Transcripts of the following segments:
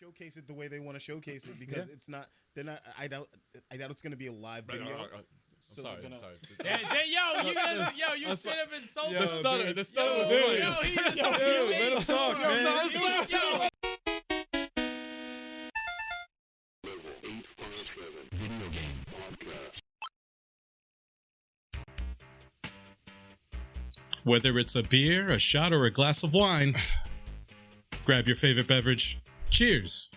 showcase it the way they want to showcase it because it's not. They're not. I doubt it's going to be a live video. So sorry. You straight up insulted. The stutter was funny. Let him talk, man. Whether it's a beer, a shot, or a glass of wine, grab your favorite beverage. Cheers,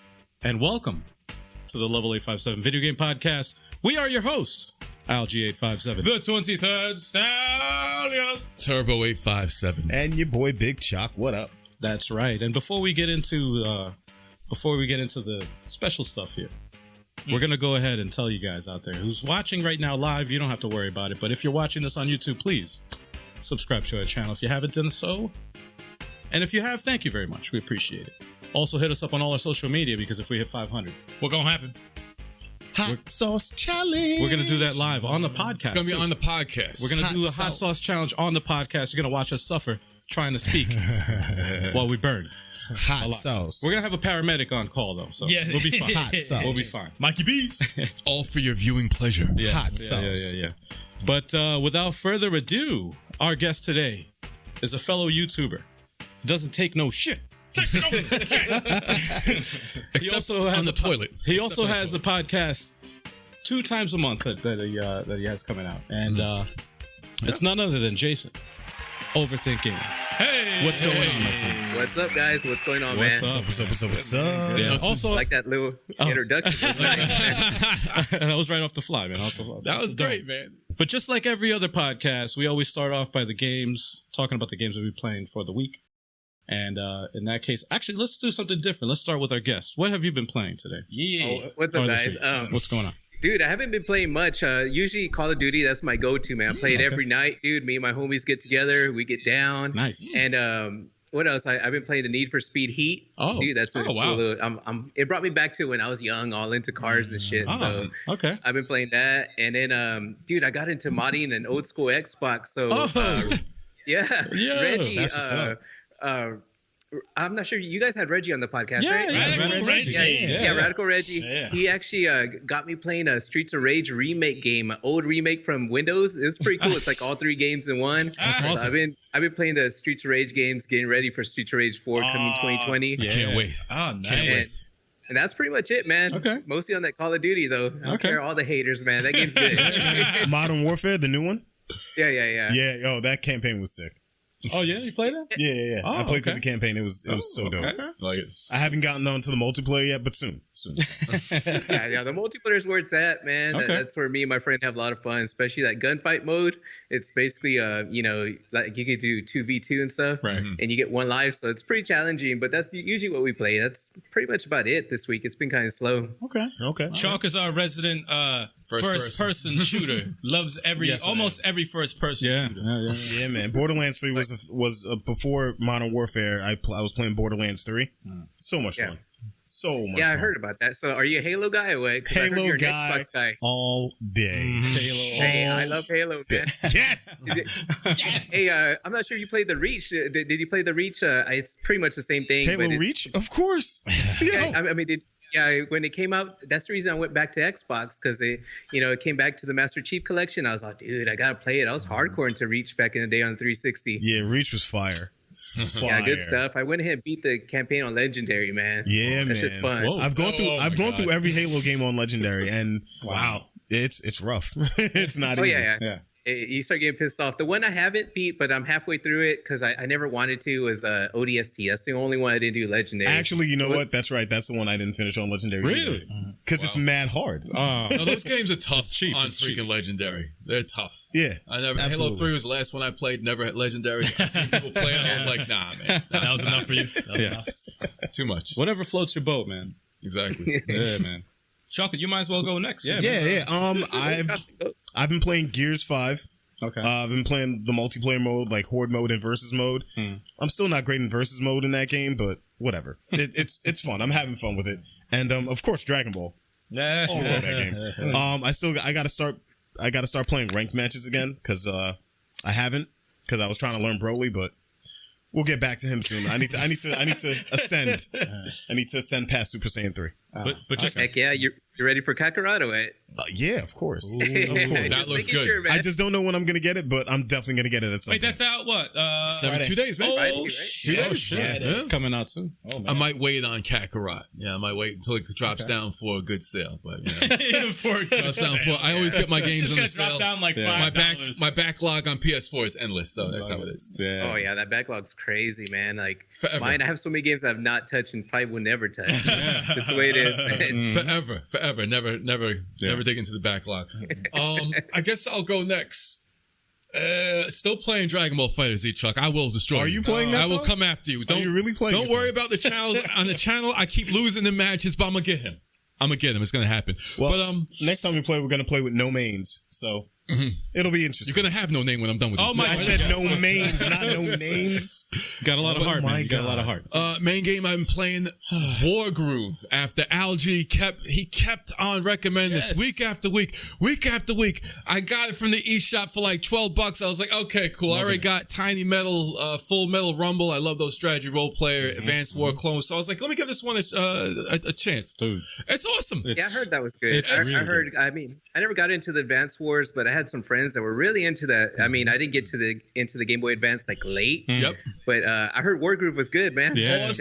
and welcome to the Level 857 Video Game Podcast. We are your hosts, Algie857, The 23rd Stallion, Turbo 857, and your boy Big Chalk. What up? That's right. And before we get into the special stuff here, we're gonna go ahead and tell you guys out there who's watching right now live. You don't have to worry about it, but if you're watching this on YouTube, please subscribe to our channel if you haven't done so. And if you have, thank you very much. We appreciate it. Also, hit us up on all our social media because if we hit 500, what gonna happen? Hot sauce challenge. We're gonna do that live on the podcast. It's gonna be on the podcast. We're gonna do a hot sauce challenge on the podcast. You're gonna watch us suffer trying to speak while we burn. Hot sauce. We're gonna have a paramedic on call though, so we'll be fine. Hot sauce. We'll be fine. Mikey B's. All for your viewing pleasure. Hot sauce. Yeah. But without further ado, our guest today is a fellow YouTuber. Doesn't take no shit. He also has on the toilet. He also has a podcast 2 times a month that he has coming out, and it's none other than Jason. OverThink Gaming. Hey, what's going on, my friend? What's up, guys? What's going on, man? What's up? Yeah. Also, like that little introduction. that was right off the fly, man. That was great, man. But just like every other podcast, we always start off by the games, talking about the games that we're playing for the week. And in that case, actually, let's do something different. Let's start with our guests. What have you been playing today? Yeah. What's up, guys? What's going on? Dude, I haven't been playing much. Usually Call of Duty, that's my go-to, man. I play it every night, dude. Me and my homies get together. We get down. Nice. And what else? I've been playing the Need for Speed Heat. Oh. Dude, that's a wow. cool little, it brought me back to when I was young, all into cars and shit. So okay. I've been playing that. And then, dude, I got into modding an old school Xbox. So, yeah. Reggie, that's what's up. I'm not sure. You guys had Reggie on the podcast, right? Radical Reggie. Yeah, Radical Reggie. Yeah. He actually got me playing a Streets of Rage remake game, an old remake from Windows. It's pretty cool. It's like all 3 games in one. That's awesome. I've been playing the Streets of Rage games, getting ready for Streets of Rage 4 coming 2020. Yeah. Can't wait. Oh, nice. And that's pretty much it, man. Okay. Mostly on that Call of Duty, though. I don't care all the haters, man. That game's good. Modern Warfare, the new one. Yeah. Yeah. Oh, that campaign was sick. Oh yeah, you played it? Yeah. Oh, I played through the campaign. It was so dope. Like it. I haven't gotten on to the multiplayer yet, but soon. Yeah, the multiplayer is where it's at, man. Okay. That's where me and my friend have a lot of fun, especially that gunfight mode. It's basically, like you could do 2v2 and stuff, Right. and you get 1 life, so it's pretty challenging. But that's usually what we play. That's pretty much about it this week. It's been kind of slow. Okay. Chalk is our resident first person shooter. Loves almost every first person shooter. Yeah, man. Borderlands 3 was before Modern Warfare. I was playing Borderlands 3. So much fun. So much. Yeah, fun. I heard about that. So, are you a Halo guy or what? 'Cause I heard Halo you're an guy, Xbox guy. all day. Halo. Hey, I love Halo, man. Yes. Yes. Hey, I'm not sure you played the Reach. Did you play the Reach? It's pretty much the same thing. Halo but Reach, of course. Yeah, I mean, when it came out, that's the reason I went back to Xbox because it came back to the Master Chief Collection. I was like, dude, I gotta play it. I was hardcore into Reach back in the day on 360. Yeah, Reach was fire. Yeah, good stuff. I went ahead and beat the campaign on Legendary, man. Yeah, that man. shit's fun. Whoa. I've gone through every Halo game on Legendary, and Wow. it's rough. It's not easy. Yeah. You start getting pissed off. The one I haven't beat, but I'm halfway through it because I never wanted to, was ODST. That's the only one I didn't do Legendary. Actually, you know what? That's right. That's the one I didn't finish on Legendary. Really? Because it's mad hard. No, those games are tough cheap. on It's freaking cheap. Legendary. They're tough. Yeah. Halo absolutely. 3 was the last one I played. Never had Legendary. I seen people play it. I was like, nah, man. That was enough for you. Too much. Whatever floats your boat, man. Exactly. Yeah, man. Chalk, you might as well go next. Yeah. I've been playing Gears 5. Okay. I've been playing the multiplayer mode, like Horde mode and Versus mode. I'm still not great in Versus mode in that game, but whatever. It's fun. I'm having fun with it. And of course, Dragon Ball. Yeah. All over that game. I gotta start playing ranked matches again because I haven't, because I was trying to learn Broly, but We'll get back to him soon. I need to ascend. I need to ascend past Super Saiyan 3. But just heck yeah, you're ready for Kakarot or what? Yeah, of course. Ooh, that looks good. Sure, I just don't know when I'm gonna get it, but I'm definitely gonna get it at some Wait, point. that's out what? 2 days, man. Oh, shit. 2 days. Shit. Yeah. It's coming out soon. Oh, man. I might wait on Kakarot. Yeah, I might wait until it drops down for a good sale. But I always get my games on the sale. Drop down like $5. My backlog on PS4 is endless, so that's how it is. Yeah. Oh yeah, that backlog's crazy, man. Like Forever. mine, I have so many games I've not touched and probably will never touch. Just the way it is, man. Forever. Never dig into the backlog. I guess I'll go next. Still playing Dragon Ball FighterZ, Chuck. I will destroy you. Are you playing that? I will come after you. Are you really playing? Don't worry about the channels. On the channel, I keep losing the matches, but I'm gonna get him. It's gonna happen. Well, but next time we play, we're gonna play with no mains. So it'll be interesting. you're gonna have no name when I'm done with you. Oh my! I said no mains, not no names. Got a lot of heart, man. You got a lot of heart. Main game I've been playing War Groove. After Algie kept on recommending this week after week. I got it from the eShop for like $12. I was like, okay, cool. I already got Tiny Metal, Full Metal Rumble. I love those strategy role player, Advanced War clones. So I was like, let me give this one a chance. Dude, it's awesome. Yeah, I heard that was good. I heard. Good. I mean, I never got into the Advance Wars, but I had some friends that were really into that. I mean, I didn't get into the Game Boy Advance like late. Yep. But I heard War Groove was good, man. Yeah.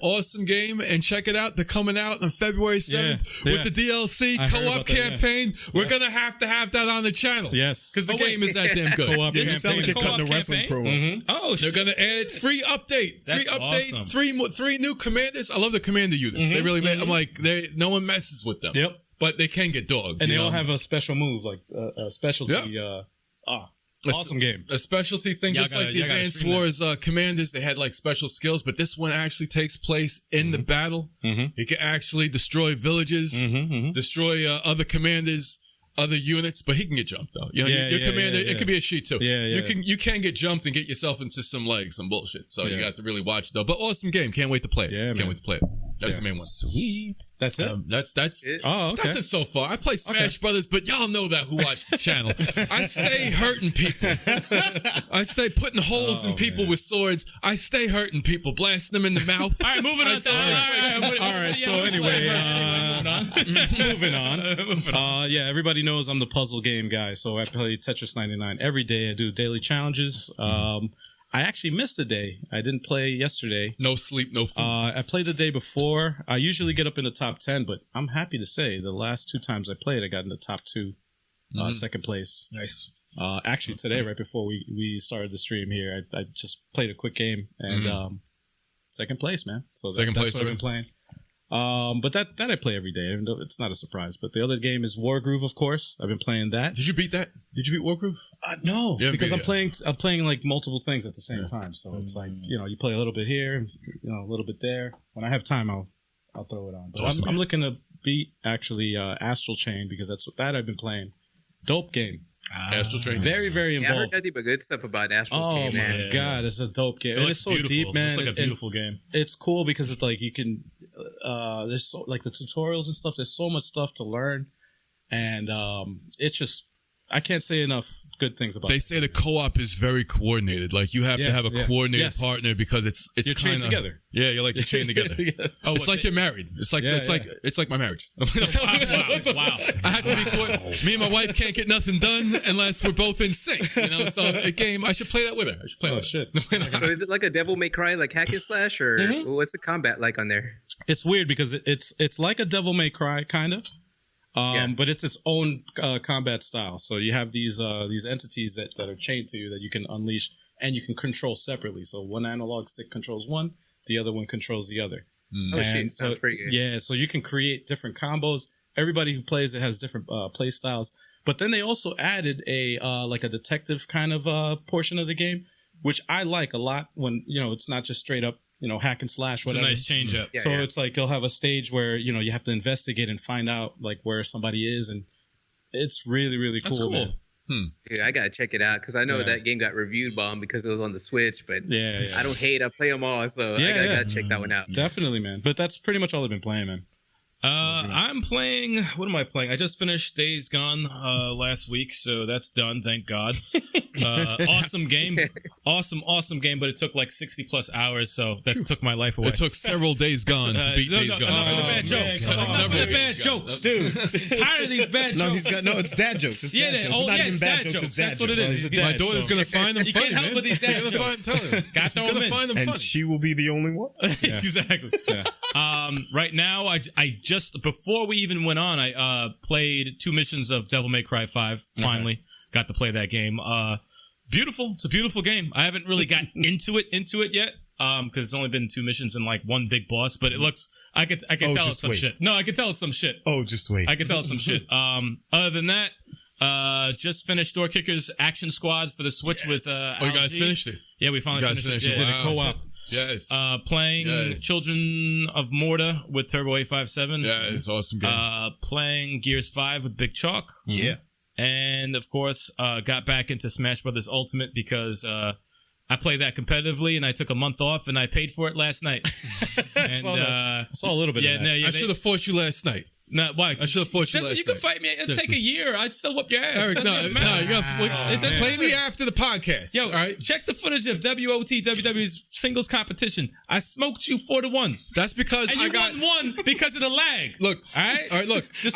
Awesome game. And check it out. They're coming out on February 7th with the DLC co-op campaign. We're going to have that on the channel. Yes. Because the game is that damn good. Co-op You sound like you're cutting a wrestling promo. Oh, They're going to add free update. That's awesome. Three new commanders. I love the commander units. They really I'm like, no one messes with them. Yep. But they can get dogged. And they all have a special moves, like a specialty. Yep. Awesome game. A specialty thing, just like the Advanced Wars commanders, they had like special skills, but this one actually takes place in the battle. You can actually destroy villages, destroy other commanders, other units, but he can get jumped though. You know, your commander, it could be a she too. You can get jumped and get yourself into some bullshit. So you got to really watch it though. But awesome game. Can't wait to play it. Can't wait to play it. That's the main one. Sweet. That's it. That's it. Oh, okay. That's it so far. I play Smash Brothers, but y'all know that who watch the channel. I stay hurting people. I stay putting holes in people with swords. I stay hurting people, blasting them in the mouth. All right, moving on. All right. So anyway, moving on. Yeah, everybody knows I'm the puzzle game guy. So I play Tetris 99 every day. I do daily challenges. I actually missed a day. I didn't play yesterday. No sleep, no food. I played the day before. I usually get up in the top 10, but I'm happy to say the last 2 times I played, I got in the top 2, second place. Nice. Actually, today, right before we started the stream here, I just played a quick game and second place, man. So that's what I've been playing. But that I play every day. Even though it's not a surprise. But the other game is War Groove, of course. I've been playing that. Did you beat that? Did you beat War Groove? No, because I'm playing like multiple things at the same time. So it's like, you play a little bit here, a little bit there. When I have time, I'll throw it on. But awesome, I'm looking to beat actually Astral Chain because that's what I've been playing. Dope game. Astral Chain. Very, very involved. I heard nothing but good stuff about Astral Chain, man. Oh my god, it's a dope game. And it's so deep, man. It's like a beautiful game. It's cool because it's like you can there's so like the tutorials and stuff, there's so much stuff to learn. And it's just I can't say enough good things about it. They say the co-op is very coordinated. Like you have to have a coordinated partner because it's you're chained together. Yeah, you're chained together. It's like you're married. It's like my marriage. Wow. I have to be me and my wife can't get nothing done unless we're both in sync. So a game I should play that with her. I should play shit. So is it like a Devil May Cry, like hack and slash, or what's the combat like on there? It's weird because it's like a Devil May Cry kind of. But it's its own combat style. So you have these entities that are chained to you that you can unleash and you can control separately. So one analog stick controls one, the other one controls the other. Oh shit, sounds pretty good. Yeah, so you can create different combos. Everybody who plays it has different play styles. But then they also added a like a detective kind of portion of the game, which I like a lot when it's not just straight up hack and slash, whatever. It's a nice change up. So it's like you'll have a stage where, you have to investigate and find out like where somebody is. And it's really, really cool. That's cool. Man. Dude, I got to check it out because I know that game got reviewed bomb because it was on the Switch. But I don't hate. I play them all. So I got to check that one out. Definitely, man. But that's pretty much all I've been playing, man. I'm playing. What am I playing? I just finished Days Gone last week, so that's done. Thank God. Awesome game, awesome game. But it took like 60+ hours, so that took my life away. It took several days gone to beat Days Gone. Enough of the bad jokes. Enough of the bad jokes, dude. I'm tired of these bad jokes. It's dad jokes. It's dad jokes. It's not even bad jokes. It's dad That's what it jokes. is. My daughter's gonna find them You funny, can't help man. with these dad She's jokes. gonna find them And funny. she will be the only one. Exactly. Right now, I just before we even went on, I played 2 missions of Devil May Cry 5. Finally, got to play that game. Beautiful. It's a beautiful game. I haven't really got into it yet. Because it's only been 2 missions and like 1 big boss, but it looks. I could tell it's some shit. No, I could tell it's some shit. Oh, just wait. I could tell it's some shit. Other than that, just finished Door Kickers Action Squad for the Switch with. Oh, you guys finished it? Yeah, we finally finished it. Did it co-op? Yes. Playing Children of Morta with Turbo 857. Yeah, it's an awesome game. Playing Gears 5 with Big Chalk. Yeah. And of course, got back into Smash Brothers Ultimate because I played that competitively, and I took a month off, and I paid for it last night. And I saw a little bit of that. No, I should have fought you last night. No, why? I should have fought you last night. You can fight me. It'll take a year. I'd still whoop your ass. Eric, no, you gotta play me after the podcast. Yo, all right? Check the footage of WWE's singles competition. I smoked you 4-1. That's because and you won because of the lag. Look, all right, look. That's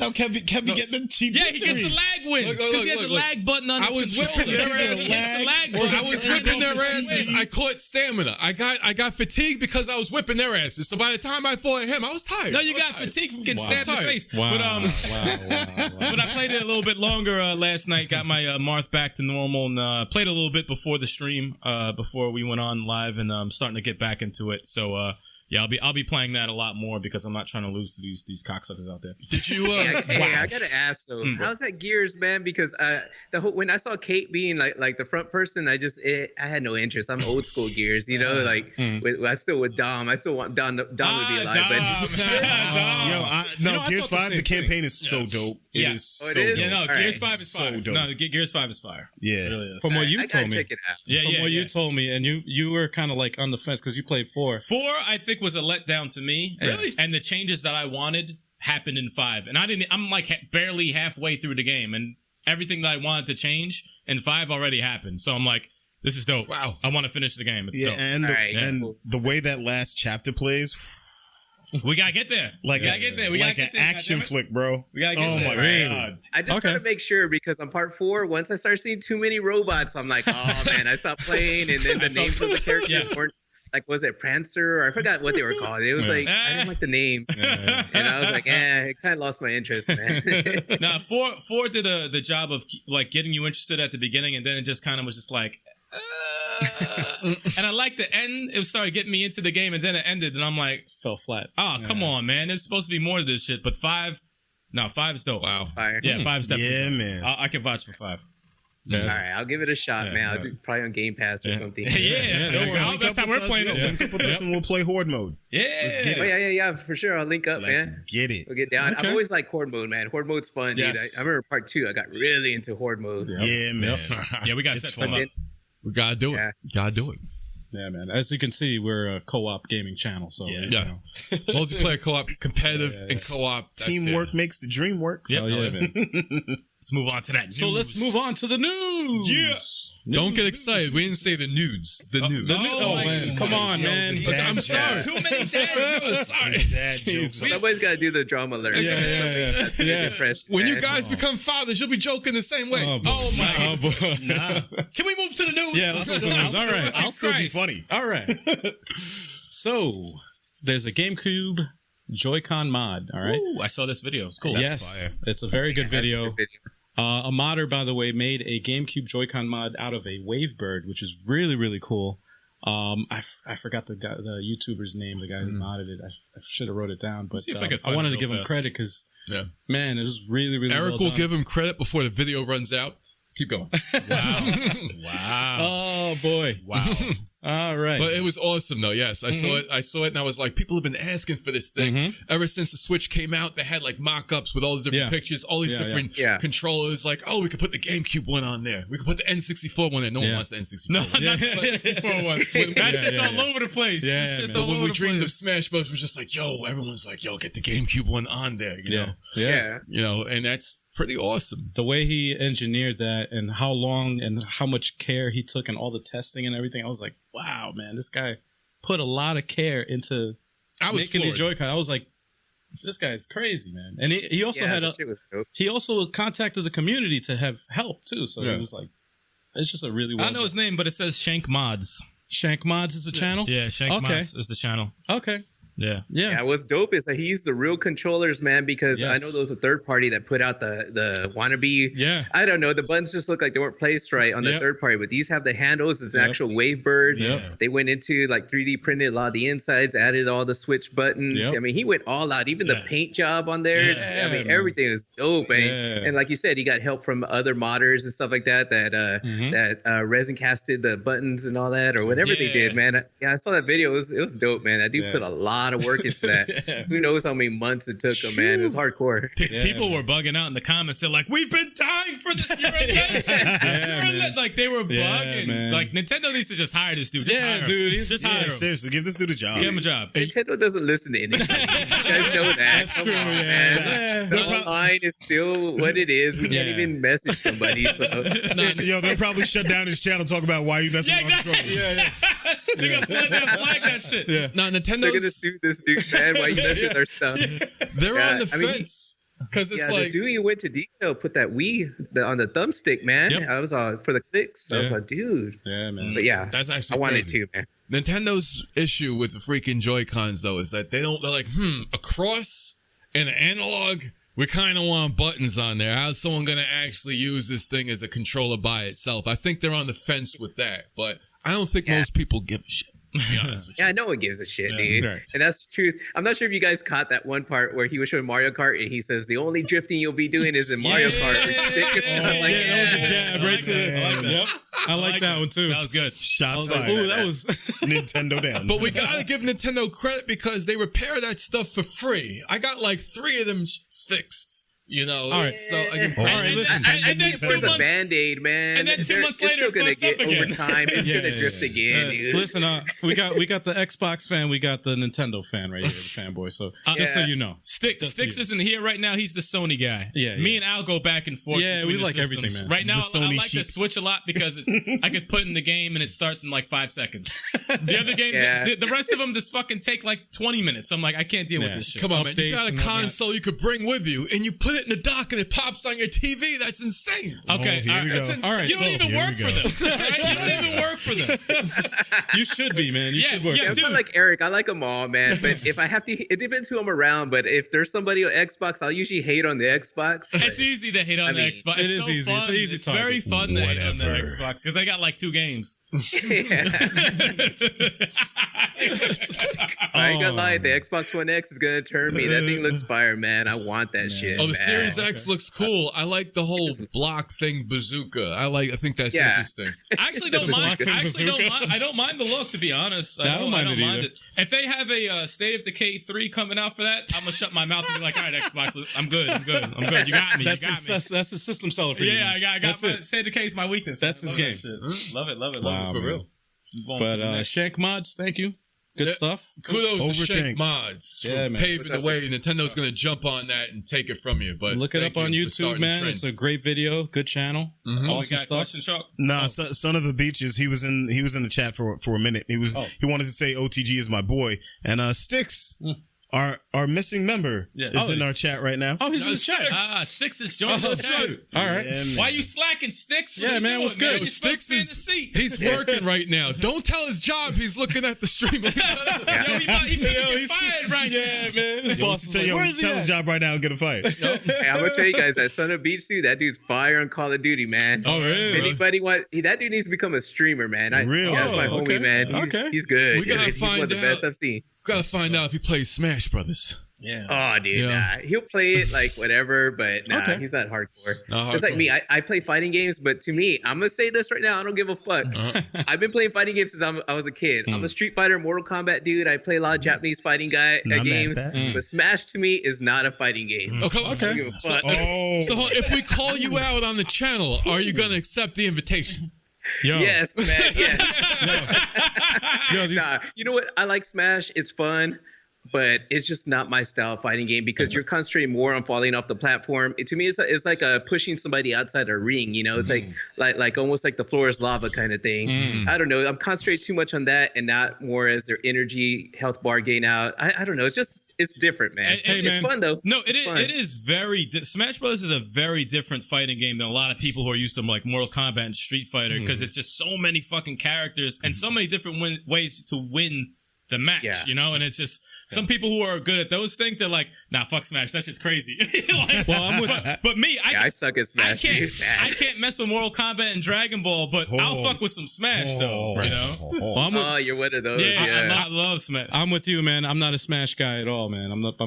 how Kevin get the cheap. Yeah, he gets the lag wins because he has the lag button on his controller. Whipping their asses. I was whipping their asses. I caught stamina. I got fatigued because I was whipping their asses. So by the time I fought him, I was tired. No, you got fatigued from getting stabbed in the face. Wow. But but I played it a little bit longer last night. Got my Marth back to normal and played a little bit before the stream, before we went on live, and I'm starting to get back into it. So yeah, I'll be playing that a lot more because I'm not trying to lose to these cocksuckers out there. Did you? Hey, I gotta ask though, how's that Gears, man? Because when I saw Kate being like the front person, I had no interest. I'm old school Gears, you know, I still with Dom. I still want Dom would be alive. But Gears 5, the campaign is so dope. It is so dope. Yeah, no, Gears 5 is fire. So dope. No, Gears 5 is fire. Yeah. It really is. From what you told me. Check it out. From what you told me, and you were kind of like on the fence because you played 4. 4, I think, was a letdown to me. Really? And the changes that I wanted happened in 5. And I'm like barely halfway through the game, and everything that I wanted to change in 5 already happened. So I'm like, this is dope. Wow. I want to finish the game. It's dope. And the way that last chapter plays, we gotta get there. We gotta get there. Like an action flick, bro. We gotta get there. Oh my god! I just gotta make sure because on part 4, once I start seeing too many robots, I'm like, oh man, I stopped playing, and then the names of the characters weren't. Like, was it Prancer? Or I forgot what they were called. It was like, I didn't like the name. And I was like, it kind of lost my interest, man. Nah, 4 did the job of like getting you interested at the beginning, and then it just kind of was just like, and I liked the end. It started getting me into the game, and then it ended, and I'm like, fell flat. Oh, come on, man. There's supposed to be more to this shit. But 5 is dope. Wow. Fire. Yeah, 5's definitely Yeah, dope. man. I can vouch for 5. All right, I'll give it a shot, man. I'll do probably on Game Pass or something. That's how we're playing it. Link up with us and we'll play Horde mode. Yeah. Let's get it. Oh, yeah, for sure. I'll link up, Let's man. get it. We'll get down. Okay. I've always liked Horde mode, man. Horde mode's fun, dude. I remember part 2. I got really into Horde mode. Yeah, man. Yeah, we got to set some up. We gotta do it. Yeah. Gotta do it. Yeah, man. As you can see, we're a co-op gaming channel, so you know. Multiplayer co-op, competitive and co-op. Teamwork makes the dream work. Yep. Oh yeah, man. Let's move on to that. So let's move on to the news. Yeah. Don't get excited. We didn't say the nudes. The news. Oh man, come on, man. I'm sorry. Too many dad jokes. Dad jokes. Somebody's got to do the drama alert. Yeah. When When you guys become fathers, you'll be joking the same way. Oh my God. Nah, Can we move to the news? Yeah, let's go to the news. All right. I'll still be funny. All right. So there's a GameCube Joy-Con mod. All right. Ooh, I saw this video. It's cool. Yes, it's a very good video. A modder, by the way, made a GameCube Joy-Con mod out of a Wavebird, which is really, really cool. I forgot the YouTuber's name, the guy who modded it. I should have wrote it down, but I wanted to give him credit because, man, it was really, really Eric well will done. give him credit before the video runs out. Keep going. Wow. Wow. Oh boy. Wow. All right. But it was awesome though. Yes, I saw it, and I was like, people have been asking for this thing ever since the Switch came out. They had like mock-ups with all the different pictures, all these different controllers. Like, oh, we could put the GameCube one on there. We could put the N64 one in. No one wants the N64. No, not the N64 one. That shit's all over the place. Yeah, shit's So all when over we the dreamed place. of Smash Bros, was just like, yo, everyone's like, yo, get the GameCube one on there. You know, Yeah. you know, and that's pretty awesome. The way he engineered that and how long and how much care he took and all the testing and everything, I was like, wow, man, this guy put a lot of care into making these Joy-Con. I was like, this guy's crazy, man. And he also he also contacted the community to have help too. So he was like, it's just a really well I don't know his name, but it says Shank Mods. Shank Mods is the channel? Yeah, Shank Mods is the channel. Okay. Yeah. Yeah, what's dope is that he used the real controllers, man, because I know there was a third party that put out the wannabe. Yeah. I don't know. The buttons just look like they weren't placed right on the third party, but these have the handles. It's an actual Wavebird. Yep. They went into like 3D printed a lot of the insides, added all the switch buttons. Yep. I mean, he went all out. Even the paint job on there. Yeah, I mean, man. everything was dope. Man. Yeah. And like you said, he got help from other modders and stuff like that that resin casted the buttons and all that or whatever they did, man. I saw that video. It was dope, man. That dude put a lot of work into that. Who knows how many months it took him, man. It was hardcore. People were bugging out in the comments. They're like, we've been dying for this. You're a legend. Like, they were bugging. Man. Like, Nintendo needs to just hire this dude. Just hire him. Dude. Just hire him. Seriously, give this dude a job. Give him a job. Nintendo doesn't listen to anything. You guys know that. That's true, man. The online is still what it is. We can't even message somebody. So. Yo, they'll probably shut down his channel, talk about why you messing with my controllers. They got flag that shit. Yeah. Now They're Nintendo's gonna sue this dude, man. Why you messing with our stuff? they're on the I mean, fence because it's the like dude you went to detail put that Wii on the thumbstick, man. Yep. I was for the clicks. I was like, dude. Yeah, man. But yeah, that's actually I wanted crazy. to, man. Nintendo's issue with the freaking Joy-Cons though is that they're like, a cross and an analog. We kind of want buttons on there. How's someone going to actually use this thing as a controller by itself? I think they're on the fence with that, but I don't think most people give a shit. To be honest with you. Yeah, no one gives a shit, dude. Right. And that's the truth. I'm not sure if you guys caught that one part where he was showing Mario Kart and he says the only drifting you'll be doing is in Mario Kart. That was a jab right to the. Yep. I like that one too. That was good. Shots Like, fired. ooh, that was. Nintendo down. But we gotta give Nintendo credit because they repair that stuff for free. I got like 3 of them fixed. You know, All right. so I can All right, listen. And then 2 There's a months. Band-Aid, man. And then 2 months It's later, still gonna it fucks get up again. over time. It's gonna drift again, dude. Listen, we got the Xbox fan, we got the Nintendo fan right here, the fanboy. So just so you know, Sticks isn't here right now. He's the Sony guy. Yeah, Me and Al go back and forth. Yeah, between we the like systems. everything, man. Right now, The I Sony like sheep. the Switch a lot because I could put in the game and it starts in like 5 seconds. The other games, the rest of them just fucking take like 20 minutes. I'm like, I can't deal with this shit. Come on, man. You got a Updates and whatnot. console you could bring with you, and you put it in the dock, and it pops on your TV. That's insane. Okay, here we go. That's insane. All right, you don't so even here work we for go. them. All right? You don't even work for them. you should be, man. You should work. yeah, I'm dude. not like Eric. I like them all, man. But if I have to, it depends who I'm around. But if there's somebody on Xbox, I'll usually hate on the Xbox. It's easy to hate on the mean, Xbox. it It's is so easy. It's fun. easy It's target. very fun to hate on the Whatever. Xbox because they got like 2 games. I ain't gonna lie, the Xbox One X is gonna turn me. That thing looks fire, man. I want that shit. Oh, the man. Series X looks cool. I like the whole block thing bazooka. I think that's interesting. I actually don't mind. Block I actually bazooka. don't mind. I don't mind the look, to be honest. I don't mind it either. If they have a State of Decay 3 coming out for that, I'm gonna shut my mouth and be like, all right, Xbox, I'm good. You got me. That's a system seller for you. Yeah, man. I got That's my it. State of Decay is my weakness. That's man. his Love game. that shit. Love it Wow, for man. real. But Shank Mods, thank you. Good Yeah. stuff. Kudos to Overthink. Shank Mods. Yeah, man. Paving the way. Nintendo's going to jump on that and take it from you. But Look it thank up on you for YouTube, starting the man. trend. It's a great video, good channel, We awesome got stuff. question, Chuck. Nah, son of a beaches. He was in the chat for a minute. He wanted to say OTG is my boy, and Sticks, our missing member, is in our chat right now. Oh, he's in the chat. Sticks is joining the chat. All right. Yeah, man. Why you slacking, Sticks? Yeah, you man, doing, what's good? You're supposed Sticks to be in is- the seat. He's working right now. Don't tell his job. He's looking at the stream. Yo, he finna get fired right Yeah, man. His boss is Tell, like, where's he tell his at? job right now and get a fight. Hey, I'm gonna tell you guys that Son of Beach dude, that dude's fire on Call of Duty, man. Oh, really? If anybody that dude needs to become a streamer, man. Really? That's my Oh, homie, okay. man. He's good. We gotta He's one of the find best out. I've seen. Gotta find out if he plays Smash Brothers. Yeah. Oh, dude, nah. He'll play it like whatever, but nah, he's not hardcore. It's like me. I play fighting games, but to me, I'm gonna say this right now. I don't give a fuck. I've been playing fighting games since I was a kid. I'm a Street Fighter, Mortal Kombat dude. I play a lot of Japanese fighting games, but Smash to me is not a fighting game. Okay. I don't give a fuck. So if we call you out on the channel, are you gonna accept the invitation? Yes, man. Yes. Nah, you know what? I like Smash. It's fun. But it's just not my style of fighting game because you're concentrating more on falling off the platform. To me, it's like pushing somebody outside a ring. You know, it's like almost like the floor is lava kind of thing. I don't know. I'm concentrating too much on that and not more as their energy health bar gain out. I don't know. It's different, man. It's fun though. No, it is very. Smash Bros is a very different fighting game than a lot of people who are used to like Mortal Kombat and Street Fighter because it's just so many fucking characters and so many different ways to win the match. You know, and it's just. Some people who are good at those things, they're like, nah, fuck Smash. That shit's crazy. Like, but me, I suck at Smash. I can't mess with Mortal Kombat and Dragon Ball, but I'll fuck with some Smash, though. You know? You're one of those. I love Smash. I'm with you, man. I'm not a Smash guy at all, man. I'm Marvel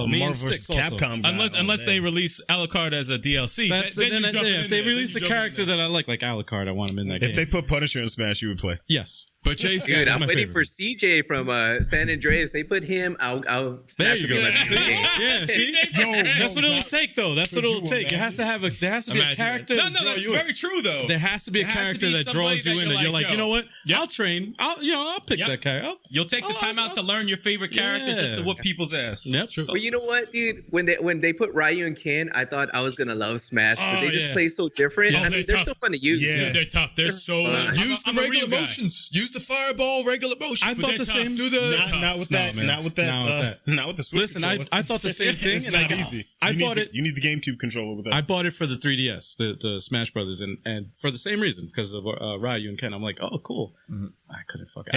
vs. Capcom guy. Unless they release Alucard as a DLC. If they release a character that I like Alucard, I want him in that game. If they put Punisher in Smash, you would play. Yes. But Chase, dude, I'm waiting for CJ from San Andreas. They put him. I'll there you go. Yeah, see, that's what it'll take, though. That's what it'll take. It has to have there has to be a character. No, that's very true, though. There has to be a character that draws you in, and you're like, you know what? I'll train. I'll pick that character. You'll take the time out to learn your favorite character just to whoop people's ass. Yep. True. But you know what, dude? When they put Ryu and Ken, I thought I was gonna love Smash, but they just play so different. I mean, they're still fun to use. Yeah, they're tough. They're so use the regular motions. Use the fireball. Regular motion. I thought the same. Not with the Switch. Listen, I thought the same thing. It's not easy. I bought it. You need the GameCube controller with that. I bought it for the 3DS, the Smash Brothers, and for the same reason because of Ryu and Ken. I'm like, oh, cool. I couldn't fuck it.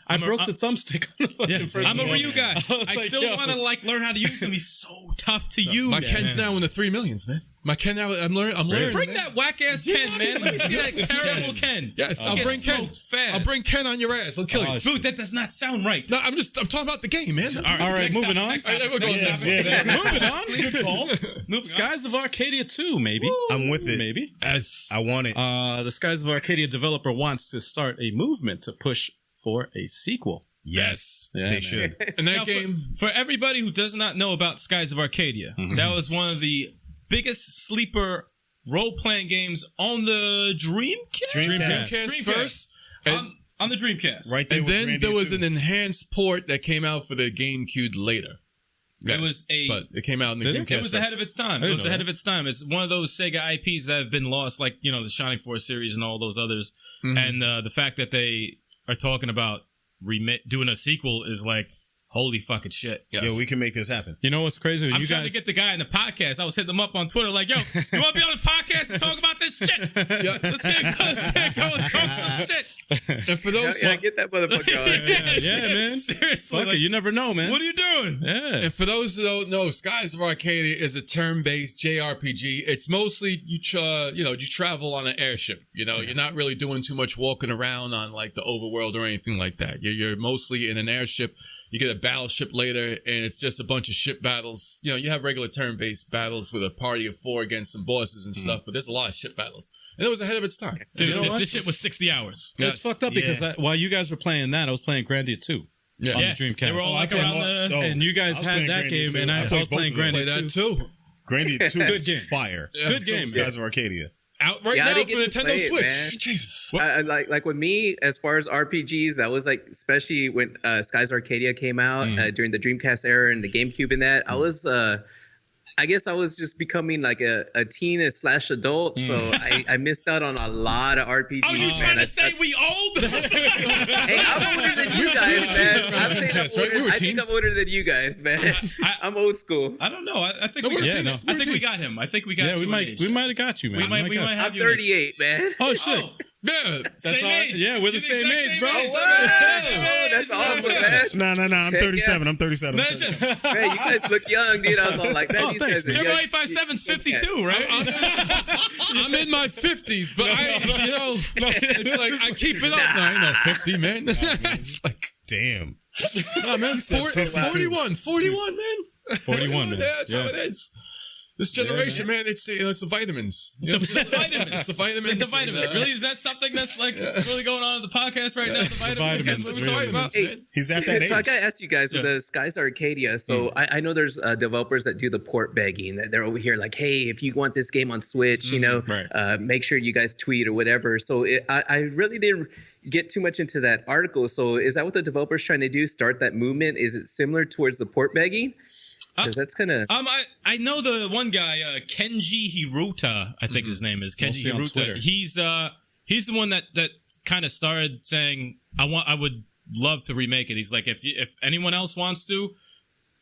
I broke the thumbstic on the fucking first. I'm a Ryu guy. I still want to learn how to use him. He's so tough to use. My Ken's now in the 3 millions, man. My Ken now, I'm learning. Bring that whack ass Ken, man. Let me see that terrible Ken. Yes, I'll bring Ken. Fast. I'll bring Ken on your ass. I'll kill you. Dude, that does not sound right. No, I'm talking about the game, man. All right, moving on. Moving on. Good call. Skies of Arcadia 2, maybe. I'm with it. Maybe. I want it. The Skies of Arcadia developer wants to start a movement to push for a sequel. Yes, they should. And that game, for everybody who does not know about Skies of Arcadia, that was one of the biggest sleeper role-playing games on the Dreamcast first. On the Dreamcast. Right there. And then there was an enhanced port that came out for the Gamecube later. Yes. But it came out in the Dreamcast. It was ahead of its time. It was ahead of its time. It's one of those Sega IPs that have been lost, like, you know, the Shining Force series and all those others. And the fact that they are talking about doing a sequel is like, holy fucking shit. Yes. Yeah, we can make this happen. You know what's crazy? I'm trying to get the guy in the podcast. I was hitting him up on Twitter like, yo, you want to be on the podcast and talk about this shit? Let's get going. Let's talk some shit. And for those... get that motherfucker on. Yeah, man. Seriously. Fuck it. You never know, man. What are you doing? Yeah. And for those who don't know, Skies of Arcadia is a turn-based JRPG. It's mostly, you travel on an airship. You know, you're not really doing too much walking around on, like, the overworld or anything like that. You're mostly in an airship. You get a battleship later, and it's just a bunch of ship battles. You know, you have regular turn-based battles with a party of 4 against some bosses and stuff, but there's a lot of ship battles. And it was ahead of its time. Dude, you know this shit was 60 hours. It's fucked up because while you guys were playing that, I was playing Grandia 2 on the Dreamcast. They were all like around and you guys had that game, and I was playing Grandia 2. Grandia 2 Good game. Fire. Yeah. Good game. Skies of Arcadia. Out right now for Nintendo Switch. Man. Jesus. Like with me, as far as RPGs, that was like, especially when Skies Arcadia came out during the Dreamcast era and the GameCube and that, I was, I guess I was just becoming like a teen / adult, so I missed out on a lot of RPGs. Oh, you trying to say we old? Hey, I'm older than you guys, man. I'm saying I think I'm older than you guys, man. I'm old school. I don't know. I think we got him. I think we got. Yeah, we might have got you, man. We might have. I'm 38, man. Oh shit. Yeah, same age. Yeah, we're the same age, bro. Oh, that's awesome, man. No. I'm 37. I'm 37. Man, you guys look young, dude. I was all like, man, these guys are Turbo young. 857's 52, right? I'm in my 50s, but it's like I keep it up. No, I know 50, man. It's like, damn. no, man, 41, man. 41, man. That's how it is. This generation, man, it's the vitamins. The vitamins. It's the vitamins. The vitamins. Really? Is that something that's like really going on in the podcast right now? The vitamins. The vitamins. Hey, he's at that age. So I gotta ask you guys with the Skies Arcadia. So I know there's developers that do the port begging. That they're over here like, hey, if you want this game on Switch, make sure you guys tweet or whatever. So I really didn't get too much into that article. So is that what the developer's trying to do? Start that movement? Is it similar towards the port begging? Because that's kind of. I know the one guy, Kenji Hiruta, I think his name is Kenji Hiruta. He's the one that kind of started saying, I would love to remake it. He's like, if anyone else wants to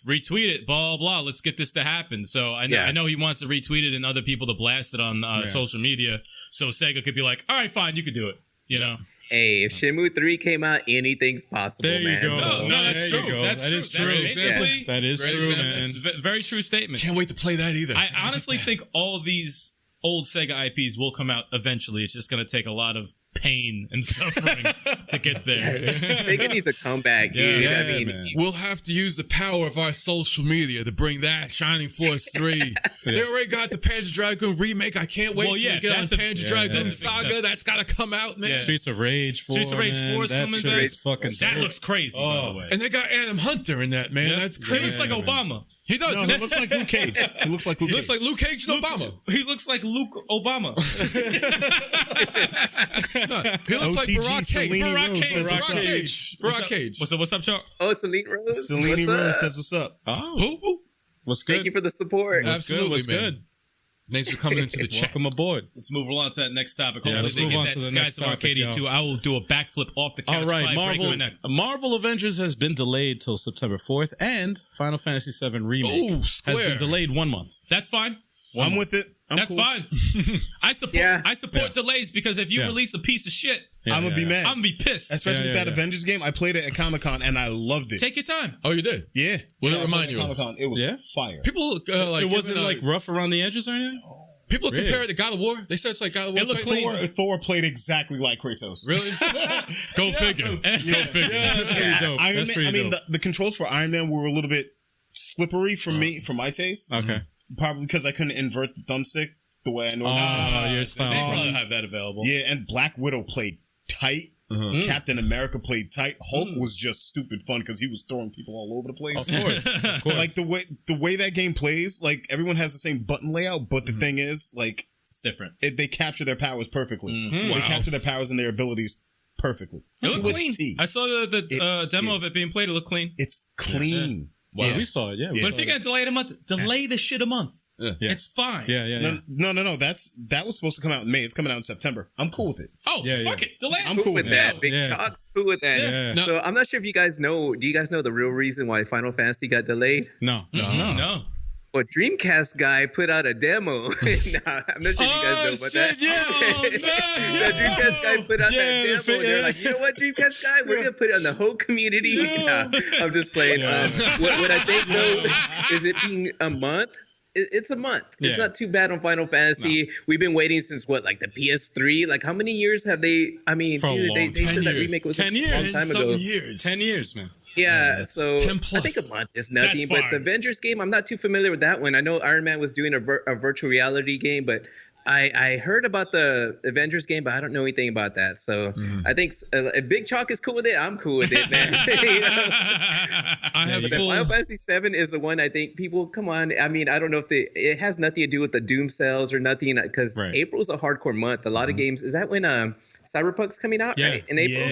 retweet it, blah blah, let's get this to happen. So I know he wants to retweet it and other people to blast it on social media, so Sega could be like, all right, fine, you could do it. You know. Hey, if Shenmue 3 came out, anything's possible, there you man. go. No, that's true. That is true. That is true, man. That's a very true statement. Can't wait to play that either. I honestly think all of these old Sega IPs will come out eventually. It's just going to take a lot of pain and suffering to get there. Sega needs a comeback, dude. Yeah, I mean, man. We'll have to use the power of our social media to bring that Shining Force 3. They already got the Panzer Dragoon remake. I can't wait to get on Panzer Dragoon Saga. That's got to come out, man. Streets of Rage 4. Streets of Rage 4 is coming back. Fucking that looks crazy, by the way. And they got Adam Hunter in that, man. That's crazy. He looks like Obama. He does. No, he looks like Luke Cage. He looks like Luke Cage and Obama. He looks like Luke Obama. He looks like Barack Cage. What's up, Chuck? Oh, Celine Rose. Celine Rose says what's up. Oh. Who? What's good? Thank you for the support. Absolutely, What's man. good? Thanks for coming into the chat. Welcome aboard. Let's move on to that next topic. Yeah, let's move on to the next topic. Arcadia too. I will do a backflip off the couch. All right, Marvel Avengers has been delayed till September 4th, and Final Fantasy VII Remake has been delayed 1 month. That's fine. I'm with it. That's fine. I support delays because if you release a piece of shit, I'm gonna be mad. I'm gonna be pissed. Especially with that Avengers game. I played it at Comic-Con and I loved it. Take your time. Oh, you did? Yeah. What did it remind you of? Comic-Con. It was fire. People it wasn't like rough around the edges or anything? People compare it to God of War. They said it's like God of War. It looked clean. Thor played exactly like Kratos. Really? Go figure. Go figure. Yeah, that's pretty dope. Iron Man, I mean, the controls for Iron Man were a little bit slippery for my taste. Okay. Probably because I couldn't invert the thumbstick the way I normally do. Oh, your style. They probably have that available. Yeah, and Black Widow played tight. Captain America played tight. Hulk was just stupid fun because he was throwing people all over the place. Of course. Like the way that game plays, like everyone has the same button layout, but the thing is, like, it's different. They capture their powers perfectly. They capture their powers and their abilities perfectly. It looked clean. I saw the demo of it being played. It looked clean. It's clean. Wow. Yeah, we saw it. Yeah, but if you're gonna delay it a month, delay the shit a month. Yeah. It's fine. Yeah. No. That was supposed to come out in May. It's coming out in September. I'm cool with it. Oh, fuck it. Delay it. I'm cool with that. Big Chalk's cool with that. Yeah. So I'm not sure if you guys know. Do you guys know the real reason why Final Fantasy got delayed? No. Well, Dreamcast guy put out a demo. I'm not sure if you guys know about that. The Dreamcast guy put out that demo. They're like, you know what, Dreamcast guy? We're going to put it on the whole community. I'm just playing. What I think, though, is it being a month? It's a month. It's not too bad on Final Fantasy. No. We've been waiting since what, like the PS3? Like how many years have they? I mean, dude, they said that remake was 10 a long time ago. 10 years, man. Yeah, so 10 plus. I think a month is nothing. But the Avengers game, I'm not too familiar with that one. I know Iron Man was doing a virtual reality game, but I heard about the Avengers game, but I don't know anything about that. So I think if Big Chalk is cool with it, I'm cool with it, man. But Final Fantasy VII is the one I think people, come on. I mean, I don't know if it has nothing to do with the Doom sales or nothing, because April's a hardcore month. A lot of games. Is that when Cyberpunk's coming out, right? In April?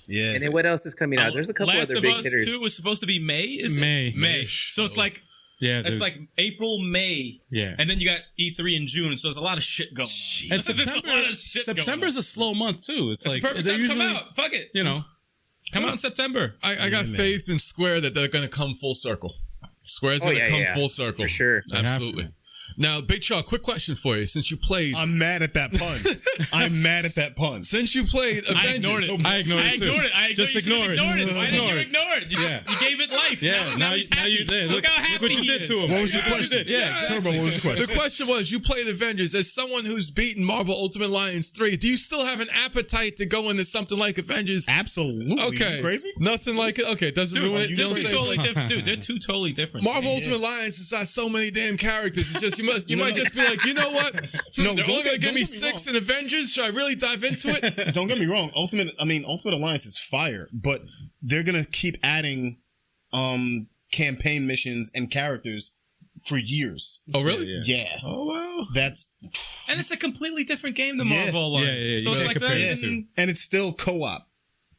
Yeah. And then what else is coming out? There's a couple other big hitters. Last of Us 2 was supposed to be May, is it? May. So it's like... Yeah, it's like April, May, and then you got E3 in June, so there's a lot of shit going on. And September's a slow month too. It's like perfect time to come out. Fuck it, come out in September. I got faith in Square that they're going to come full circle. Square's going to come full circle for sure. Absolutely. Now, Big Chuck, quick question for you. Since you played... I'm mad at that pun. I'm mad at that pun. Since you played Avengers... I ignored it. I ignored it, too. Just ignore it. Why didn't you ignore it? You gave it life. Yeah, now you did. Look what you did to him. What was your question? Yeah, Turbo, what was your question? The question was, you played Avengers. As someone who's beaten Marvel Ultimate Alliance 3, do you still have an appetite to go into something like Avengers? Absolutely. Okay. You crazy? Nothing like it? Okay, doesn't ruin it. They're two totally different. Dude, they're two totally different. Marvel Ultimate Alliance has got so many damn characters. It's just, you might just be like, you know what? No, they're only going to give me 6 wrong. in Avengers. Should I really dive into it? Don't get me wrong. Ultimate Alliance is fire, but they're gonna keep adding campaign missions and characters for years. Oh, really? Yeah. Oh, wow. And it's a completely different game than Marvel Alliance. Yeah. So it's like that. And it's still co-op.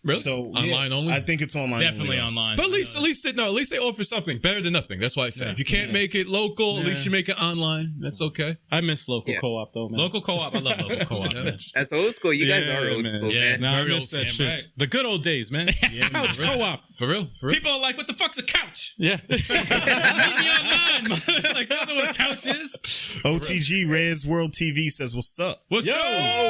Really? So online only? I think it's online. Definitely only. online. But at least they offer something better than nothing. That's why I say if you can't make it local, at least you make it online. That's okay. I miss local co-op though, man. Local co-op. I love local co-op. That's old school. You guys are old school, man. No, I Very miss old that fan, shit. right. The good old days, man. Couch co-op. For real? People are like, what the fuck's a couch? Yeah. Meet me online. Like, I don't know what a couch is. OTG Rez World TV says, "What's up? What's up?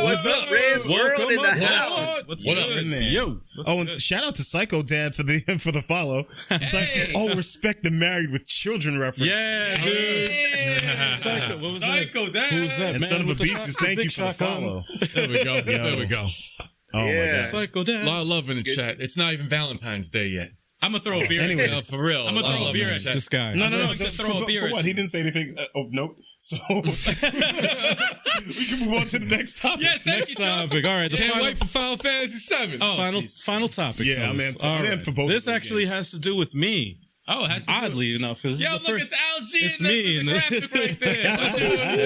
What's up, Rez World in the house? What up, man? Yo. And shout out to Psycho Dad for the follow. Respect the married with children reference. Yeah, dude. Psycho. What was Psycho Dad. Who's that, And man? Son of a With the Beaches, thank you for the follow. There we go. There we go. Oh my God. Psycho Dad. A lot of love in the chat. It's not even Valentine's Day yet. I'm going to throw a beer Anyways. at this. For real. I'm going to throw a beer at This guy. No. going to throw a beer For at what? you. He didn't say anything. Nope. So we can move on to the next topic. Yes, thank Next you, John. topic. All right. The Can't wait for Final Fantasy 7. final topic. Yeah, I'm fellas. in- I'm All in for both This of those actually games. has to do with me. Oh, it has to do Oddly enough, 'cause Yo, this is look, the it's Algie. It's and me the and graphic right there.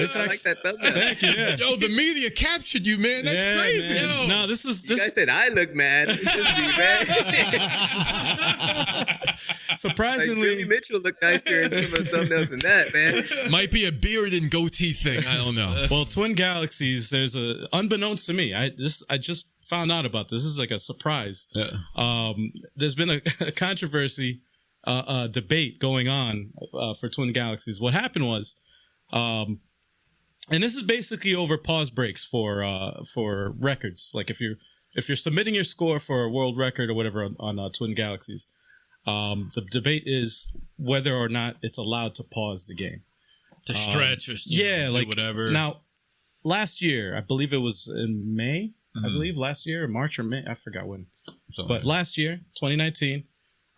It's I like actually, that thumbnail. thank you. Yeah. Yo, the media captured you, man. That's Yeah, crazy. man. Yo. No, this is You guys this. said I look mad. It shouldn't be mad. Like Surprisingly, Billy Mitchell looked nicer in some of the thumbnails than that, man. Might be a beard and goatee thing. I don't know. well, Twin Galaxies. There's a unbeknownst to me. I just found out about this. This is like a surprise. Yeah. There's been a controversy, debate going on for Twin Galaxies. What happened was, and this is basically over pause breaks for records. Like if you're submitting your score for a world record or whatever on Twin Galaxies, the debate is whether or not it's allowed to pause the game. To stretch or do like whatever. Now, last year, I believe it was in May. I believe last year, March or May, I forgot when. But last year, 2019,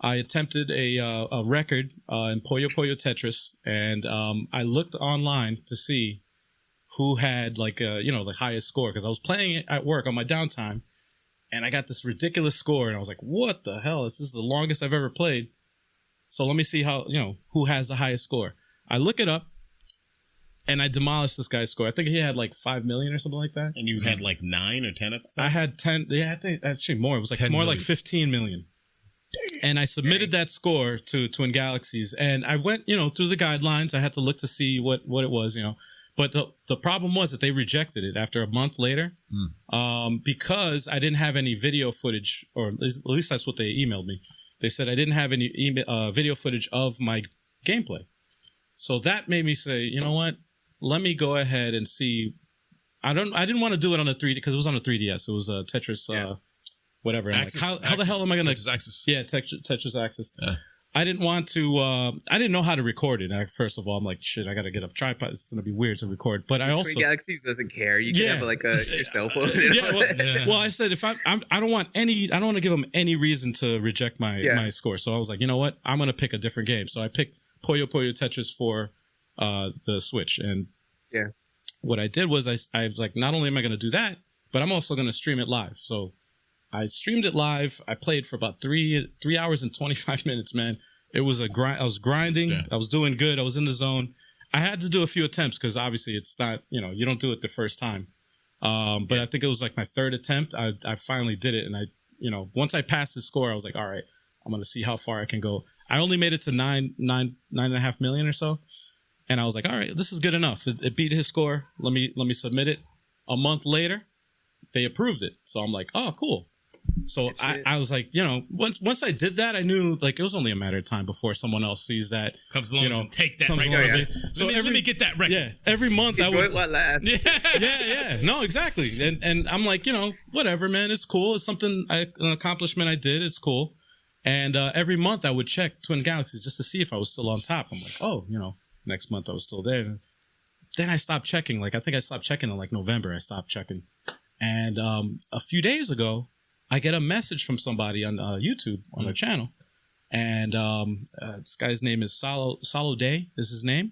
I attempted a record in Puyo Puyo Tetris, and I looked online to see who had the highest score, because I was playing it at work on my downtime, and I got this ridiculous score, and I was like, "What the hell? This is the longest I've ever played." So let me see who has the highest score. I look it up, and I demolished this guy's score. I think he had like 5 million or something like that. And you had like 9 or 10 at the time? I had 10. Yeah, I think actually more. It was like more like 15 million. And I submitted that score to Twin Galaxies, and I went, through the guidelines. I had to look to see what it was, But the problem was that they rejected it after a month later, because I didn't have any video footage, or at least that's what they emailed me. They said I didn't have any video footage of my gameplay. So that made me say, you know what? Let me go ahead and see. I didn't want to do it on a 3D because it was on a 3DS. It was a Tetris, whatever. And Axis, how the hell am I gonna? Tetris Axis. Yeah, Tetris Axis. Yeah. I didn't want to. I didn't know how to record it. First of all, I'm like, shit. I got to get a tripod. It's gonna be weird to record. But I also Twin Galaxies doesn't care. You can have like your cell phone. Well, I said if I don't want to give them any reason to reject my score. So I was like, you know what? I'm gonna pick a different game. So I picked Puyo Puyo Tetris for the Switch. And what I did was I was like, not only am I going to do that, but I'm also going to stream it live. So I streamed it live. I played for about 3 hours and 25 minutes, man. It was a grind. I was grinding. Yeah. I was doing good. I was in the zone. I had to do a few attempts because obviously it's not, you don't do it the first time. But I think it was like my third attempt. I finally did it. And once I passed the score, I was like, all right, I'm going to see how far I can go. I only made it to 9.5 million or so. And I was like, all right, this is good enough. It beat his score. Let me submit it. A month later, they approved it. So I'm like, oh, cool. So I was like, once I did that, I knew like it was only a matter of time before someone else sees that. Comes along and take that record. Yeah. So let me get that record. Yeah, every month I would. What last? Yeah. No, exactly. And I'm like, whatever, man. It's cool. It's something, an accomplishment I did. It's cool. And every month I would check Twin Galaxies just to see if I was still on top. I'm like, oh, next month I was still there. Then I stopped checking. Like, I think I stopped checking in like November. I stopped checking. And a few days ago, I get a message from somebody on YouTube on their channel. And this guy's name is Salo Day is his name.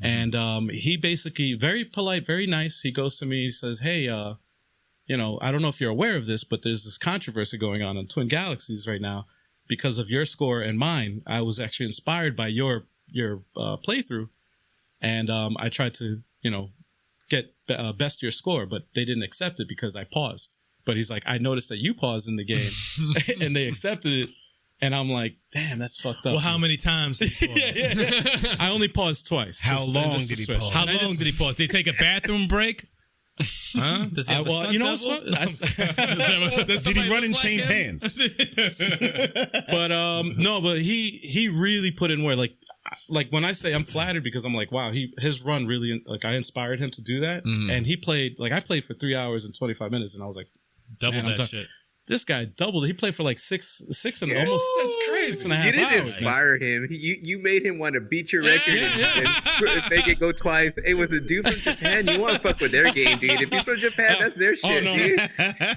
And he basically, very polite, very nice. He goes to me, he says, hey, I don't know if you're aware of this, but there's this controversy going on Twin Galaxies right now. Because of your score and mine, I was actually inspired by your playthrough. And I tried to, get best your score, but they didn't accept it because I paused. But he's like, I noticed that you paused in the game and they accepted it. And I'm like, damn, that's fucked up. Well, how many times did he pause? I only paused twice. How long did he pause? How long did he pause? Did he take a bathroom break? Huh? Does he have what's fun? Did he run and change hands? But no, but he really put in where like when I say I'm flattered because I'm like, wow, his run really, like, I inspired him to do that. And he played, like, I played for 3 hours and 25 minutes and I was like, double that shit. This guy doubled. He played for like six and almost. That's crazy. 6.5 hours. You didn't inspire him. You made him want to beat your record and make it go twice. It was a dude from Japan. You want to fuck with their game, dude. If he's from Japan, that's their shit, dude.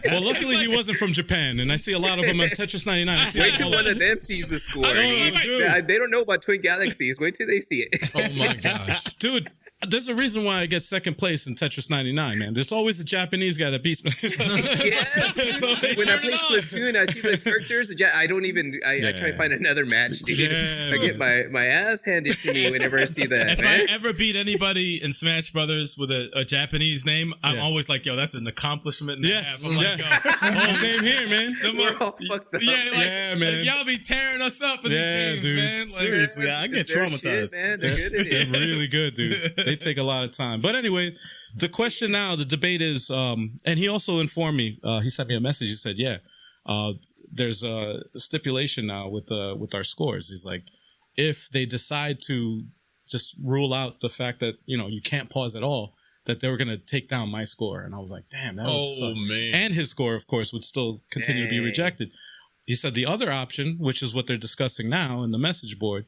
Well, luckily he wasn't from Japan, and I see a lot of them on Tetris 99. Wait till one of them sees the score. They don't know about Twin Galaxies. Wait till they see it. Oh my gosh, dude. There's a reason why I get second place in Tetris 99, man. There's always a Japanese guy that beats me. Yes, when I play Splatoon, I see the characters. I don't even. I try to find another match, dude. Yeah, I get my ass handed to me whenever I see that. If I ever beat anybody in Smash Brothers with a Japanese name, I'm always like, yo, that's an accomplishment. Yes, I'm like, yo, same here, man. We're all fucked up. Yeah, man. Y'all be tearing us up in these games, dude. man. Like, seriously, I get traumatized. Shit, man. They're good at it. They're really good, dude. They take a lot of time. But anyway, the question now, the debate is, and he also informed me, he sent me a message. He said, there's a stipulation now with our scores. He's like, if they decide to just rule out the fact that, you can't pause at all, that they were going to take down my score. And I was like, damn, that would suck. Man. And his score, of course, would still continue to be rejected. He said the other option, which is what they're discussing now in the message board,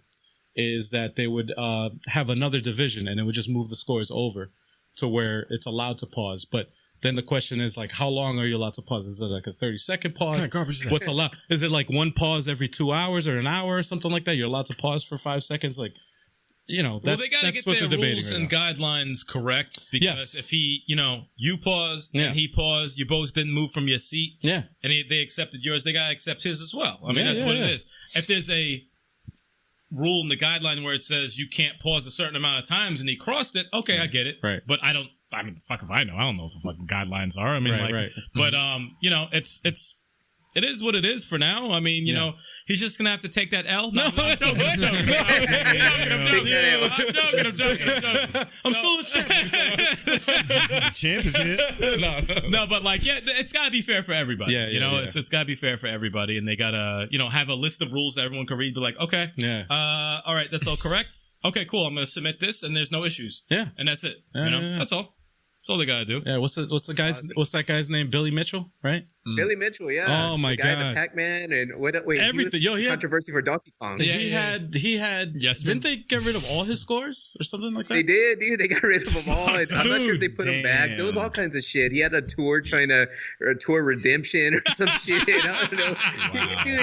is that they would have another division and it would just move the scores over to where it's allowed to pause. But then the question is, like, how long are you allowed to pause? Is it like a 30-second pause? What kind of garbage is that? What's allowed? Is it like one pause every 2 hours or an hour or something like that? You're allowed to pause for 5 seconds? Like, they got to get their rules and guidelines correct, because if he, you paused and he paused, you both didn't move from your seat, and they accepted yours, they got to accept his as well. I mean, that's what it is. If there's a rule in the guideline where it says you can't pause a certain amount of times and he crossed it, okay, I get it. Right. But fuck if I know. I don't know what the fucking guidelines are. I mean, but it is what it is for now. I mean, he's just gonna have to take that L. No, I'm joking. I'm still a champ. The champ is here. No, but it's gotta be fair for everybody. It's gotta be fair for everybody, and they gotta, have a list of rules that everyone can read. Be like, okay, all right, that's all correct. Okay, cool. I'm gonna submit this, and there's no issues. Yeah, and that's it. That's all. That's all they gotta do. Yeah. What's that guy's name? Billy Mitchell, right? Billy Mitchell, yeah. Oh my God, the Pac-Man and everything. He had controversy for Donkey Kong. He had. Yes. Didn't they get rid of all his scores or something like that? They did, dude. They got rid of them all. I'm not sure if they put him back. There was all kinds of shit. He had a tour tour redemption or some shit. I don't know,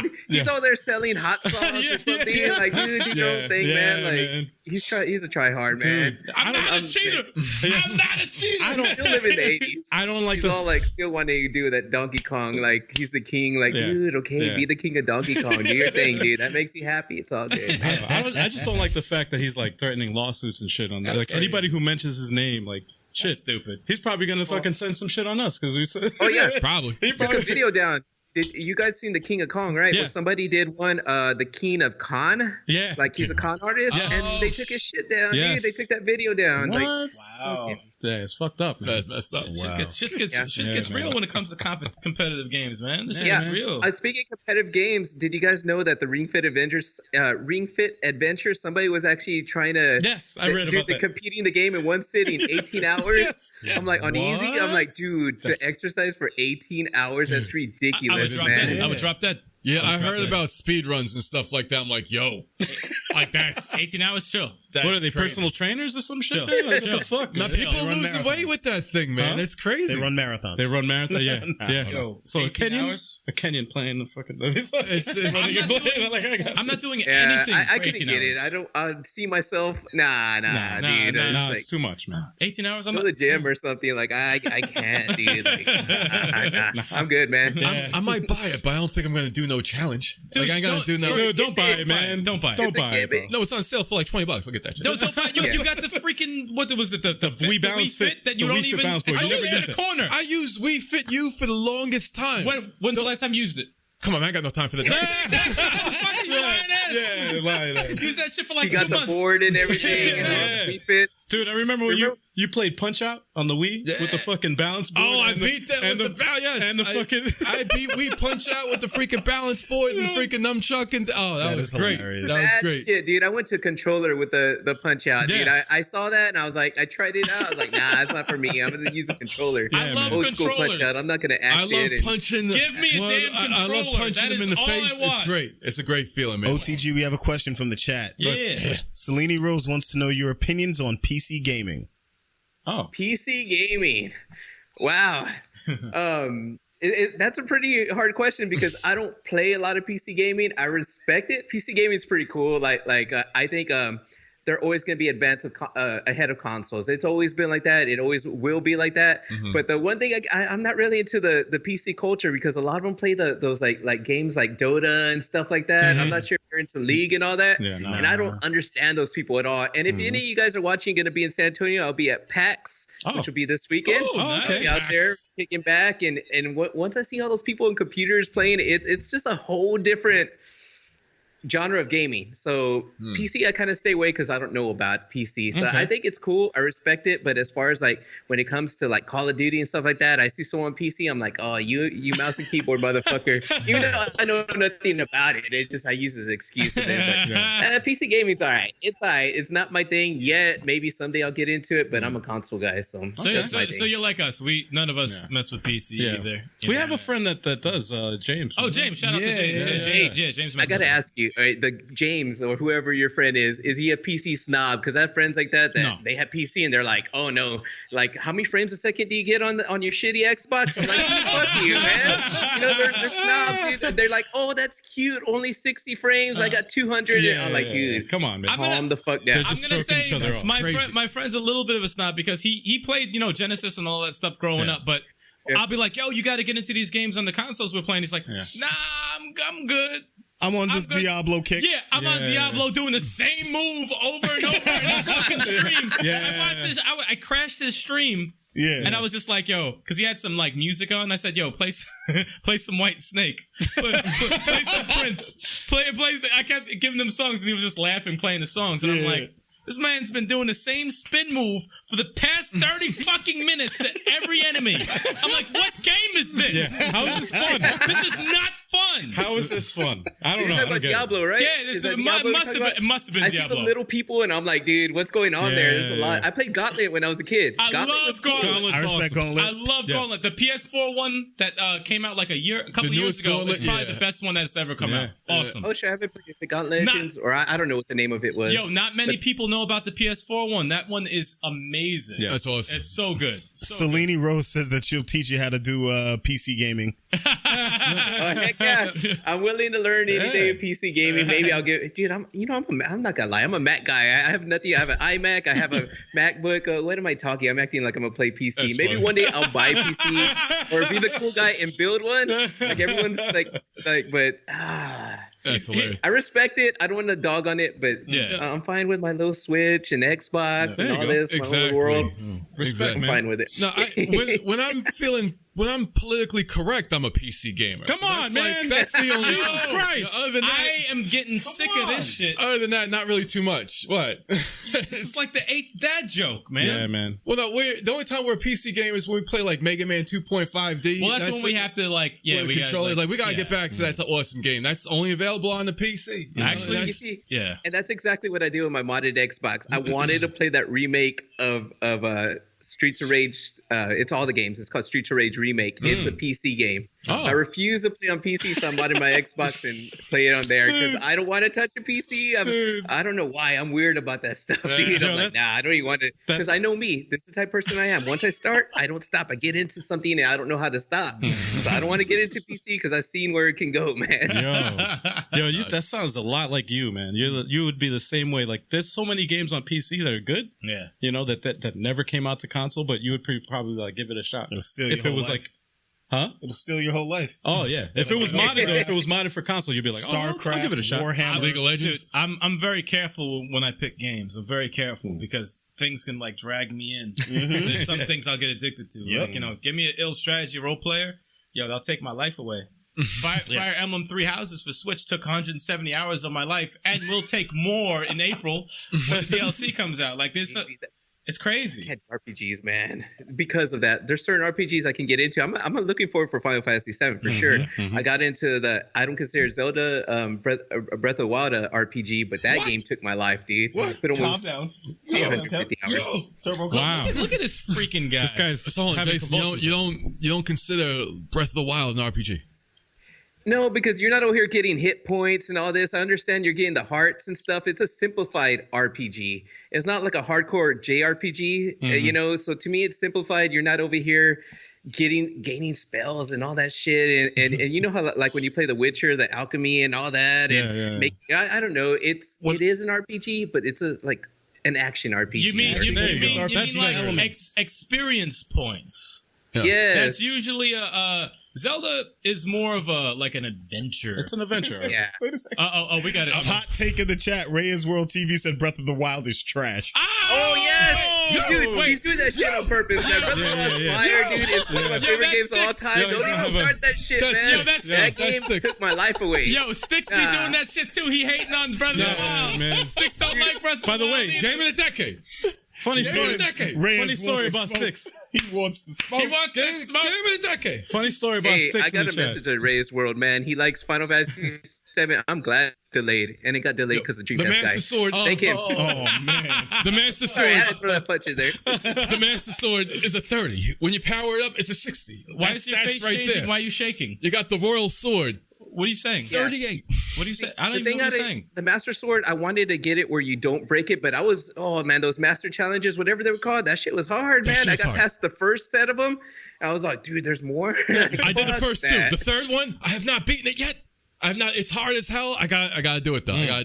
dude. He's all there selling hot sauce or something. Like, dude, do your own thing, man. Like, he's a tryhard, man. I'm not a cheater. I'm not a cheater. I don't still live in the 80s. I don't like he's all like still wanting to do that Donkey Kong, like he's the king, like dude, okay, be the king of Donkey Kong, do your thing, dude. That makes you happy. It's all good. I just don't like the fact that he's like threatening lawsuits and shit on that. Like crazy. Anybody who mentions his name, like shit, that's stupid. He's probably gonna fucking send some shit on us because we said. Oh yeah, probably. He took a video down. did you guys seen the King of Kong, right? Yeah. Well, somebody did one, the King of Con. Yeah. Like he's a con artist, and they took his shit down. Yes. Dude, they took that video down. What? Like, Wow. Yeah, it's fucked up, man. That's messed up. Wow. Shit gets man. real when it comes to competitive games, man. This shit yeah. is real. Speaking of competitive games, did you guys know that the Ring Fit Adventure, somebody was actually trying to Yes, I read about that. competing the game in one sitting, 18 hours. Yes. I'm like, on easy, I'm like, dude, to exercise for 18 hours, that's ridiculous, man. I would drop that. Yeah, I heard about speed runs and stuff like that. I'm like, yo, like that's 18 hours, chill. That's What are they, crazy. personal trainers or some shit? Chill. Man? Like, Chill. what the fuck? Now, man? people They run losing marathons. weight with that thing, man. Huh? It's crazy. They run marathons. They run marathon, yeah. Yo, So a 18 Kenyan, hours? a Kenyan playing the fucking. I'm not doing Yeah, anything. I for couldn't 18 get it. hours. I see myself. Nah, dude. nah, It's nah. No, like, it's too much, man. 18 hours. I'm go not. to the gym or something. Like I can't, dude. Like, nah. I'm good, man. Yeah. I might buy it, but I don't think I'm gonna do no challenge. Dude, like I ain't gonna do no. Dude, don't buy it, man. Don't buy it. Don't buy it, bro. No, it's on sale for like $20. I'll get that shit. No, don't buy. You got the freaking what was it? The Wii Balance Fit that you the don't Wii Fit even. Balance Board. It's You never always in use the it. corner. I used We Fit You for the longest time. When's the last time you used it? Come on, man, I got no time for that. Fucking lying ass. Yeah, lying ass. Use that shit for He like got 2 the months. board and everything. Yeah. And Wii Fit. Dude, I remember when you played Punch Out on the Wii with the fucking balance board. Oh, I and the- beat that and with the balance. Yes, and the I- fucking. I beat We Punch Out with the freaking balance board and the freaking nunchuck and that was is great. hilarious. That was That great. shit, dude. I went to controller with the punch out, dude. Yes. I saw that and I was like, I tried it out. I was like, nah, it's not for me. I'm gonna use the controller. I love Old school punch controllers. out. I'm not gonna act I love it. And punching. Give me a damn I love controller. punching That them is in the all face. I want. It's great. It's a great feeling, man. OTG, we have a question from the chat. Yeah. Selene Rose wants to know your opinions on PC gaming. Oh, PC gaming. Wow. That's a pretty hard question because I don't play a lot of PC gaming. I respect it. PC gaming is pretty cool. I think they're always going to be ahead of consoles. It's always been like that. It always will be like that. Mm-hmm. But the one thing I'm not really into the PC culture because a lot of them play those like games like Dota and stuff like that. I'm not sure if you're into League and all that. Yeah, no, and I don't understand those people at all. And if any of you guys are watching, going to be in San Antonio, I'll be at PAX, which will be this weekend. Oh, nice. okay. Be out there kicking back, and once I see all those people in computers playing, it's just a whole different genre of gaming. So PC, I kind of stay away because I don't know about PC. So I think it's cool. I respect it. But as far as like when it comes to like Call of Duty and stuff like that, I see someone PC, I'm like, oh, you mouse and keyboard motherfucker. Even though I know nothing about it, it just I use as an excuse. But PC gaming's all right. It's all right. It's not my thing yet. Maybe someday I'll get into it. But I'm a console guy, so that's my thing. So you're like us. None of us mess with PC either. We have a friend that does, James. Oh, James! Shout out to James. Yeah, James. I gotta ask you, all right, the James or whoever your friend is he a PC snob? Because I have friends like that they have PC and they're like, oh no, like how many frames a second do you get on your shitty Xbox? I'm like, fuck you, man. You know they're snobs. Dude. They're like, oh that's cute, only 60 frames. I got 200. I'm like, dude, come on, man. Calm the fuck down. I'm gonna say each other off. my friend's a little bit of a snob because he played Genesis and all that stuff growing up, but. I'll be like, yo, you got to get into these games on the consoles we're playing. He's like, nah, I'm good. I'm on this Diablo kick. Yeah, I'm on Diablo doing the same move over and over in his fucking stream. Yeah. I crashed his stream. Yeah. And I was just like, yo, because he had some like music on. I said, yo, play some White Snake. Play some Prince. I kept giving them songs and he was just laughing, playing the songs. And I'm like, this man's been doing the same spin move for the past 30 fucking minutes to every enemy. I'm like, what game is this? Yeah. How is this fun? This is not fun. How is this fun? I don't know. You're talking about Diablo, right? Yeah, it must have been I Diablo. see the little people, and I'm like, dude, what's going on there? There's a lot. I played Gauntlet when I was a kid. I love Gauntlet. I respect Gauntlet. I love Gauntlet. The PS4 one that came out like a couple years ago Gauntlet, is probably the best one that's ever come out. Awesome. Oh, shit, I haven't played the Gauntlet Legends, or I don't know what the name of it was. Yo, not many people know about the PS4 one. That one is amazing. Yeah, that's awesome. It's so good. Selene Rose says that she'll teach you how to do PC gaming. Oh, heck yeah. I'm willing to learn anything in PC gaming. Maybe I'll get, dude, I'm not gonna lie. I'm a Mac guy. I have nothing. I have an iMac. I have a MacBook. What am I talking? I'm acting like I'm gonna play PC. That's Maybe funny. one day I'll buy PC or be the cool guy and build one. Like everyone's like, but That's hilarious. I respect it. I don't want to dog on it, but I'm fine with my little Switch and Xbox There and you all go. this. My little world. Respect, I'm man. fine with it. No, when I'm feeling when I'm politically correct, I'm a PC gamer. Come on, man. That's the only. Jesus Christ. Other than that, I am getting sick of this shit. Other than that, not really too much. What? It's like the 8th dad joke, man. Yeah, man. Well, no, the only time we're a PC gamers is when we play like Mega Man 2.5D. Well, that's when we have to we control it. Like we gotta get back to that's an awesome game. That's only available on the PC. Actually, and that's exactly what I do with my modded Xbox. I wanted to play that remake of Streets of Rage. It's all the games. It's called Streets of Rage Remake. It's a PC game. I refuse to play on PC, so I'm modding my Xbox and play it on there because I don't want to touch a PC. I don't know why. I'm weird about that stuff. Dude. I'm like, nah, I don't even want to. Because I know me. This is the type of person I am. Once I start, I don't stop. I get into something and I don't know how to stop. So I don't want to get into PC because I've seen where it can go, man. Yo, that sounds a lot like you, man. You would be the same way. Like, there's so many games on PC that are good. Yeah. You know, that never came out to console, but you would probably like give it a shot. If it was like, huh? It'll steal your whole life. Oh yeah. If it was modded, though, if it was modded for console, you'd be like, StarCraft, I'll give it a shot. Warhammer, League of Legends. Dude, I'm very careful when I pick games. I'm very careful because things can like drag me in. There's some things I'll get addicted to. Yep. Like, give me an ill strategy role player. They'll take my life away. Fire Emblem 3 Houses for Switch took 170 hours of my life and will take more in April when the DLC comes out. Like this. It's crazy. I had RPGs, man. Because of that, there's certain RPGs I can get into. I'm looking forward for Final Fantasy VII for sure. I got into I don't consider Zelda Breath of the Wild a RPG, but that game took my life, dude. What? Calm down. 850 hours. Wow. Look at this freaking guy. This guy's Jason, you don't consider Breath of the Wild an RPG? No, because you're not over here getting hit points and all this. I understand you're getting the hearts and stuff. It's a simplified RPG. It's not like a hardcore JRPG, So to me, it's simplified. You're not over here gaining spells and all that shit. And you know how like when you play The Witcher, the alchemy and all that. I don't know. It is an RPG, but it's an action RPG. You mean like experience points? Yeah. That's usually Zelda is more of an adventure. It's an adventure. Yeah. Wait a second. We got it. A hot take in the chat. Reyes World TV said Breath of the Wild is trash. Oh yes! He's doing that shit on purpose, man. Breath of the Wild is fire, dude. It's one of my favorite games of all time. Don't even start that shit, man. That game took my life away. Yo, Sticks be doing that shit too. He hating on Breath of the Wild. Man. Sticks don't like Breath of the Wild. By the way, game of the decade. Funny story about Sticks. He wants the smoke. Game of the decade. Funny story about Sticks. I got a message at Reyes World, man. He likes Final Fantasy VII. I'm glad delayed, and it got delayed because of Dreamcast guy. The Master Sword. Thank him. Oh man. The Master Sword. Sorry, I had to throw that punch in there. The Master Sword is a 30. When you power it up, it's a 60. Why is your face changing? There. Why are you shaking? You got the Royal Sword. What are you saying? 38. What are you saying? I don't even know what you're saying. The Master Sword, I wanted to get it where you don't break it, but those Master Challenges, whatever they were called, that shit was hard, man. I got past the first set of them. I was like, dude, there's more. I did the first two. The third one, I have not beaten it yet. It's hard as hell. I gotta do it though. I gotta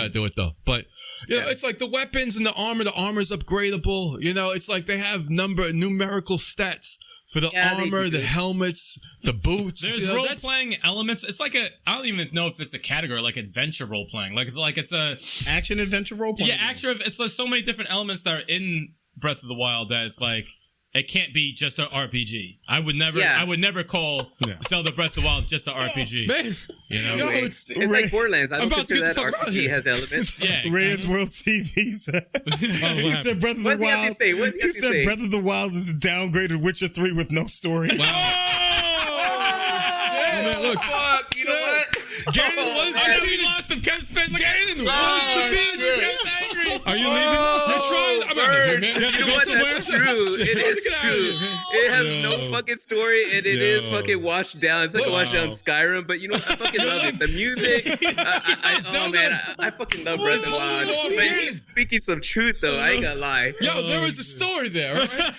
do it though. But it's like the weapons and the armor's upgradable. It's like they have numerical stats for the armor, the helmets, the boots. There's role-playing elements. It's like I don't even know if it's a category, like adventure role-playing. It's a action adventure role-playing. Yeah, it's like so many different elements that are in Breath of the Wild that it's like it can't be just an RPG. I would never call Zelda Breath of the Wild just an RPG. Man, it's like Borderlands. I don't consider that RPG has elements. Yeah, exactly. Reyes World TV said, he said Breath of the Wild. He said Breath of the Wild is a downgraded Witcher 3 with no story. Wow. Man, look. Fuck, you know what? Ganon we lost him. Ken Spence. Ganon was angry. Are you leaving? You're trying. I'm out of here, man. You know what? That's true. It is true. It has no fucking story, and it is fucking washed down. It's like washed down Skyrim, but you know what? I fucking love it. The music. I fucking love Breath of the Wild. But he's speaking some truth, though. I ain't gonna lie. Yo, there was a story there, right?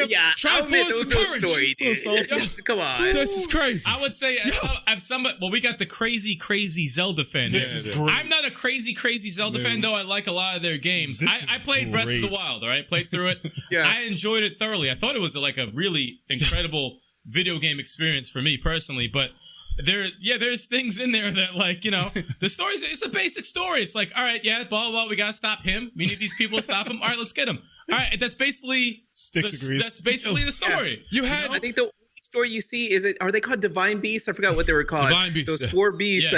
Yeah, try I'll admit there was no story, dude. Come on. This is crazy. I would say, we got the crazy Zelda fan. This is great. I'm not a crazy Zelda fan, though I like a lot of their games. I played Breath of the Wild, all right? Played through it. I enjoyed it thoroughly. I thought it was like a really incredible video game experience for me personally, but there's things in there that the story's, it's a basic story. It's like, all right, blah, blah, blah, we gotta stop him. We need these people to stop him. All right, let's get him. All right, that's basically Sticks agrees. That's basically the story. I think the story you see? Are they called divine beasts? I forgot what they were called. Divine beasts. Those 4 beasts,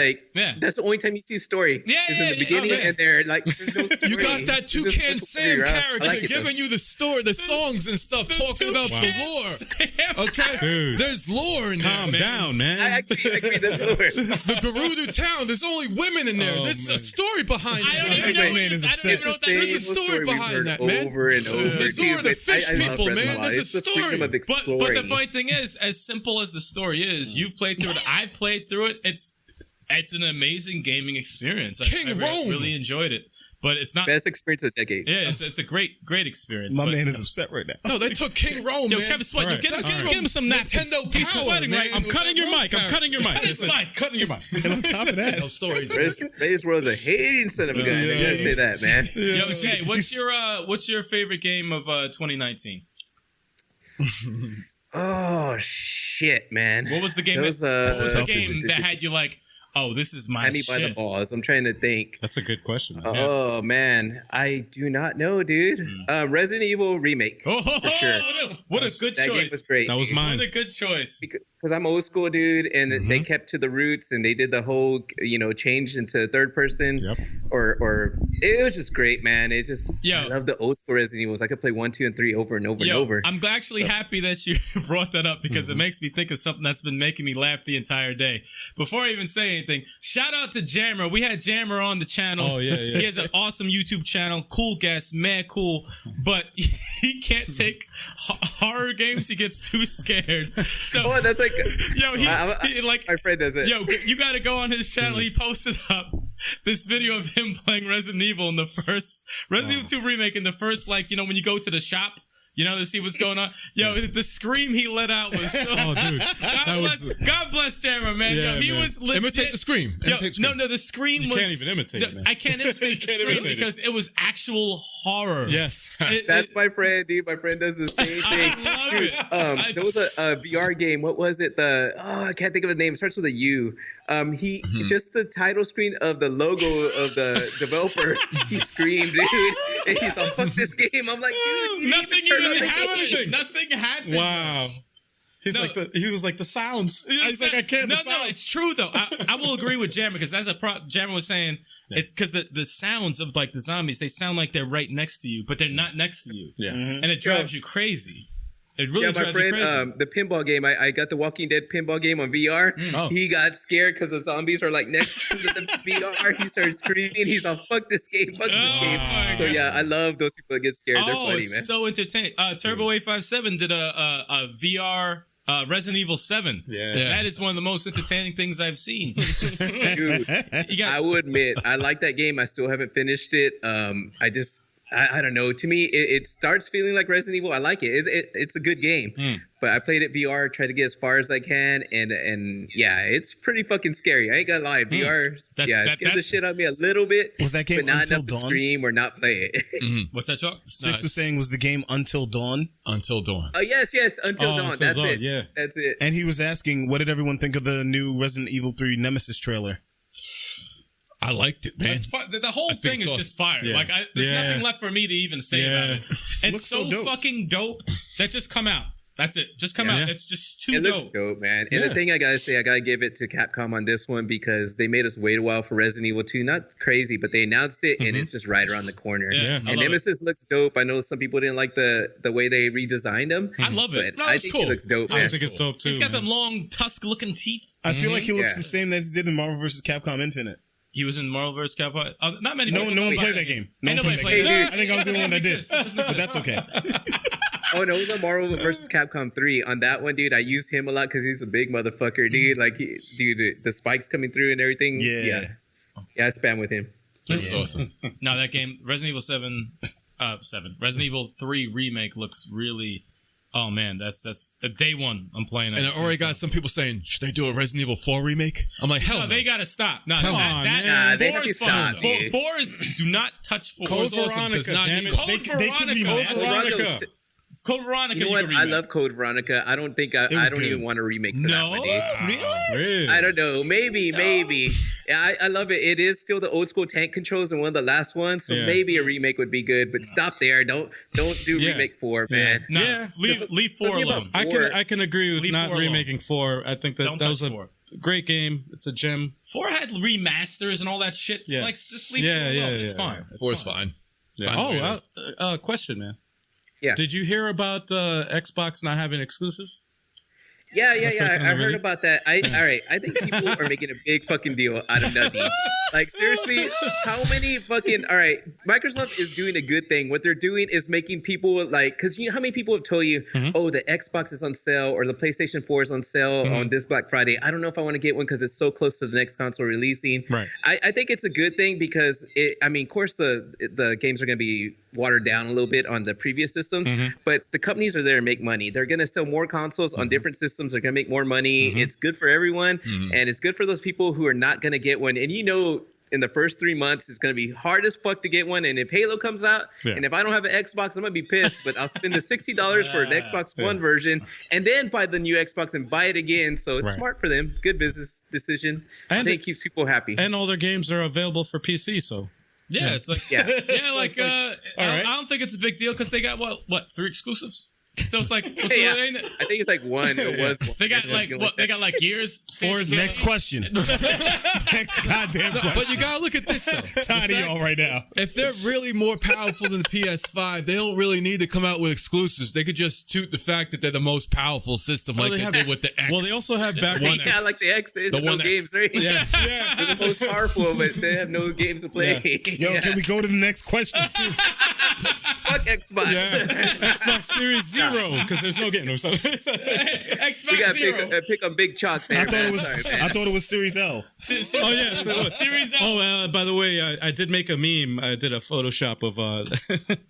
that's the only time you see a story. Yeah, is in the beginning, and they're like, there's no story. You got that Toucan Sam character giving you the story, the songs and stuff, talking about the lore. Okay, dude, there's lore in there. Calm down, man. I agree. There's lore. The Gerudo town. There's only women in there. There's a story behind it. I don't even know what that There's a story behind that, man. Over and over. The story of the fish people, man. There's a story. But the funny thing is, as simple as the story is, you've played through it. I've played through it. It's an amazing gaming experience. I really enjoyed it. But it's not best experience of the decade. Yeah, it's a great experience. My man is upset right now. No, they took King Rome, man. Kevin Sweat, Right. get him some napkins. Nintendo He's power, sweating, man. right? I'm cutting your mic. Cutting your mic. Cutting your mic. And on top of that, No stories. Reyes World's a hating son of a gun. I gotta say that, man. Yo, Shay, what's your favorite game of 2019? Oh shit, man! What was the game? What was the game that had you like? Oh, this is my shit. By the balls. I'm trying to think. That's a good question. Man. Oh man, I do not know, dude. Resident Evil Remake. For sure. What a good choice. That game was great. That was mine. What a good choice. Because I'm old school, dude, and they kept to the roots, and they did the whole, change into third person. Yep. Or it was just great, man. I love the old school Resident Evils. I could play 1, 2, and 3 over and over and over. I'm actually happy that you brought that up because it makes me think of something that's been making me laugh the entire day. Before I even say anything, shout out to Jammer. We had Jammer on the channel. Oh yeah. He has an awesome YouTube channel. Cool guest, mad cool. But he can't take horror games. He gets too scared. So that's like, my friend does it. Yo, you got to go on his channel. He posted up this video of him playing Resident Evil in the first Resident Evil 2 remake in the first, when you go to the shop, to see what's going on. Yo, the scream he let out was so... Oh, dude. God bless Jammer, man. Yeah, yo, he man. was legit... Imitate the scream. No, the scream you was... You can't even imitate it, man. I can't imitate the scream because it was actual horror. Yes. That's my friend, dude. My friend does the same thing. I love it. There was a VR game. What was it? I can't think of the name. It starts with a U. Just the title screen of the logo of the developer, he screamed, dude. And he's like, fuck this game. I'm like, dude, nothing even happened. Nothing happened. Wow. He was like the sounds. He's like, I can't. No, it's true though. I will agree with Jammer because that's Jammer was saying. Because the sounds of the zombies, they sound like they're right next to you, but they're not next to you. Yeah, and it drives you crazy. It really drives my friend, you crazy. The pinball game, I got the Walking Dead pinball game on VR. He got scared because the zombies are next to the VR. He started screaming. He's like, fuck this game, fuck this game. So yeah, I love those people that get scared. They're funny, it's man. so entertaining. Turbo 857 did a VR Resident Evil 7. Yeah. That is one of the most entertaining things I've seen. Dude, I will admit, I like that game. I still haven't finished it. I don't know. To me, it starts feeling like Resident Evil. I like it. It's a good game. But I played it VR, tried to get as far as I can, and yeah, it's pretty fucking scary. I ain't gonna lie. VR, it scared the shit out of me a little bit. Was that game but not Until enough Dawn? To scream or not play it. What's that, Chuck? Sticks was saying was the game Until Dawn. Until Dawn. Oh yes, Until Dawn. Until That's Dawn, it. Yeah, that's it. And he was asking, what did everyone think of the new Resident Evil 3 Nemesis trailer? I liked it, man. It's the whole thing is just fire. Yeah. There's nothing left for me to even say about it. It's Looks so dope. fucking dope that just come out. That's it. Just come out. It's just too dope. It looks dope. dope, man. And the thing I gotta say, I gotta give it to Capcom on this one because they made us wait a while for Resident Evil 2. Not crazy, but they announced it and it's just right around the corner. Yeah, and Nemesis looks dope. I know some people didn't like the way they redesigned him. I love it. But I think it looks dope, man. I think it's dope too. He's got them long tusk-looking teeth. I feel like he looks the same as he did in Marvel vs. Capcom Infinite. He was in Marvel vs. Capcom. Not many. No one played that game. No one played that game. I think I was the only one that did. But that's okay. Oh no, it was on Marvel vs. Capcom 3. On that one, dude, I used him a lot because he's a big motherfucker, dude. The spikes coming through and everything. Yeah, I spam with him. It was awesome. No, that game, Resident Evil 7, Resident Evil 3 remake looks really. Oh man, that's day one. I'm playing that. And I already got some people saying, should they do a Resident Evil 4 remake? I'm like, hell no. They gotta stop. No, Come on, man. They have to stop, dude. 4 is do not touch 4. Code Veronica, damn it. Code Veronica. Code Veronica. You know what? I love Code Veronica. I don't think I don't even want to remake for that one. Really? I don't know. Maybe. Yeah, I love it. It is still the old school tank controls and one of the last ones, so maybe a remake would be good. But stop there. Don't do remake 4, man. No, leave 4 alone. I can agree with not remaking 4. I think that was a great game. It's a gem. 4 had remasters and all that shit. Yeah. Like, just leave 4 alone. It's fine. 4's fine. Yeah. Question, man. Yeah. Did you hear about Xbox not having exclusives? Yeah. I heard about that. I think people are making a big fucking deal out of nothing. Like, seriously, how many fucking... All right, Microsoft is doing a good thing. What they're doing is making people, like... Because you know how many people have told you, oh, the Xbox is on sale or the PlayStation 4 is on sale on this Black Friday. I don't know if I want to get one because it's so close to the next console releasing. Right. I think it's a good thing because, of course, the games are going to be watered down a little bit on the previous systems, but the companies are there to make money. They're going to sell more consoles on different systems. They're going to make more money. It's good for everyone, and it's good for those people who are not going to get one. And in the first 3 months, it's going to be hard as fuck to get one. And if Halo comes out, and if I don't have an Xbox, I'm going to be pissed. But I'll spend the $60 for an Xbox One version, and then buy the new Xbox and buy it again. So it's smart for them. Good business decision. And I think it keeps people happy. And all their games are available for PC, so... Yeah, it's like I don't think it's a big deal because they got what 3 exclusives. So it's like I think it's like 1. It was 1. They got like what? They got like years. 4's next question. Next goddamn question. But you gotta look at this though. Tired of y'all right now. If they're really more powerful than the PS5, they don't really need to come out with exclusives. They could just toot the fact that they're the most powerful system, like they did with the X. Well, they also have back one. Yeah, like the X. They have no games, right? Yeah, they're the most powerful, but they have no games to play. Yo, can we go to the next question? Fuck Xbox. Yeah. Xbox Series 0 because there's no game. Xbox we got Zero. Pick on Big Chalk there. I thought it was Series L. Oh yeah, Series L. Oh, by the way, I did make a meme. I did a Photoshop of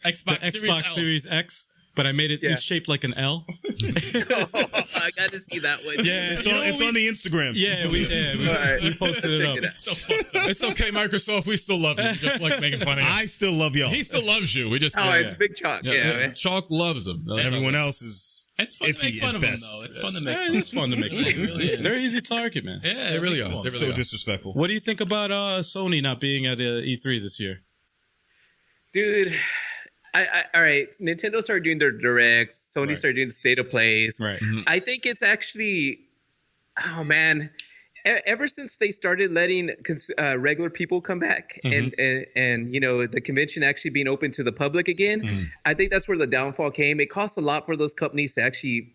Xbox Series X. But I made it shaped like an L. I got to see that one. Yeah, it's on the Instagram. Yeah, we posted it up. It's so fucked up. It's okay, Microsoft. We still love you. We just like making fun of you. I still love y'all. He still loves you. We just it's Big Chalk. Yeah, Chalk loves him. Everyone else is. It's fun to make fun of them, though. It's fun to make. It's fun to make fun of them. They're easy target, man. Yeah, they really are. They're so disrespectful. What do you think about Sony not being at E3 this year, dude? All right, Nintendo started doing their directs. Sony started doing the state of plays. Right. I think it's actually, oh man, ever since they started letting regular people come back and the convention actually being open to the public again, I think that's where the downfall came. It costs a lot for those companies to actually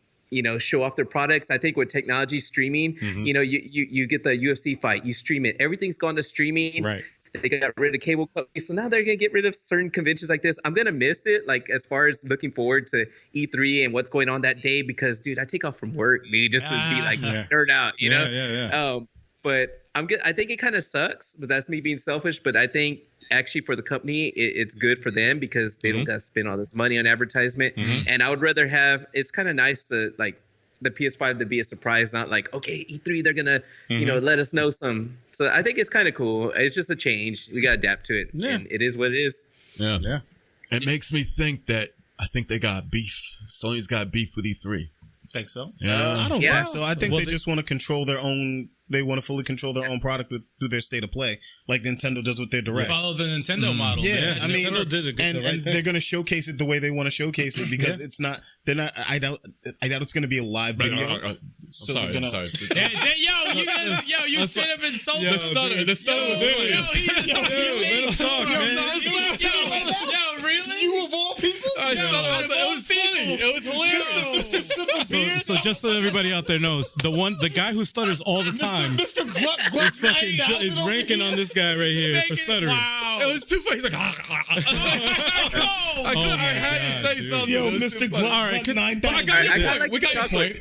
show off their products. I think with technology streaming, you get the UFC fight, you stream it. Everything's gone to streaming. Right. They got rid of cable companies, so now they're gonna get rid of certain conventions like this. I'm gonna miss it, like as far as looking forward to E3 and what's going on that day, because dude, I take off from work, dude, just to be like nerd out, you know. Yeah. But I'm good. I think it kind of sucks, but that's me being selfish. But I think actually for the company, it's good for them because they don't got to spend all this money on advertisement. And I would rather have. It's kind of nice to like the PS5 to be a surprise, not like, okay, E3, they're gonna let us know some. So I think it's kind of cool. It's just a change. We gotta adapt to it, and it is what it is. Yeah. It makes me think that I think they got beef. Sony's got beef with E3. Think so? I don't think so. I think they just want to control their own. They want to fully control their own product through their state of play, like Nintendo does with their directs. Follow the Nintendo model. Yeah, I mean, Nintendo did a good and they're going to showcase it the way they want to showcase it because it's not. They're not. I doubt it's going to to be a live video. Sorry. You straight up insulted the stutter. The stutter was Let him talk, man. Yo, really? You of all people? It was funny. It was hilarious. So just so everybody out there knows, the guy who stutters all the time is ranking on this guy right here for stuttering. Wow. It was too funny. He's like, I had to say something. Yo, Mr. Gluck, all right, 9,000. I like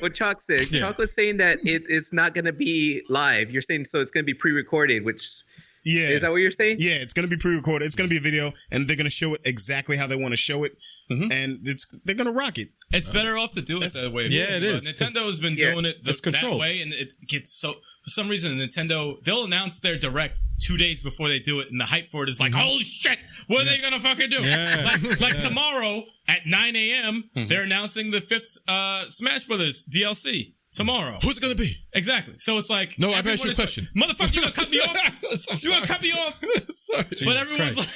what Chalk said. Chalk was saying that it's not going to be live. You're saying so it's going to be pre-recorded, which is that what you're saying? Yeah, it's going to be pre-recorded. It's going to be a video, and they're going to show it exactly how they want to show it, and they're going to rock it. It's better off to do it that way. Yeah, it is. Nintendo has been doing it that way, and it gets so. For some reason, Nintendo, they'll announce their direct 2 days before they do it, and the hype for it is like, holy shit, what are they going to fucking do? Like tomorrow at 9 a.m., they're announcing the 5th Smash Brothers DLC. tomorrow. Who's it gonna be? Exactly. So it's like no. I've asked you a question, motherfucker. You gonna cut me off? You gonna cut me off? Sorry. But everyone's like,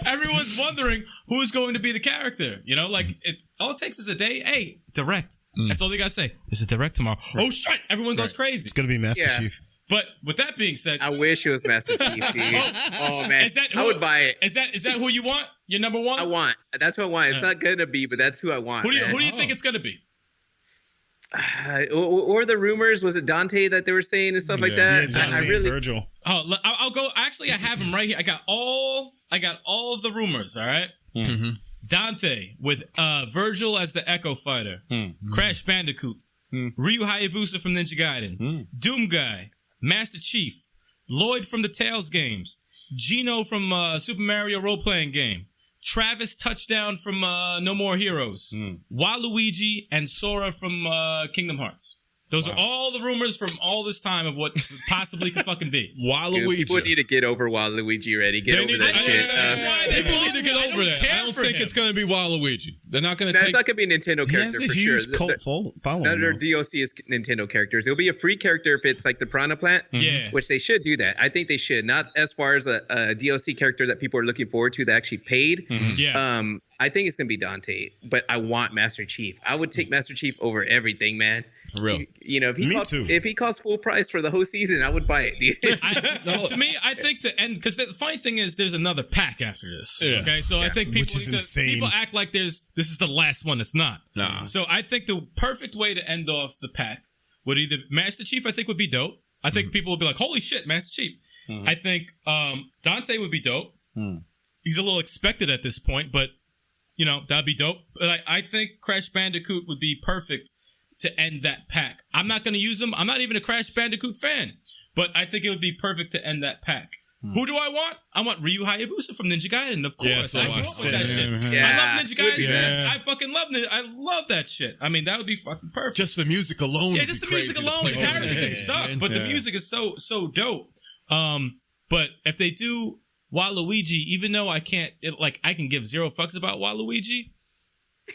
everyone's wondering who's going to be the character. You know, like all it takes is a day. Hey, direct. That's all they gotta say. Is it direct tomorrow? Oh shit! Everyone goes crazy. It's gonna be Master Chief. But with that being said, I wish it was Master Chief. Dude. Oh man, I would buy it. Is that who you want? Your number one? That's who I want. It's not gonna be, but that's who I want. Who do you think it's gonna be? Or the rumors, was it Dante that they were saying and stuff like that? Yeah, Dante and Virgil. Oh, I'll go. Actually, I have him right here. I got all of the rumors. All right. Mm-hmm. Dante with Virgil as the Echo Fighter, Crash Bandicoot, Ryu Hayabusa from Ninja Gaiden, Doom Guy, Master Chief, Lloyd from the Tales games, Gino from Super Mario role-playing game, Travis Touchdown from No More Heroes, Waluigi, and Sora from Kingdom Hearts. Those are all the rumors from all this time of what possibly could fucking be. Waluigi. Dude, people need to get over Waluigi already. Get over that shit. People need to get over that. I don't think it's going to be Waluigi. They're not going to take... It's not going to be a Nintendo character for sure. Cult following. Another DLC is Nintendo characters. It'll be a free character if it's like the Piranha Plant, which they should do that. I think they should. Not as far as a DLC character that people are looking forward to that actually paid. I think it's going to be Dante, but I want Master Chief. I would take Master Chief over everything, man. For real. You know, if he costs full price for the whole season, I would buy it. To me, I think to end, because the funny thing is there's another pack after this. Yeah. Okay, so I think people act like this is the last one. It's not. Nah. So I think the perfect way to end off the pack would either Master Chief, I think would be dope. I think people would be like, holy shit, Master Chief. I think Dante would be dope. He's a little expected at this point, but you know, that'd be dope. But I think Crash Bandicoot would be perfect to end that pack. I'm not going to use him. I'm not even a Crash Bandicoot fan. But I think it would be perfect to end that pack. Who do I want? I want Ryu Hayabusa from Ninja Gaiden, of course. Yeah, so I grew up with that shit. I love Ninja Gaiden. I fucking love it. I love that shit. I mean, that would be fucking perfect. Just the music alone. Yeah, just the music alone. The characters suck, but the music is so dope. But if they do Waluigi, even though I can't, I can give zero fucks about Waluigi.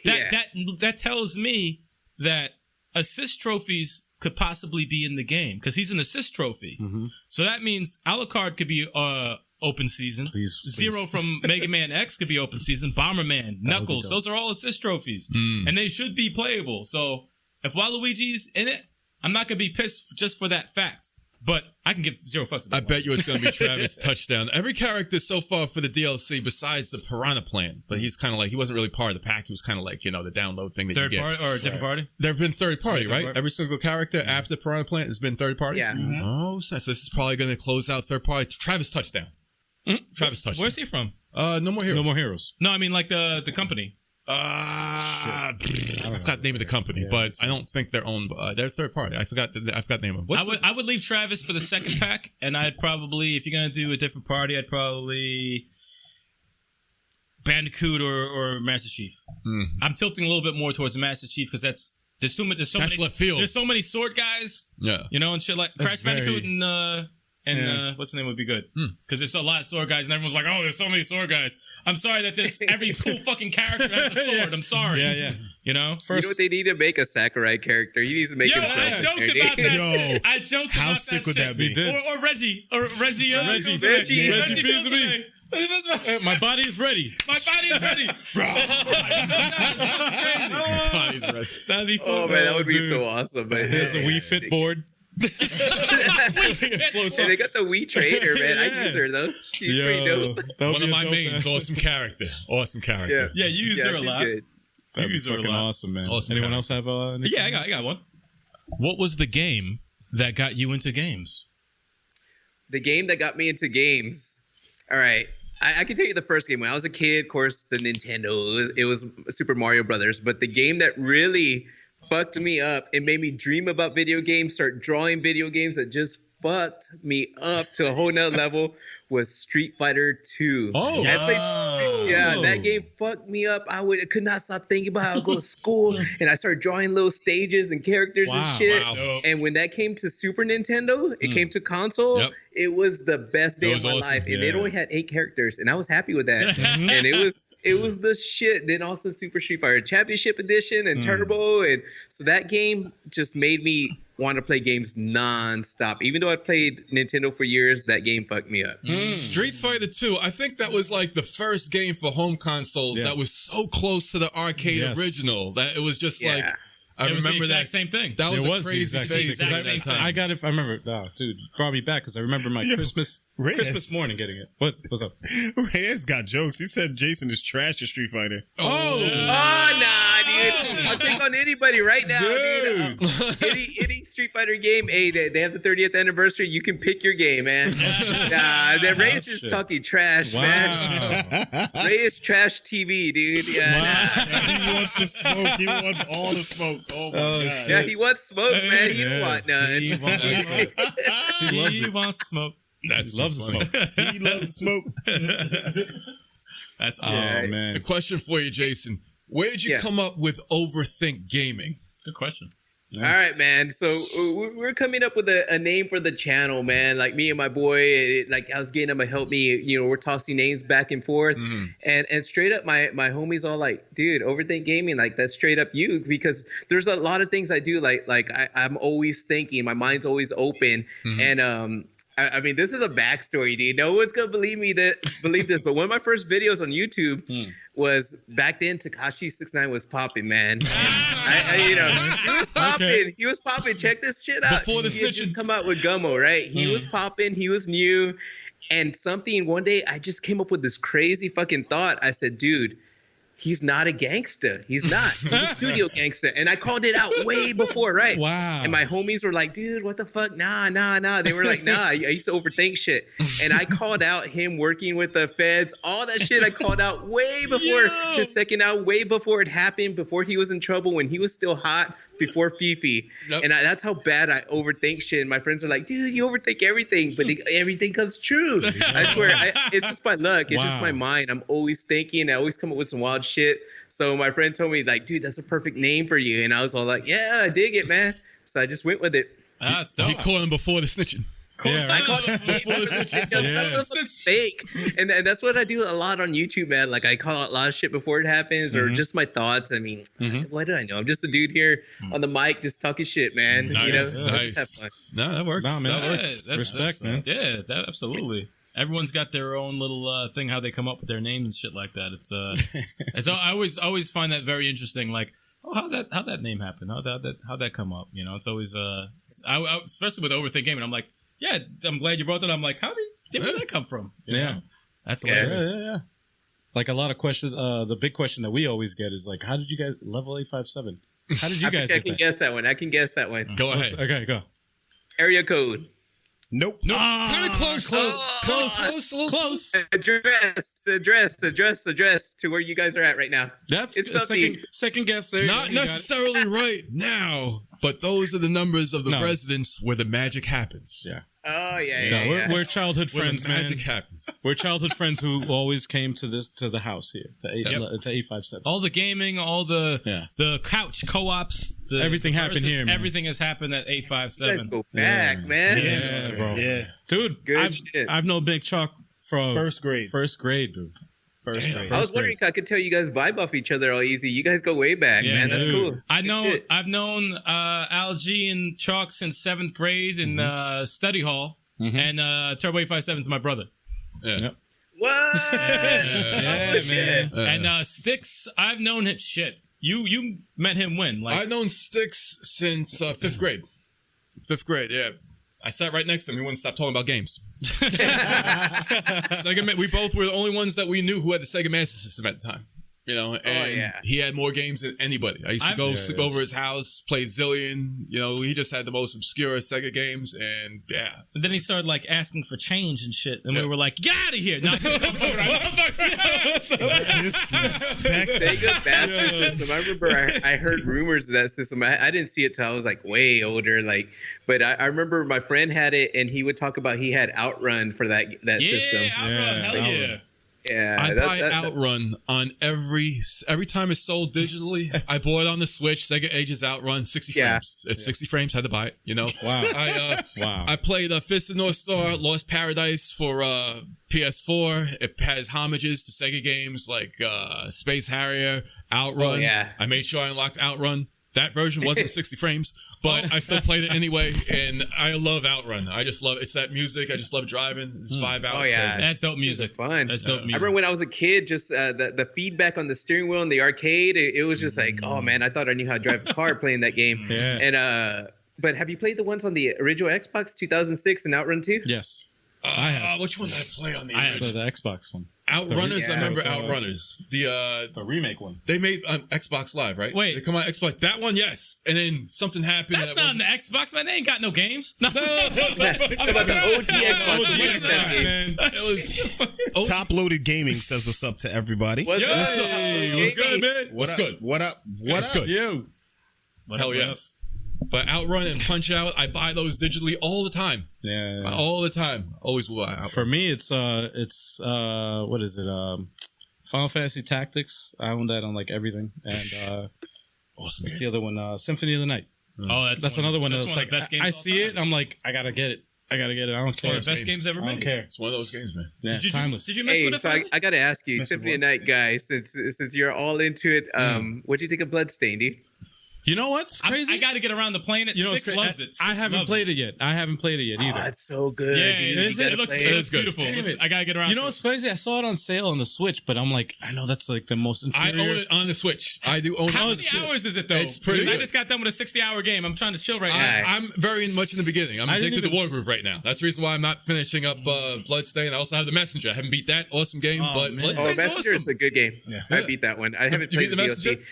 That tells me that assist trophies could possibly be in the game because he's an assist trophy. So that means Alucard could be open season. Zero from Mega Man X could be open season. Bomberman, Knuckles, those are all assist trophies, and they should be playable. So if Waluigi's in it, I'm not gonna be pissed just for that fact. But I can give zero fucks about I bet you it's going to be Travis Touchdown. Every character so far for the DLC besides the Piranha Plant, but he's kind of like, he wasn't really part of the pack. He was kind of like, you know, the download thing that third you get. Party or a different party? There have been third party, right? Every single character after Piranha Plant has been third party? Yeah. Oh, so this is probably going to close out third party. Travis Touchdown. Travis Touchdown. Where's he from? No More Heroes. No More Heroes. No, I mean like the company. I forgot the name of the company, but I don't think they're owned. They're third party. I forgot the name of them. I would leave Travis for the second pack, and I'd probably, if you're gonna do a different party, I'd probably Bandicoot or Master Chief. I'm tilting a little bit more towards the Master Chief because there's so many left field. There's so many sword guys, you know, and shit like Crash Bandicoot and what's the name would be good because there's a lot of sword guys and everyone's like, oh, there's so many sword guys. I'm sorry that there's every cool fucking character has a sword. I'm sorry. You know, you know what they need to make a Sakurai character. He needs to make himself. I joked about that. I joked about that. How sick would that be? Or Reggie. Reggie Fils-Aimé. My body is ready. My body is ready. That'd be fun. Oh man, that would be so awesome. Man. There's a Wii Fit board. And they got the Wii trainer, man. I use her though. She's pretty dope. One of my mains. Awesome character. Yeah, you use her a lot. Good. That'd be fucking awesome, man. Anyone else have? Yeah, I got one. What was the game that got you into games? The game that got me into games. All right. I can tell you the first game. When I was a kid, of course, the Nintendo. It was Super Mario Brothers. But the game that really fucked me up and made me dream about video games, start drawing video games that just fucked me up to a whole nother level was Street Fighter 2. Oh, that game fucked me up. I could not stop thinking about how I go to school and I started drawing little stages and characters and shit. And when that came to Super Nintendo, it came to console, it was the best day of my life. And it only had 8 characters and I was happy with that. And It was the shit. Then also Super Street Fighter Championship Edition and Turbo, and so that game just made me want to play games non-stop. Even though I played Nintendo for years, that game fucked me up. Street Fighter 2, I think that was like the first game for home consoles that was so close to the arcade original that it was just like I remember that same thing. That was a crazy phase. I got it. I remember. Oh, dude, brought me back because I remember my Christmas morning getting it. What's up? Reyes got jokes. He said Jason is trash at Street Fighter. Oh, nah, dude. I'll take on anybody right now, dude. Any Street Fighter game. Hey, they have the 30th anniversary. You can pick your game, man. Nah, Reyes is talking trash, man. Reyes trash TV, dude. He wants the smoke. He wants all the smoke. Oh my god. Shit. Yeah, he wants smoke, man. He don't want none. He wants smoke. He loves the smoke. He loves the smoke. That's awesome. Oh, man. A question for you, Jason. Where did you come up with OverThink Gaming? Good question. All right, man. So we're coming up with a name for the channel, man. Like me and my boy, like I was getting him to help me. You know, we're tossing names back and forth, and straight up, my homies all like, dude, OverThink Gaming, like that's straight up you, because there's a lot of things I do. Like I'm always thinking, my mind's always open, and I mean, this is a backstory, dude. No one's gonna believe this, but one of my first videos on YouTube was back then. Tekashi69 was popping, man. He was popping. Okay. He was popping. Check this shit out. Before the he had snitching. just come out with Gummo, right? He was popping. He was new, and one day I just came up with this crazy fucking thought. I said, dude, he's not a gangster. He's not. He's a studio gangster. And I called it out way before, right? Wow. And my homies were like, dude, what the fuck? Nah. They were like, nah, I used to overthink shit. And I called out him working with the feds. All that shit I called out way before his second out, way before it happened, before he was in trouble, when he was still hot, before Fifi. Yep. And that's how bad I overthink shit. And my friends are like, dude, you overthink everything, but everything comes true. I swear, it's just my luck. It's just my mind. I'm always thinking. I always come up with some wild shit. So my friend told me, like, dude, that's a perfect name for you. And I was all like, yeah, I dig it, man. So I just went with it. That's dope. He called him before the snitching. Yeah, I call it before the snitching. That was fake. And that's what I do a lot on YouTube, man. Like, I call out a lot of shit before it happens, or just my thoughts. I mean, what do I know? I'm just a dude here on the mic just talking shit, man. Nice. You know, Nice. just have fun. No, that works. No, man. That works. Respect, man. Yeah, absolutely. Everyone's got their own little thing, how they come up with their names and shit like that. It's I always find that very interesting. Like, how that name happened? How that come up? You know, it's always especially with OverThink Gaming. I'm like, yeah, I'm glad you brought that. I'm like, where did that come from? You know? That's hilarious. Yeah. Like a lot of questions. The big question that we always get is like, how did you guys level 857? How did you guys? I can guess that one. I can guess that one. Go ahead. Okay, go. Area code. Nope. Kind of close. Close. Address to where you guys are at right now. That's it's second guess there. Not necessarily right now, but those are the numbers of the residents where the magic happens. Yeah. Oh yeah. We're childhood friends, where the magic man. happens. We're childhood friends who always came to the house here to 857. All the gaming, all the couch co-ops, everything happened here. Man. Everything has happened at 857. Let's go back, man. Yeah, bro. Yeah, dude. Good shit. I've known Big Chalk from first grade, dude. First grade. I was wondering if I could tell you guys vibe off each other all easy. You guys go way back, man. That's cool. I've known Al G and Chalk since 7th grade in study hall, and Turbo 857 is my brother. Yeah. Yep. What? Yeah, man. And Sticks, I've known him. Shit, you met him when? Like, I've known Sticks since 5th grade. 5th grade, yeah. I sat right next to him. He wouldn't stop talking about games. We both were the only ones that we knew who had the Sega Master System at the time. You know, and he had more games than anybody. I used to go sleep over his house, play Zillion. You know, he just had the most obscure Sega games, and And then he started like asking for change and shit, and we were like, "Get out of here!" No, Sega Master System. I remember I heard rumors of that system. I didn't see it till I was like way older. Like, but I remember my friend had it, and he would talk about he had Outrun for that system. Outrun, hell yeah. Yeah, I buy Outrun on every time it's sold digitally. I bought it on the Switch. Sega Ages Outrun, 60 frames. It's 60 frames. Had to buy it. You know. Wow. I played Fist of North Star, Lost Paradise for PS4. It has homages to Sega games like Space Harrier, Outrun. Oh, yeah. I made sure I unlocked Outrun. That version wasn't 60 frames, but I still played it anyway, and I love Outrun. I just love it's that music. I just love driving. It's 5 hours. Oh yeah, that's dope music. Fun. That's dope music. I remember when I was a kid, just the feedback on the steering wheel in the arcade. It was just like, oh man, I thought I knew how to drive a car playing that game. Yeah. And but have you played the ones on the original Xbox 2006 and Outrun 2? Yes. I have. Which one did I play on the The Xbox one. Outrunners? I remember Outrunners. The remake one. They made Xbox Live, right? Wait. They come on Xbox. That one, yes. And then something happened. That's not on the Xbox, man. They ain't got no games. No. How about the OG Xbox? What is that game? Man. It was Top-loaded gaming says what's up to everybody. What's good, man? What's good? What up? What's good? You. Hell yes. But Outrun and Punch Out, I buy those digitally all the time. Yeah. All the time. Always will buy Outrun. For me, it's what is it? Final Fantasy Tactics. I own that on like everything. And awesome. What's the other one? Symphony of the Night. Oh, that's another one. That's like best games I see it. I'm like, I gotta get it. I don't care. Best games ever made. I don't care. It's one of those games, man. Yeah, timeless. Did you mess with it? So I got to ask you, Symphony of the Night guy, since you're all into it, what do you think of Bloodstained, dude? You know what's crazy? I got to get around to playing it. Sticks loves it. I haven't played it yet. I haven't played it yet either. Oh, it's so good. Yeah, dude. it looks beautiful. I got to get around. You know what's crazy? I saw it on sale on the Switch, but I'm like, I know that's like the most inferior. I own it on the Switch. I do own it. How many hours is it though? It's pretty good. I just got done with a 60-hour game. I'm trying to chill right now. I'm very much in the beginning. I'm addicted to Wargroove right now. That's the reason why I'm not finishing up Bloodstained. I also have the Messenger. I haven't beat that. Awesome game, but Bloodstained's Messenger is a good game. Yeah. I beat that one. I haven't played the DLC.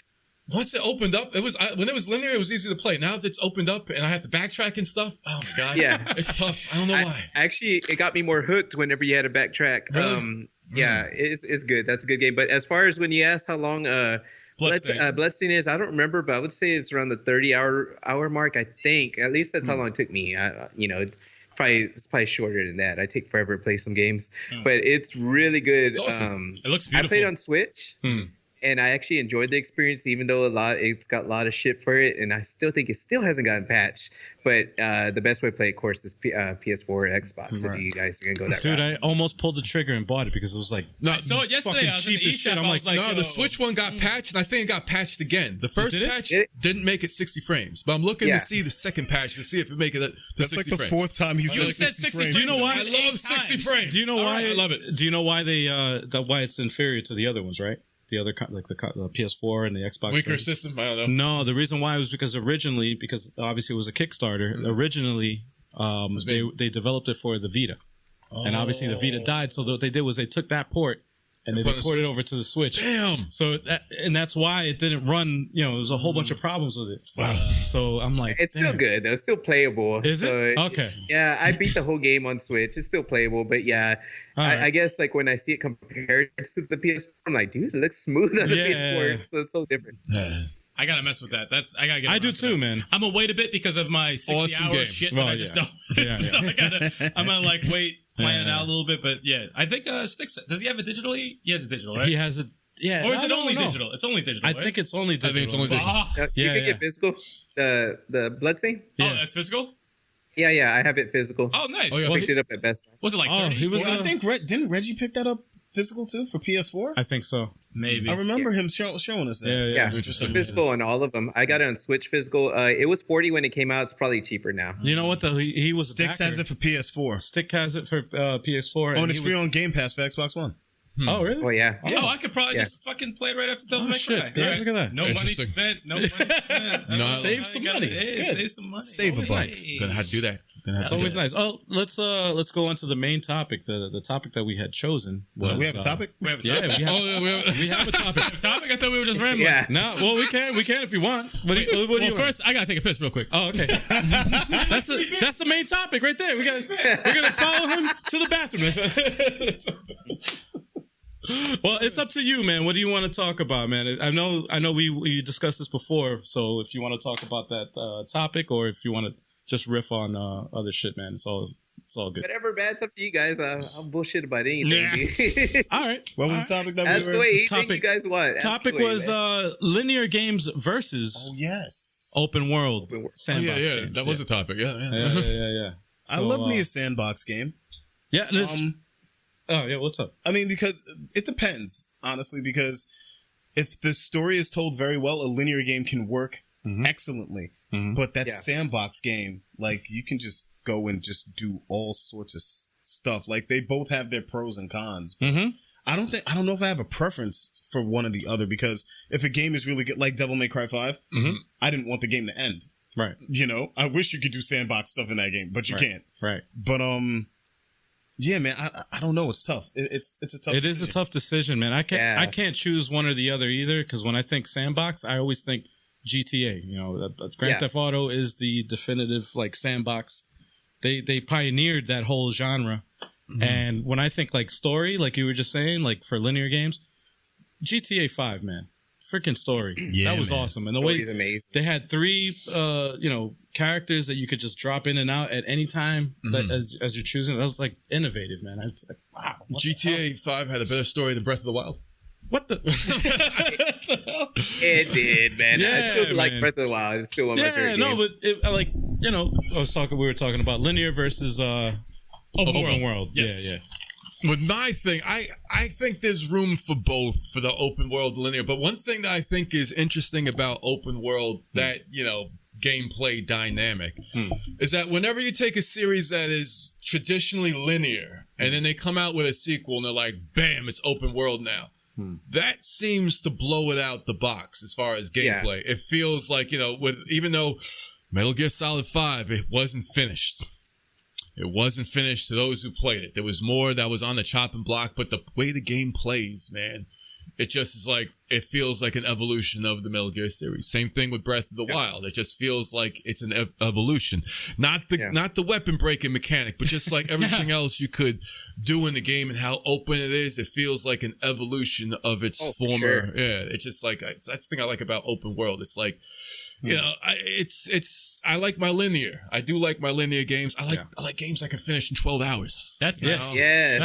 Once it opened up, it was when it was linear, it was easy to play. Now that it's opened up and I have to backtrack and stuff, oh my god, yeah, it's tough. I don't know why. Actually, it got me more hooked whenever you had to backtrack. Really? Yeah, it's good. That's a good game. But as far as when you asked how long Bloodstained is, I don't remember, but I would say it's around the 30-hour mark. I think at least that's how long it took me. It's probably shorter than that. I take forever to play some games, but it's really good. It's awesome. It looks I beautiful. played on Switch. And I actually enjoyed the experience, even though it's got a lot of shit for it, and I still think it still hasn't gotten patched. But the best way to play, of course, is PS4 or Xbox. Right. If you guys are gonna go that route. I almost pulled the trigger and bought it because it was like I saw it yesterday. I was cheap as shit. I'm like, no, the Switch one got patched, and I think it got patched again. The first patch didn't make it 60 frames, but I'm looking to see the second patch to see if it make it to 60 frames. That's like the fourth time he's done 60 frames. Do you know why? I love 60 frames. Do you know why? I love it. Do you know why why it's inferior to the other ones? Right. The other, like the PS4 and the Xbox. Weaker system? I don't know. No, the reason why was because obviously it was a Kickstarter. Originally, they developed it for the Vita. And obviously the Vita died. So what they did was they took that port and they ported it over to the Switch. Damn. So that's why it didn't run. There was a whole bunch of problems with it. Wow. So I'm like, it's still good though. It's still playable. Is it? Okay. Yeah, I beat the whole game on Switch. It's still playable, but yeah, I guess like when I see it compared to the PS4, I'm like, dude, it looks smooth on the PS4. So it's so different. I gotta mess with that. I gotta get. I do too, man. I'm gonna wait a bit because of my 60-hour shit that I just don't. So I'm gonna like wait, plan it out a little bit. But yeah, I think Sticks. Does he have it digitally? He has it digital, right? He has it. Yeah. Or is it only digital? It's only digital. I think it's only digital. You can get physical. The Bloodstained. Oh, that's physical. Yeah, I have it physical. Oh, nice. I picked it up at Best Buy. Was it like 30? He was. I think didn't Reggie pick that up physical too for PS4? I think so. Maybe. I remember him showing us that. Yeah. Physical on all of them. I got it on Switch physical. It was $40 when it came out. It's probably cheaper now. You know what though? He was Sticks has it for PS4. Stick has it for PS4. Oh, and it's free on Game Pass for Xbox One. Oh, really? Oh, yeah. Oh, I could probably just fucking play it right after Devil May Cry. Yeah, look at that. No money spent. No money spent. Save some money. Save some money. Save a buck. Gonna have to do that. It's always nice. Oh, let's go on to the main topic. The topic that we had chosen was. We have a topic? We have a topic. I thought we were just rambling. Yeah. No, well, we can if you want. What do you first, I gotta take a piss real quick. Oh, okay. That's the main topic right there. We're gonna follow him to the bathroom. Well, it's up to you, man. What do you want to talk about, man? I know we discussed this before, so if you want to talk about that topic, or if you want to just riff on other shit, man, it's all It's all good. Whatever, man. It's up to you guys. I'll bullshit about anything. Yeah. All right. What was the topic that Ask we were? away anything you guys want. Topic was linear games versus open world sandbox games. That was a topic. Yeah. I love me a sandbox game. Yeah. Oh yeah, what's up? I mean, because it depends, honestly, because if the story is told very well, a linear game can work excellently. But that sandbox game, like, you can just go and just do all sorts of stuff. Like, they both have their pros and cons. I don't know if I have a preference for one or the other, because if a game is really good, like Devil May Cry 5, I didn't want the game to end. Right. You know, I wish you could do sandbox stuff in that game, but you can't. Right. But yeah, man, I don't know. It's tough. It's a tough. It is a tough decision, man. I can't choose one or the other either, because when I think sandbox, I always think GTA. You know, Grand Theft Auto is the definitive like sandbox. They pioneered that whole genre. And when I think like story, like you were just saying, like for linear games, GTA 5, man. Freaking story. That was awesome. And the way they had 3 characters that you could just drop in and out at any time as you're choosing. That was like innovative, man. I was like, wow. GTA 5 had a better story than Breath of the Wild. What the? It did, man. Yeah, I still like Breath of the Wild. It's still one of my favorite games. we were talking about linear versus open world. Yes. Yeah. With my thing, I think there's room for both, for the open world and linear. But one thing that I think is interesting about open world, that, gameplay dynamic, is that whenever you take a series that is traditionally linear and then they come out with a sequel and they're like, bam, it's open world now. That seems to blow it out the box as far as gameplay. It feels like, even though Metal Gear Solid 5, it wasn't finished. It wasn't finished to those who played it. There was more that was on the chopping block, but the way the game plays, man, it just is like, it feels like an evolution of the Metal Gear series. Same thing with Breath of the Wild. It just feels like it's an evolution. Not the weapon breaking mechanic, but just like everything else you could do in the game and how open it is. It feels like an evolution of its former. Sure. Yeah, it's just like, that's the thing I like about open world. It's like, I like my linear. I do like my linear games. I like games I can finish in 12 hours. That's nice. Yeah.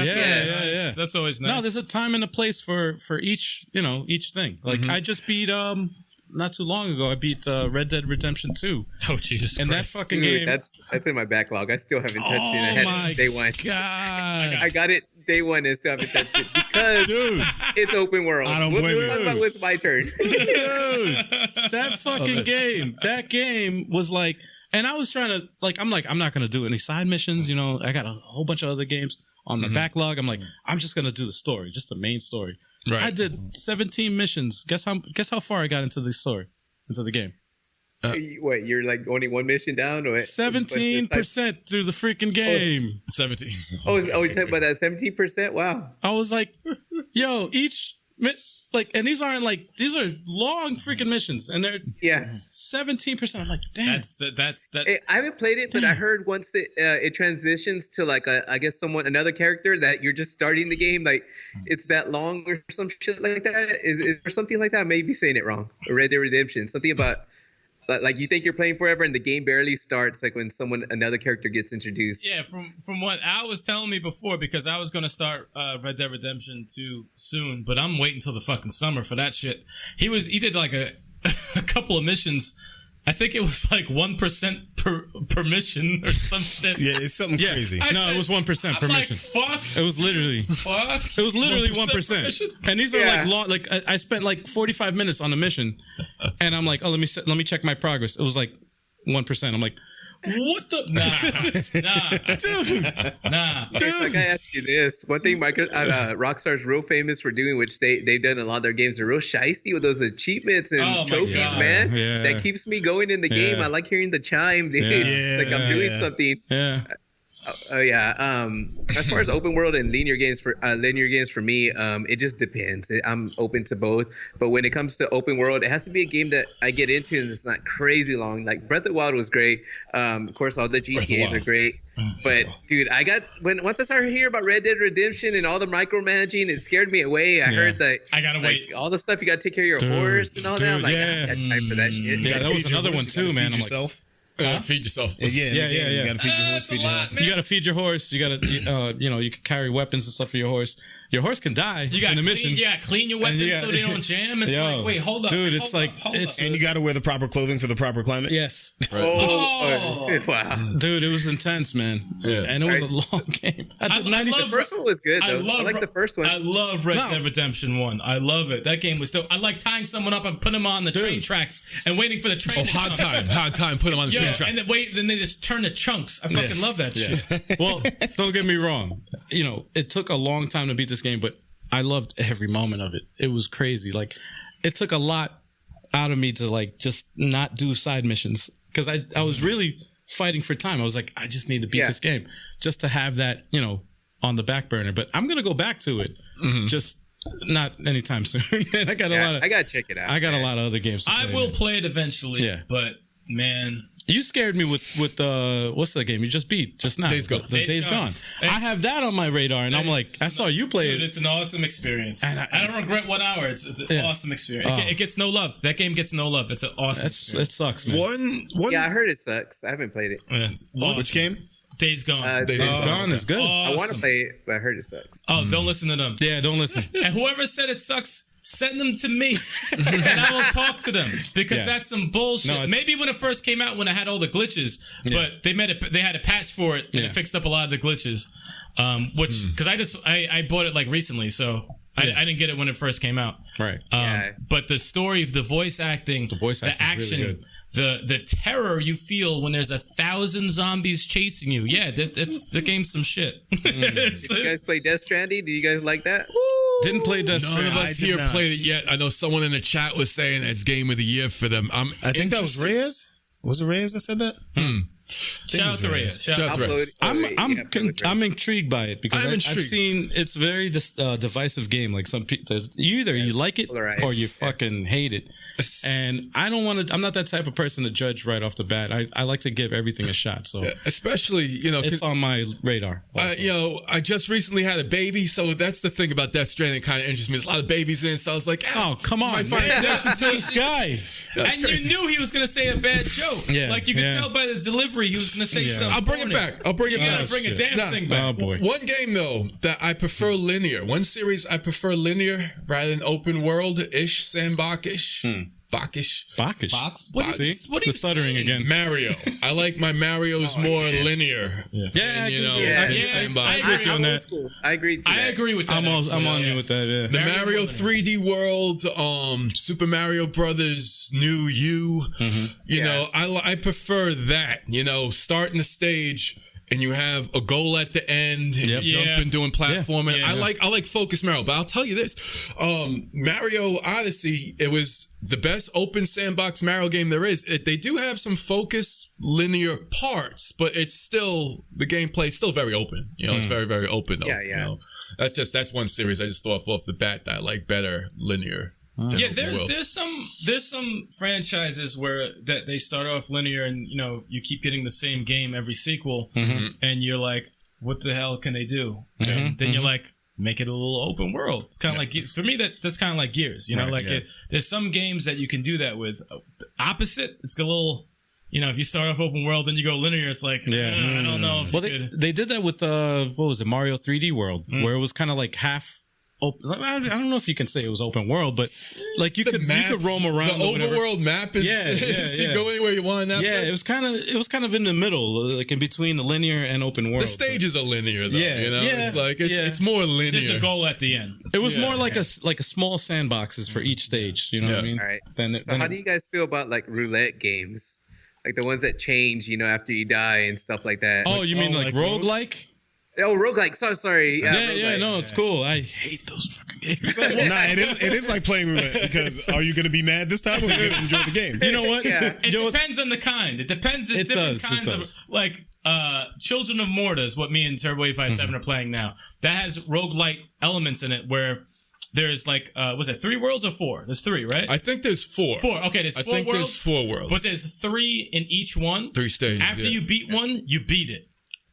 That's always nice. No, there's a time and a place for each thing. Like I just beat not too long ago, I beat Red Dead Redemption 2. Oh, Jesus and Christ. that fucking game. That's in my backlog. I still haven't touched it. I had it day one. God. I got it day one and still haven't touched it because it's open world. I don't blame you. Talk about it's my turn. Dude, that fucking game. That game was like, and I was trying to, I'm not going to do any side missions. I got a whole bunch of other games on the backlog. I'm like, I'm just going to do the story, just the main story. Right. I did 17 missions. Guess how far I got into the story, into the game. What, you're like only one mission down? Or 17% through the freaking game. 17. You're talking about that 17%? Wow. I was like, yo, and these are long freaking missions, and they're 17%. I'm like, damn. That's I haven't played it, but I heard once that it transitions to like another character that you're just starting the game, like it's that long or some shit like that. Is there something like that? I may be saying it wrong. Red Dead Redemption, something about. Like you think you're playing forever and the game barely starts, like when another character gets introduced. Yeah, from what Al was telling me before, because I was going to start Red Dead Redemption 2 soon, but I'm waiting till the fucking summer for that shit. He did like a couple of missions. I think it was like 1% per mission or some shit. Yeah, it's something crazy. It was 1% per mission. Fuck. It was literally. Fuck. It was literally 1%. And these are like long. Like I spent like 45 minutes on the mission, and I'm like, oh, let me check my progress. It was like 1%. I'm like, what the? Nah. It's like I ask you this. One thing Rockstar's real famous for doing, which they've done in a lot of their games, are real shiesty with those achievements and trophies, man. Yeah. That keeps me going in the game. I like hearing the chime, dude. Like I'm doing something. Yeah. As far as open world and linear games for me, it just depends. I'm open to both, but when it comes to open world, it has to be a game that I get into and it's not crazy long. Like Breath of the Wild was great. Of course, all the GTAs are great. But dude, once I started hearing about Red Dead Redemption and all the micromanaging, it scared me away. I heard that I gotta wait. All the stuff you gotta take care of your horse and all that. I'm like, I got time for that shit. Yeah, that was another one too, man. I'm like, Feed yourself. Yeah. You gotta feed your horse. Feed your horse. You gotta feed your horse. You gotta, you can carry weapons and stuff for your horse. Your horse can die in the mission. You gotta clean your weapons so they don't jam. It's like, wait, hold up. Dude, and you gotta wear the proper clothing for the proper climate. Yes. Right. Oh, wow. Dude, it was intense, man. Yeah. And it was a long game. The first one was good, though. I like the first one. I love Red Dead Redemption 1. I love it. That game was dope. I like tying someone up and putting them on the train tracks and waiting for the train to hard time, put them on the train tracks. And then they just turn to chunks. I fucking love that shit. Well, don't get me wrong. It took a long time to beat this game, but I loved every moment of it. It was crazy. Like, it took a lot out of me to, like, just not do side missions. Because I was really fighting for time. I was like, I just need to beat this game. Just to have that, on the back burner. But I'm going to go back to it. Just not anytime soon. I got to check it out. I got a lot of other games to play. I will play it eventually. Yeah. But, man... You scared me with what's the game you just beat just now? Days Gone. Days Gone. I have that on my radar, and I'm like, I saw you play it. It's an awesome experience. And I don't regret 1 hour. It's an awesome experience. It gets no love. That game gets no love. It's an awesome experience. It sucks, man. Yeah, I heard it sucks. I haven't played it. Yeah. Awesome. Which game? Days Gone. Days Gone is good. Awesome. I want to play it, but I heard it sucks. Oh, don't listen to them. Yeah, don't listen. And whoever said it sucks, send them to me, and I will talk to them because that's some bullshit. No, maybe when it first came out, when I had all the glitches, but they had a patch for it and it fixed up a lot of the glitches. Which because I bought it like recently, so I didn't get it when it first came out. Right. But the story, the voice acting, the action. Really the terror you feel when there's 1,000 zombies chasing you. Yeah, the game's some shit. Did you guys play Death Stranding? Did you guys like that? Didn't play Death Stranding. None of us here played it yet. I know someone in the chat was saying it's game of the year for them. I think that was Reyes. Was it Reyes that said that? Shout out to Reyes. Shout out to Reyes. I'm intrigued by it because I've seen it's very divisive game. Like some people, either you like it or you fucking hate it. And I don't want to. I'm not that type of person to judge right off the bat. I like to give everything a shot. So especially it's on my radar. I just recently had a baby, so that's the thing about Death Stranding kind of interests me. There's a lot of babies in, so I was like, oh come on, this guy. And you knew he was gonna say a bad joke. Yeah, like you could tell by the delivery. He was going to say something. I'll bring it back. You gotta bring a damn thing back. Oh, boy. One game, though, that I prefer linear. One series I prefer linear rather than open world-ish, sandbox-ish. Bacchish. What are you stuttering saying? again. Mario. I like my Marios more linear. I agree. I agree with that. I'm on you with that. Yeah. The Mario 3D World, Super Mario Brothers, New You. I prefer that. Starting the stage. And you have a goal at the end, and you jump and doing platforming. I like Focus Mario, but I'll tell you this: Mario Odyssey, it was the best open sandbox Mario game there is. They do have some focus linear parts, but it's still the gameplay is still very open. It's very very open though. That's one series I just thought off the bat that I like better linear. There's some franchises where that they start off linear and you keep getting the same game every sequel and you're like, what the hell can they do? And then you're like, make it a little open world. It's kind of like, for me that's kind of like Gears. There's some games that you can do that with. Opposite, it's a little. If you start off open world, then you go linear. It's like, I don't know. They did that with what was it, Mario 3D World, where it was kind of like half. Open. I don't know if you can say it was open world, but like you could roam around. The overworld map is you go anywhere you want. It was kind of in the middle, like in between the linear and open world. The stages are linear, though. It's like it's more linear. There's a goal at the end. It was more like a small sandboxes for each stage. You know what I mean? All right. So how do you guys feel about like roulette games, like the ones that change, after you die and stuff like that? Oh, you mean like roguelike? Oh, roguelike. Sorry. No, it's cool. I hate those fucking games. It is like playing roulette because are you going to be mad this time or are you going to enjoy the game? You know what? It depends on the kind. It depends. There's different kinds of like Children of Morta is what me and Turbo 857 are playing now. That has roguelike elements in it where there's like was it 3 worlds or 4? There's 3, right? I think there's 4. 4. Okay, there's 4 worlds. I think there's 4 worlds. But there's 3 in each one. 3 stages. After you beat one, you beat it.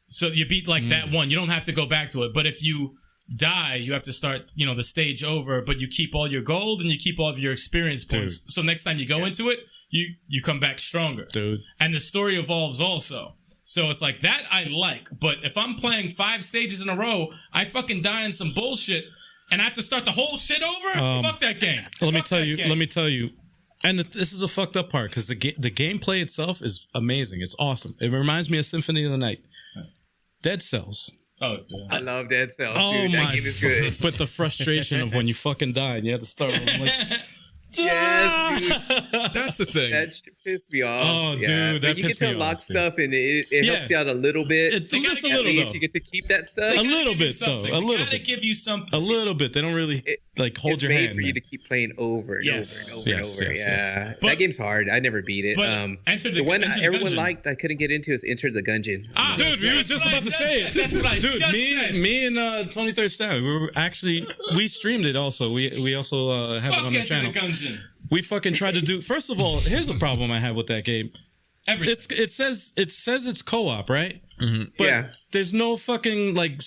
So you beat like that one. You don't have to go back to it. But if you die, you have to start, the stage over, but you keep all your gold and you keep all of your experience points. So next time you go into it, you come back stronger. Dude. And the story evolves also. So it's like that I like. But if I'm playing 5 stages in a row, I fucking die in some bullshit and I have to start the whole shit over? Fuck that game. Let me tell you. And this is a fucked up part because the gameplay itself is amazing. It's awesome. It reminds me of Symphony of the Night. Dead Cells. Oh, yeah. I love Dead Cells, Oh dude. my! That game is good. But the frustration of when you fucking die and you have to start. I'm like, Yes, dude. That's the thing. That shit pissed me off. Oh, yeah. dude, But that you pissed get me to unlock off, dude. stuff, and it helps you out a little bit. Just a At little least though. you get to keep that stuff. A little bit though. A little Gotta bit. give you something. A little bit. They don't really hold It's your made hand. for you man. to keep playing over and Yes. over and over Yes, and over. yes, Yeah, yes. But- that game's hard. I never beat it. But Enter the one Enter the everyone Gungeon. liked, I couldn't get into is Enter the Gungeon. Dude, we were just about to say it. That's what I Dude, just said. me and 23rd Stab, we streamed it also. We also have it Fuck on the Enter channel. the Gungeon. We fucking tried to do. First of all, here's a problem I have with that game. Everything. It says it's co-op, right? Mm-hmm. But Yeah. there's no fucking like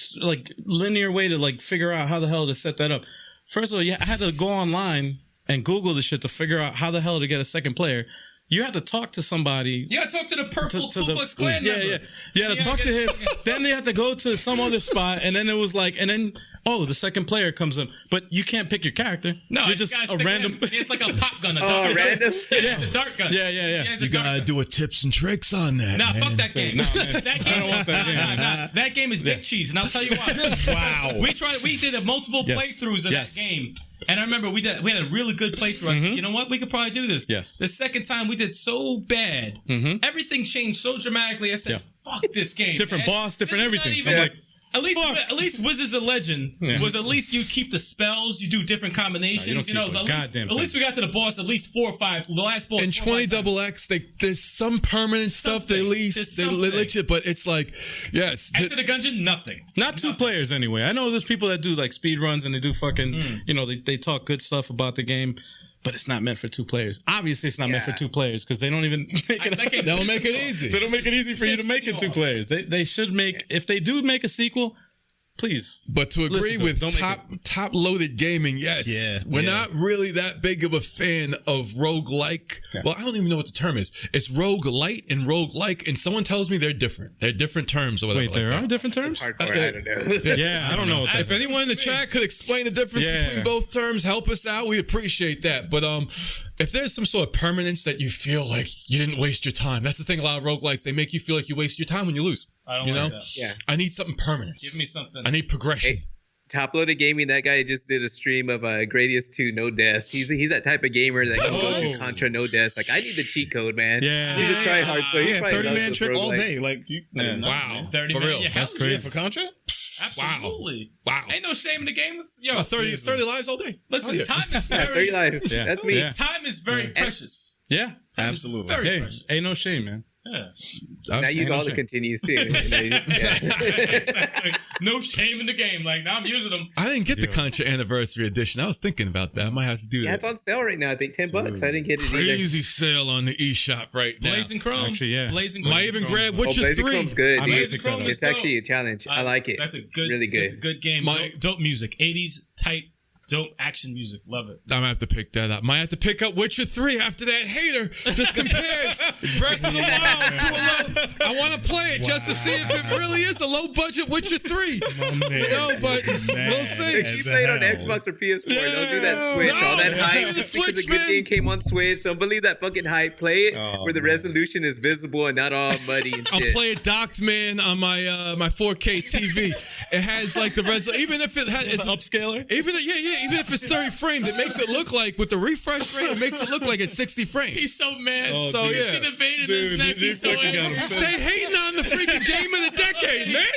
linear way to like figure out how the hell to set that up. First of all, I had to go online and Google the shit to figure out how the hell to get a second player. You have to talk to somebody. You gotta talk to the purple to Ku Klux Klan member. Yeah. You had to talk to him. Then they had to go to some other spot, and then it was like, the second player comes in, but you can't pick your character. No, you're it's just gotta a stick random. him. It's like a pop gun. A Oh, dart gun. random? Yeah, the dart gun. Yeah. it's a You dart gotta gun. do a tips and tricks on that. Nah, man. fuck that game. Nah, man. That game. I don't want that game. Nah. That game is dick cheese, and I'll tell you why. Wow. We did multiple Yes. playthroughs of Yes. that game. And I remember we had a really good playthrough. I said, you know what? We could probably do this. Yes. The second time we did so bad. Everything changed so dramatically. I said, fuck this game. Different man. boss, different This is not everything. even- I'm like, at least Wizards of Legend was at least you keep the spells, you do different combinations. No, you don't keep a at goddamn least we got to the boss at least 4 or 5. The last boss In 20XX, there's some permanent stuff they Something. lease, There's they something. let you, but it's like, yes. Enter the Gungeon, nothing. Not two players anyway. I know there's people that do like speed runs and they do fucking, they talk good stuff about the game, but it's not meant for 2 players. Obviously, it's not meant for 2 players because they don't even make it. That game They'll pissed make me it off. easy. They don't make it easy for you to Pissed make me it 2 off. players. They should make, if they do make a sequel, please. But to agree Listen to with it. Don't make top loaded gaming, yes. Yeah, We're yeah. not really that big of a fan of roguelike. Yeah. Well, I don't even know what the term is. It's roguelite and roguelike, and someone tells me they're different. They're different terms or whatever. Wait, there like are that. different terms? Hardcore, I don't know. Yeah, I don't know. What that If anyone in the chat could explain the difference Yeah. between both terms, help us out. We appreciate that. But if there's some sort of permanence that you feel like you didn't waste your time, that's the thing. A lot of roguelikes, they make you feel like you waste your time when you lose. I don't you like know? that. Yeah. I need something permanent. Give me something. I need progression. Hey, Top Loaded Gaming, that guy just did a stream of Gradius 2 no deaths. He's that type of gamer that can go through Contra no deaths. Like, I need the cheat code, man. Yeah. He's a tryhard, so he Yeah, probably 30-man loves trick those all roguelikes. day. Like, Wow. 30 For man. real. Yeah, That's hell crazy. yeah. for Contra? Absolutely. Wow. Ain't no shame in the game. Yo, 30 lives all day. listen, Oh, yeah. time is Yeah, 30 very, lives. Yeah. That's me. Yeah. time is very precious. Yeah. Absolutely. Very Hey, precious. ain't no shame, man. Yeah. And I use all the continues too. Yeah. Exactly. No shame in the game. Like, now I'm using them. I didn't get the Contra Anniversary Edition. I was thinking about that. I might have to do Yeah, that. it's on sale right now. I think $10. I didn't get it either. Crazy sale on the eShop right now. Blazing Chrome. Actually, yeah. Blazing Chrome. Might even grab Oh, Witcher Blazing 3. Chrome's good, I dude. might Blazing Chrome is It's actually a challenge. I like it. That's a good, really good. It's a good game. My- Dope music. 80s tight, dope action music. Love it. I'm gonna have to pick that up. Might have to pick up Witcher 3 after that hater just compared Breath of the Wild to a low. I want to play it just to see if it really is a low budget Witcher 3. No, but we'll see. If you play it on Xbox or PS4, don't do that Switch. No, All that play hype. the Because Switch, a good man. game came on Switch. Don't believe that fucking hype. Play it Oh, where the man. resolution is visible and not all muddy and I'll shit. play it docked, man, on my 4K TV. It has like the even if it has It's an upscaler. even if it's 30 frames, it makes it look like with the refresh rate, it makes it look like it's 60 frames. He's so mad. Oh, So, dude. yeah. See the vein in Dude, his neck. he He's so fucking got angry. him. Stay hating on the freaking game of the decade, man.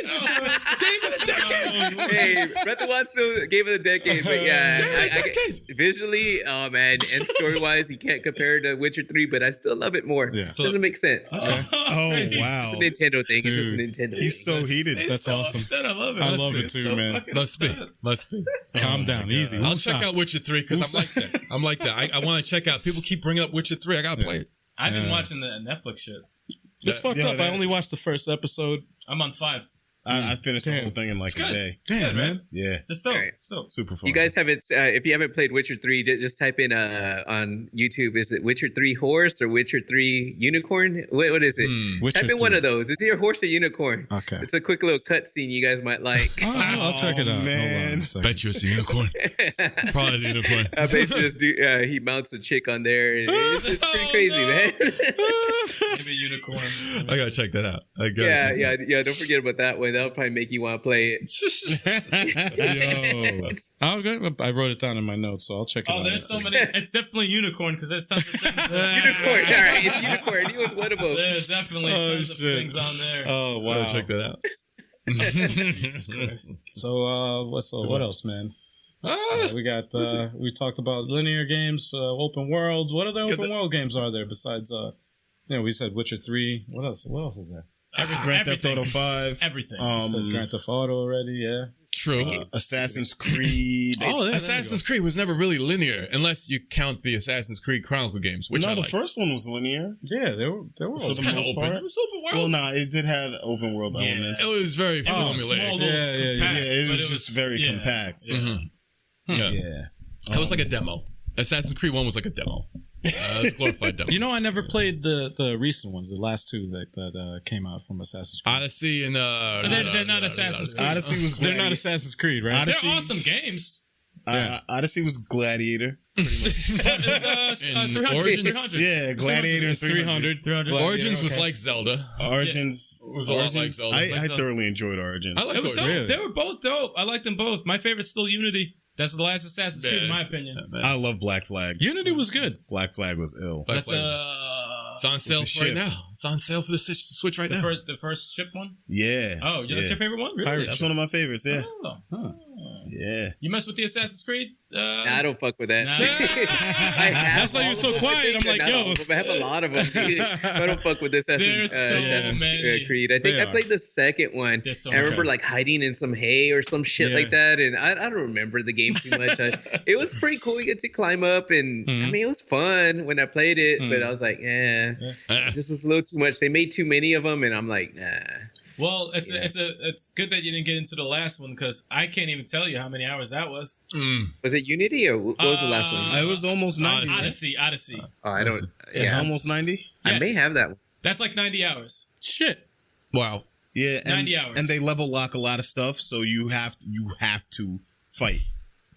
Game of the decade. Hey, Breath of the Wild still game of the decade, but yeah, Game of the decade. visually, oh man, and story wise, you can't compare it to Witcher 3, but I still love it more. Yeah. Doesn't make sense. Oh, wow. It's a Nintendo thing. It's just a Dude. Nintendo. He's thing. so heated. That's so awesome. Upset. I love it. I Must love be. it It's too, so man. fucking Must be. upset. Must be. Calm down. Easy. I'll Woosah. check out Witcher 3 because I'm like that. I'm like that. I want to check out. People keep bringing up Witcher 3. I gotta play it. I've been Yeah. watching the Netflix shit. It's fucked yeah, up. I only watched the first episode. I'm on 5. I finished the whole thing in like a day. Damn, man. Yeah. That's dope. Right. Super fun. You guys haven't, if you haven't played Witcher 3, just type in on YouTube, is it Witcher 3 horse or Witcher 3 unicorn? What is it? Witcher Type in 3. one of those. Is it your horse or unicorn? Okay. It's a quick little cutscene you guys might like. I'll check it out. Man. Hold on a second. Bet you it's a unicorn. Probably the unicorn. Basically, this dude, he mounts a chick on there. And it's pretty crazy, man. Maybe a unicorn. I gotta check that out. Yeah. Don't forget about that one. That'll probably make you want to play it. Yo. I wrote it down in my notes, so I'll check it out. Oh, there's so many. It's definitely unicorn because there's tons of things. Unicorn. All right, it's unicorn. He was one of them. There's definitely tons of things on there. Oh, wow. Gotta check that out. Jesus Christ. So, what else, man? We got, we talked about linear games, open world. What other open world games are there besides, we said Witcher 3. What else is there? Grand Theft Auto 5. Everything. You said Grand Theft Auto already, yeah. True. Assassin's Creed. Assassin's Creed was never really linear, unless you count the Assassin's Creed Chronicle games, which No, I the like. first one was linear. Yeah, they were For all the Kinda most open. part. It was open world. Well, no, it did have open world elements. It was very It was a formulated. small little Yeah, compact, It but was just very compact. Yeah. Yeah. It was like a demo. Assassin's Creed 1 was like a demo. It was a glorified demo. You know, I never played the recent ones, the last two that came out from Assassin's Creed. Odyssey and they're not Assassin's Creed. Odyssey was They're not Assassin's Creed, right? Odyssey- They're awesome games. Odyssey was Gladiator. It's 300. Origins- 300. Yeah, Gladiator and 300. 300. Origins was like Zelda. Origins was a lot like Zelda. I thoroughly enjoyed Origins. I like It was dope. Origins. They were both dope. I liked them both. My favorite's still Unity. That's the last Assassin's Creed, in my opinion. I love Black Flag. Unity was good. Black Flag was ill. Black That's Flag. It's on sale the right ship. now. It's on sale for the Switch right now. the first ship one. Yeah. Oh, yeah, that's your favorite one? Really? Pirate That's one of my favorites. Yeah. Oh. Yeah. You mess with the Assassin's Creed? Nah, I don't fuck with that. Nah. That's why you're so quiet. I'm like, yo. I have a lot of them. I don't fuck with this There's Assassin's many. Creed. I think I played the second one. There's so I remember many. like hiding in some hay or some shit like that, and I don't remember the game too much. It was pretty cool. You get to climb up, and I mean, it was fun when I played it. But I was like, this was a little too much. They made too many of them, and I'm like, nah. Well, it's good that you didn't get into the last one because I can't even tell you how many hours that was. Was it Unity or what was the last one? It was almost 90. Odyssey. Oh, I don't. Almost 90? I may have that one. That's like 90 hours. Shit. Wow. Yeah. And, 90 hours. And they level lock a lot of stuff, so you have to fight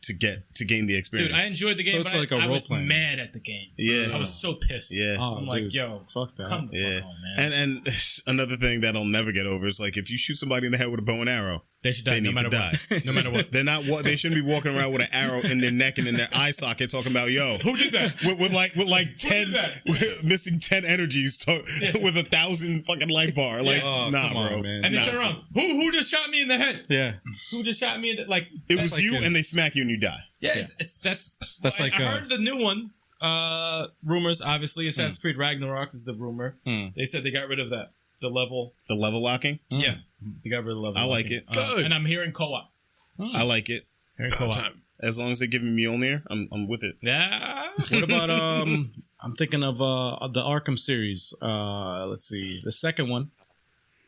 to gain the experience. Dude, I enjoyed the game, So it's but like a I role was playing. mad at the game. Yeah. I was so pissed. Yeah. Oh, I'm like, dude. yo, Fuck that. come the Yeah. fuck on, man. And another thing that I'll never get over is like if you shoot somebody in the head with a bow and arrow, they should die they no need matter to what. die. No matter what. They're not. They shouldn't be walking around with an arrow in their neck and in their eye socket, talking about yo. Who did that? With like 10 missing 10 energies with 1,000 fucking life bar. Like Oh, nah, come on, bro. man. And they turn around. Who just shot me in the head? Yeah. Who just shot me in the like? It was like you, in- and they smack you and you die. Yeah, that's That's I like, heard the new one. Rumors, obviously, Assassin's Creed Ragnarok is the rumor. They said they got rid of that. The level. The level locking. Yeah, they got rid of the level. I like locking. it. Good. And I'm hearing co-op. I like it. Hearing co-op. As long as they give me Mjolnir, I'm with it. Yeah. What about I'm thinking of the Arkham series. Let's see, the second one.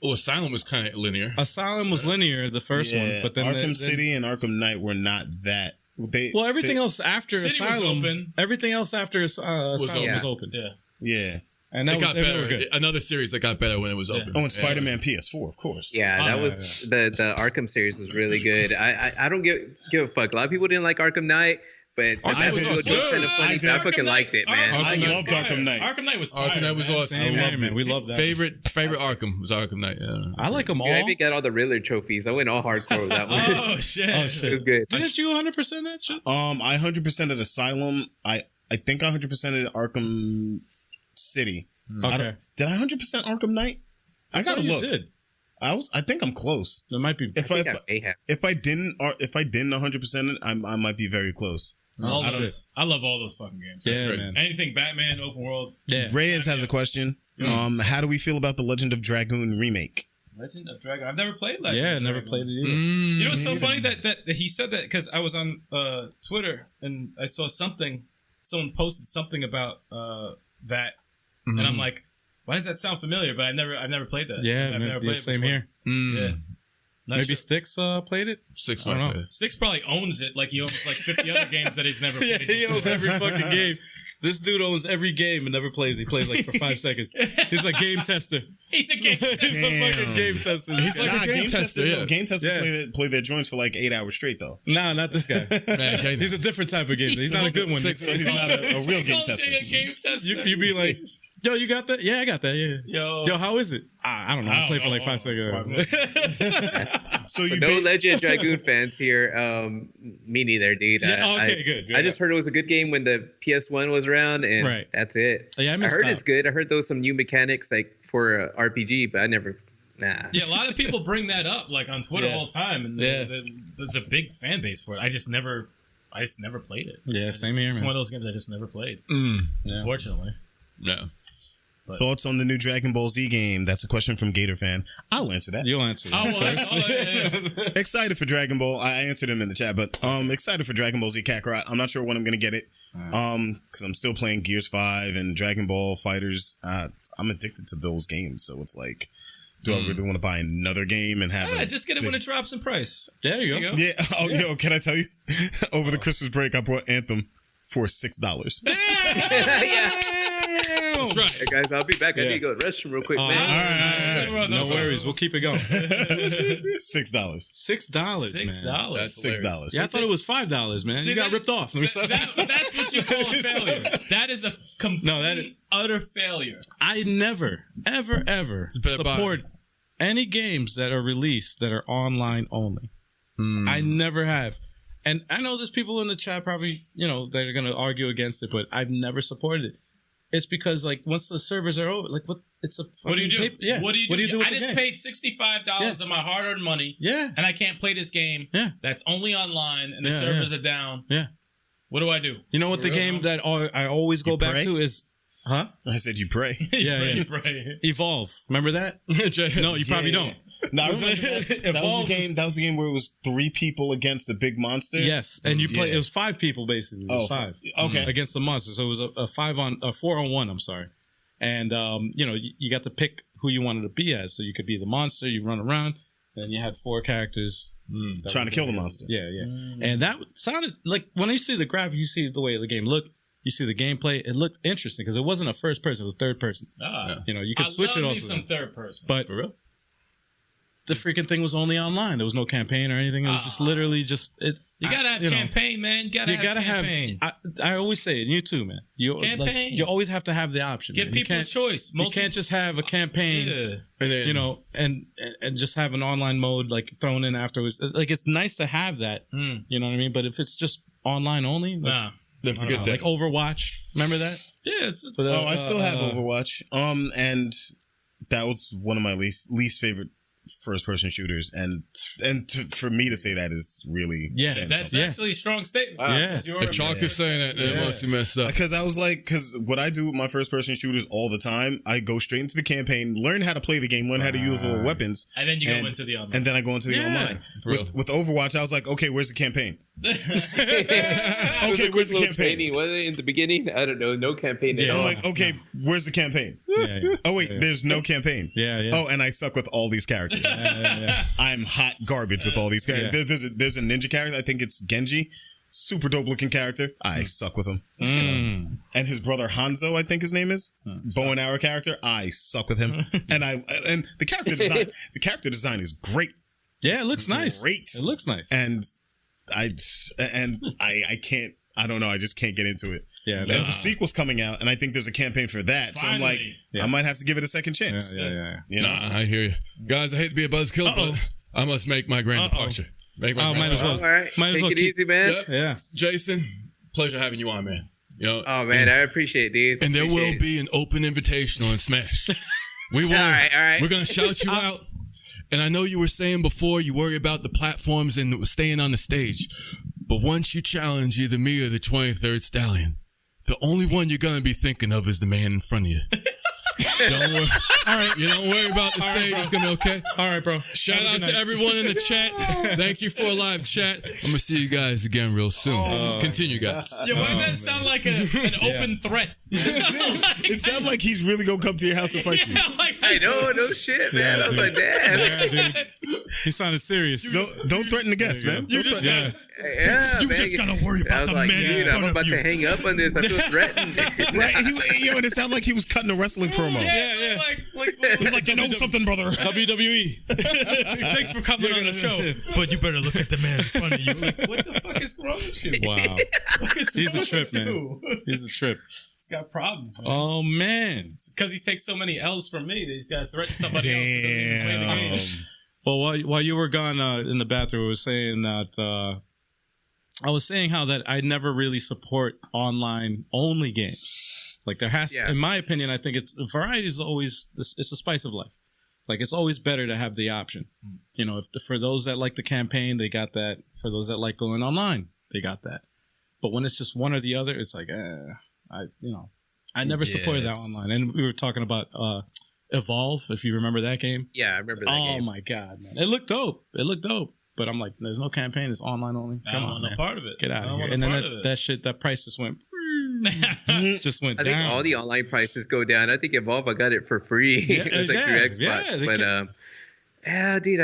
Oh, Asylum was kind of linear. Asylum was linear, the first one, but then Arkham City and Arkham Knight were not that. Everything else after City was Asylum, open. everything else after Asylum open. was open. Yeah. Yeah. And It that got they were better. good. Another series that got better when it was open. Oh, and Spider-Man PS4, of course. Yeah, that was the Arkham series was really good. I don't give a fuck. A lot of people didn't like Arkham Knight, but that was was kind of funny. I fucking liked it, man. I loved Arkham Knight. Arkham Knight was fire. Arkham Knight was awesome. Same here, man. We love that. Favorite Arkham was Arkham Knight. Yeah. I like them all. Dude, I even got all the Riddler trophies. I went all hardcore with that one. Oh shit. Oh It shit. was good. Didn't you 100% that shit? I 100% at Asylum. I think I 100% at Arkham City. Okay. Did I 100% Arkham Knight? I gotta you look. did. I think I'm close. There might be. I think I may have. If I didn't 100% it, I might be very close. All those, I love all those fucking games. That's Yeah, great. man. Anything Batman, open world. Yeah. Reyes has a question. How do we feel about the Legend of Dragoon remake? Legend of Dragon. I've never played Legend. Yeah, of never Dragon. played it either. You know what's so funny that he said that because I was on Twitter and I saw someone posted something about that, and I'm like, why does that sound familiar? But I've never played that. Yeah, I've man, never played it same before. here. Yeah. Maybe Sticks played it? Sticks I don't know. Sticks probably owns it like he owns like 50 other games that he's never played. Yeah, he owns every fucking game. This dude owns every game and never plays. He plays like for 5 seconds. He's a game tester. He's a game tester. He's a fucking game tester. He's like a game tester. Yeah. Game testers play their joints for like 8 hours straight, though. Nah, not this guy. Man, He's a different type of game. He's not a good one. So he's not a real game tester. You be like, yo, you got that? Yeah, I got that. Yeah. Yo, how is it? I don't know. I played for like 5 seconds. So you no Legend Dragoon fans here. Me neither, dude. Yeah, okay, good. I just heard it was a good game when the PS1 was around, and that's it. Yeah, I heard it's good. I heard there was some new mechanics like for RPG, but I never. Nah. Yeah, a lot of people bring that up like on Twitter all the time, and there's a big fan base for it. I just never played it. Yeah, same here, man. It's one of those games I just never played. Unfortunately. No. But thoughts on the new Dragon Ball Z game? That's a question from Gator Fan. I'll answer that. You'll answer that. Excited for Dragon Ball. I answered him in the chat, but excited for Dragon Ball Z Kakarot. I'm not sure when I'm going to get it because I'm still playing Gears 5 and Dragon Ball Fighters. I'm addicted to those games, so it's like, do I really want to buy another game and have just get it when it drops in price. There you go. Yeah. Oh, yo, can I tell you? Over the Christmas break, I bought Anthem for $6. Yeah. That's right. Hey guys, I'll be back. I need to go to the restroom real quick, man. All right. No worries. We'll keep it going. $6. $6, man. That's $6. Yeah, I thought it was $5, man. You got ripped off. That's what you call a failure. That is a complete, utter failure. I never, ever support any games that are released that are online only. I never have. And I know there's people in the chat probably, that are going to argue against it, but I've never supported it. It's because, like, once the servers are over, like, it's a fucking what do you do? Yeah. What do you do? with I just paid $65 of my hard-earned money. Yeah. And I can't play this game. Yeah. That's only online, and the servers are down. Yeah. What do I do? You know what the game that I always go back to is... Huh? I said you pray. Yeah. Evolve. Remember that? No, you probably don't. No, that was the game where it was 3 people against a big monster. Yes, and you play. It was 5 people basically. It was 5. Okay. Against the monster, so it was a 4-on-1. I'm sorry, and you got to pick who you wanted to be as. So you could be the monster. You run around, and you had 4 characters trying to kill the monster. Yeah, and that sounded like when you see the graphic, you see the way the game looked. You see the gameplay. It looked interesting because it wasn't a first person; it was third person. You could switch it also. Some third person, but for real. The freaking thing was only online. There was no campaign or anything. It was just literally just it. You gotta have campaign, man. You gotta have campaign. I always say it, and you too, man. Campaign. You always have to have the option. Give people a choice. You can't just have a campaign, and then, and just have an online mode like thrown in afterwards. Like it's nice to have that. You know what I mean? But if it's just online only, then forget that. Like Overwatch. Remember that? Yeah. I still have Overwatch. And that was one of my least favorite first-person shooters, and for me to say that is really that's actually a strong statement. If Chalk is saying that, it must be messed up. Because I was like, what I do with my first-person shooters all the time, I go straight into the campaign, learn how to play the game, learn how to use little weapons, and then you go into the online. And then I go into the online. With Overwatch, I was like, okay, where's the campaign? Okay, where's the campaign? Training, was it in the beginning? I don't know. No campaign. I'm like, okay, where's the campaign? Oh wait, there's no campaign. Oh, and I suck with all these characters. I'm hot garbage with all these characters. There's a ninja character. I think it's Genji. Super dope looking character. I suck with him. And his brother Hanzo, I think his name is, bow and arrow character. I suck with him. And the character design is great. Yeah, it looks nice. Great. It looks nice. And I can't. I don't know. I just can't get into it. Yeah, and the sequel's coming out, and I think there's a campaign for that. So I'm like, I might have to give it a second chance. Yeah. You know? I hear you, guys. I hate to be a buzzkill, but I must make my grand departure. Might as well. All right, take it easy, man. Yep. Yeah, Jason, pleasure having you on, man. Oh man, I appreciate it, dude. And there will be an open invitation on Smash. We will. All right. We're gonna shout you out. And I know you were saying before you worry about the platforms and staying on the stage. But once you challenge either me or the 23rd Stallion, the only one you're going to be thinking of is the man in front of you. Don't worry. All right. You don't worry about the stage. It's going to be okay. All right, bro. Shout out to everyone in the chat. Thank you for a live chat. I'm going to see you guys again real soon. Continue, guys. Why does that sound like an open threat? It sounds like he's really going to come to your house and fight you. I know, no shit, man. I was like, damn. Yeah, dude. He sounded serious. Don't threaten the guest, man. You just Yeah, you man. just gotta worry about the like, man dude, in front I'm about of you. to hang up on this. I feel threatened. Right? And it sounded like he was cutting a wrestling promo. Yeah. He's like, you know something, brother. WWE. Thanks for coming on the show, but you better look at the man in front of you. Like, what the fuck is wrong with you? Wow. He's a trip, man. He's a trip. He's got problems, man. Oh, man. Because he takes so many L's from me that he's got to threaten somebody else who doesn't even play the game. Well, while you were gone in the bathroom, I was saying that I was saying how that I never really support online only games. Like there has, in my opinion, I think variety is always it's a spice of life. Like it's always better to have the option. You know, for those that like the campaign, they got that. For those that like going online, they got that. But when it's just one or the other, it's like, I never supported that online. And we were talking about Evolve, if you remember that game. Yeah, I remember that game. Oh my god, man. It looked dope. But I'm like, there's no campaign, it's online only. Come on, man. Part of it. Get out of here. And then that price just went I think all the online prices go down. I think Evolve, I got it for free. It was like through Xbox. Yeah, dude,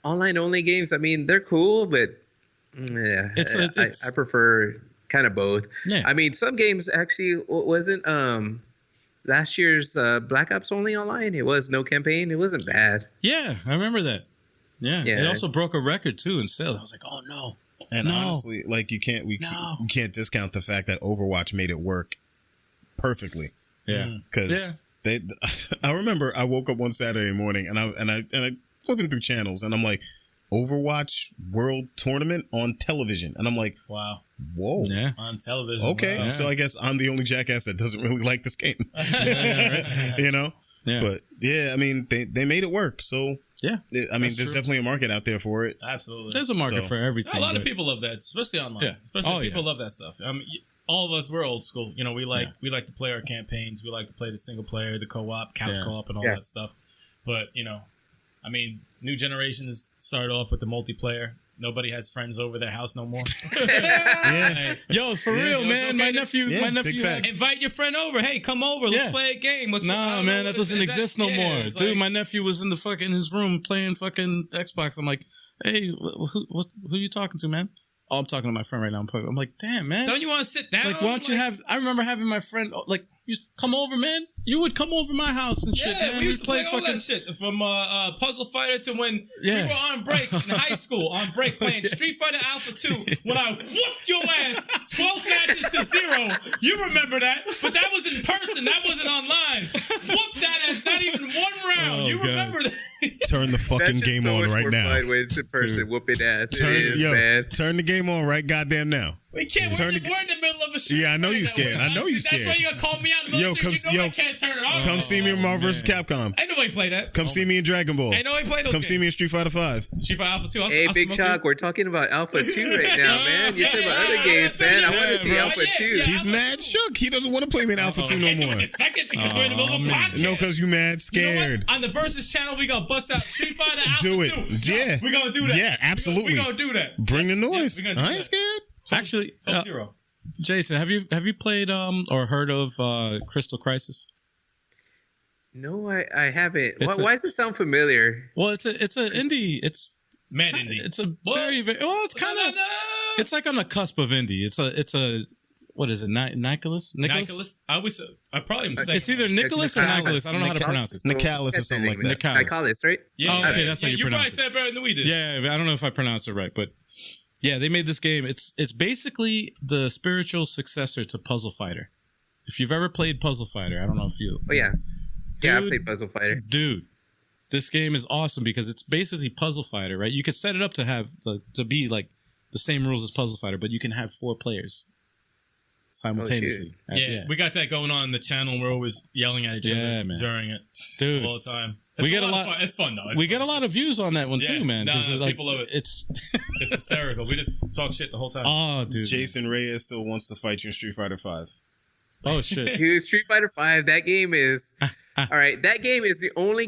online only games, I mean, they're cool, but I prefer kind of both. Yeah. I mean, some games actually wasn't last year's Black Ops only online. It was no campaign. It wasn't bad. Yeah, I remember that. Yeah. It also broke a record too in sales. I was like, oh no. And honestly, like we can't discount the fact that Overwatch made it work perfectly. Yeah. Because I remember I woke up one Saturday morning and I flipping through channels and I'm like, Overwatch World Tournament on television. And I'm like, wow. Whoa. Yeah. On television. Okay. Wow. So I guess I'm the only jackass that doesn't really like this game. You know? Yeah. But yeah, I mean, they made it work. So yeah. I mean, there's definitely a market out there for it. Absolutely. There's a market for everything. A lot of people love that, especially online. Yeah. Especially people love that stuff. All of us, we're old school. You know, we like to play our campaigns. We like to play the single player, the co-op, couch co-op, and all that stuff. But, you know, I mean, new generations start off with the multiplayer. Nobody has friends over their house no more. Yo, for real, man. My nephew invite your friend over. hey, come over. Let's play a game. Man, that doesn't exist no more. Dude, my nephew was in the his room playing fucking Xbox. I'm like, hey, who you talking to, man? Oh, I'm talking to my friend right now. I'm like, damn, man. Don't you want to sit down? Like, why don't you have? I remember having my friend like, you come over, man. You would come over my house and shit, man. We used to play all that shit from Puzzle Fighter to when we were on break in high school. On break playing Street Fighter Alpha 2. When I whooped your ass 12 matches to 0. You remember that? But that was in person. That wasn't online. Whooped that ass. Not even one round. You remember that? Turn the fucking game on right now. When it's in person, whooping ass. Turn the game on right goddamn now. We can't. We're in the middle of a street. Yeah, I know you scared. That's why you gonna call me out in the middle of the street. I can't turn it off. Come see me in Marvel vs. Capcom. I know I play that. Come see me in Dragon Ball. I know I play those Come see me in Street Fighter 5. Street Fighter Alpha 2. Hey, Big Shock, we're talking about Alpha 2 right now, man. You're talking about other games, man. I want to see Alpha 2. He's mad shook. He doesn't want to play me in Alpha 2 no more. Second because we're in the middle of a podcast. No, because you mad scared. On the Versus channel, we gonna bust out Street Fighter Alpha 2. Do it. Yeah. We're gonna do that. Yeah, absolutely. We're gonna do that. Bring the noise. I ain't scared. Actually, Jason, have you played or heard of Crystal Crisis? No, I haven't. Why does it sound familiar? Well, it's a indie. It's mad indie. It's a very it's kind of it's like on the cusp of indie. It's a what is it? Nicholas? I probably am saying it's either Nicholas or Nicholas. I don't know how to pronounce it. Nicholas or something like that. Nicholas, right? Yeah. Oh, okay, that's how you pronounce it. You probably said better than we did. Yeah, I don't know if I pronounced it right, but yeah, they made this game. It's basically the spiritual successor to Puzzle Fighter. If you've ever played Puzzle Fighter, I don't know if you. Oh yeah. Yeah, I played Puzzle Fighter. Dude, this game is awesome because it's basically Puzzle Fighter, right? You could set it up to be like the same rules as Puzzle Fighter, but you can have 4 players simultaneously. We got that going on in the channel. We're always yelling at each other during it, dude, all the time. We get a lot. It's fun though. We get a lot of views on that one too, man. People love it. It's hysterical. We just talk shit the whole time. Oh, dude. Jason Reyes still wants to fight you in Street Fighter 5. Oh shit. Dude, Street Fighter 5. That game is all right. That game is the only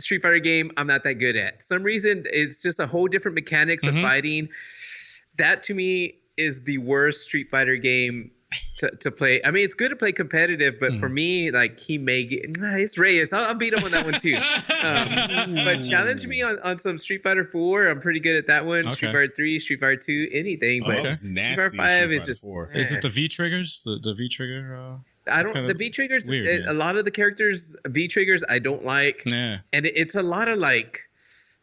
Street Fighter game I'm not that good at. For some reason, it's just a whole different mechanics of fighting. That to me is the worst Street Fighter game to play. I mean, it's good to play competitive, but for me, like he may get. It's Reyes. I'll beat him on that one too. But challenge me on some Street Fighter 4. I'm pretty good at that one. Okay. Street Fighter 3, Street Fighter 2, anything. But Street Fighter 5 is just. Is it the V triggers? The V trigger? I don't. The V triggers. Weird, a lot of the characters V triggers I don't like. Yeah. And it's a lot of like.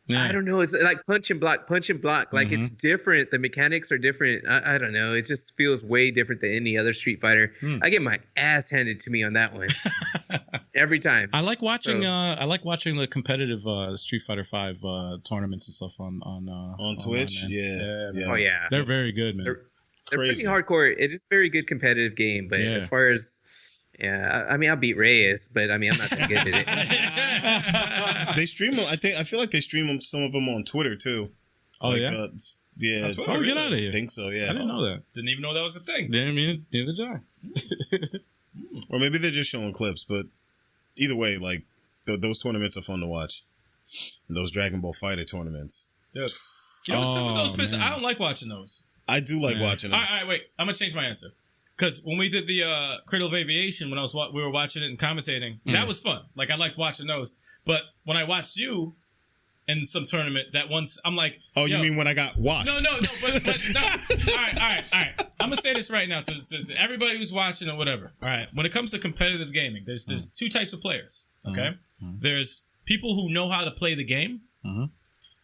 Yeah. I don't know. It's like punch and block. Like it's different. The mechanics are different. I don't know. It just feels way different than any other Street Fighter. I get my ass handed to me on that one every time. I like watching. I like watching the competitive Street Fighter 5 tournaments and stuff on Twitch. Yeah. Oh yeah. They're very good, man. They're pretty hardcore. It is a very good competitive game, but as far as I mean, I'll beat Reyes, but I mean, I'm not that good at it. They stream them. I feel like they stream them. Some of them on Twitter too. Oh like, yeah, yeah. Oh, get out of here! I think so. Yeah, I didn't know that. Didn't even know that was a thing. Neither did I. Or maybe they're just showing clips. But either way, like those tournaments are fun to watch. And those Dragon Ball Fighter tournaments. Dude. You know, some of those pistons, I don't like watching those. I do like watching them. All right, wait. I'm gonna change my answer. Because when we did the Cradle of Aviation, when we were watching it and commentating, that was fun. Like, I liked watching those. But when I watched you in some tournament, that once, I'm like... Oh, you mean when I got washed? No, but no. All right. I'm going to say this right now. So everybody who's watching or whatever. All right. When it comes to competitive gaming, there's two types of players, okay? There's people who know how to play the game, and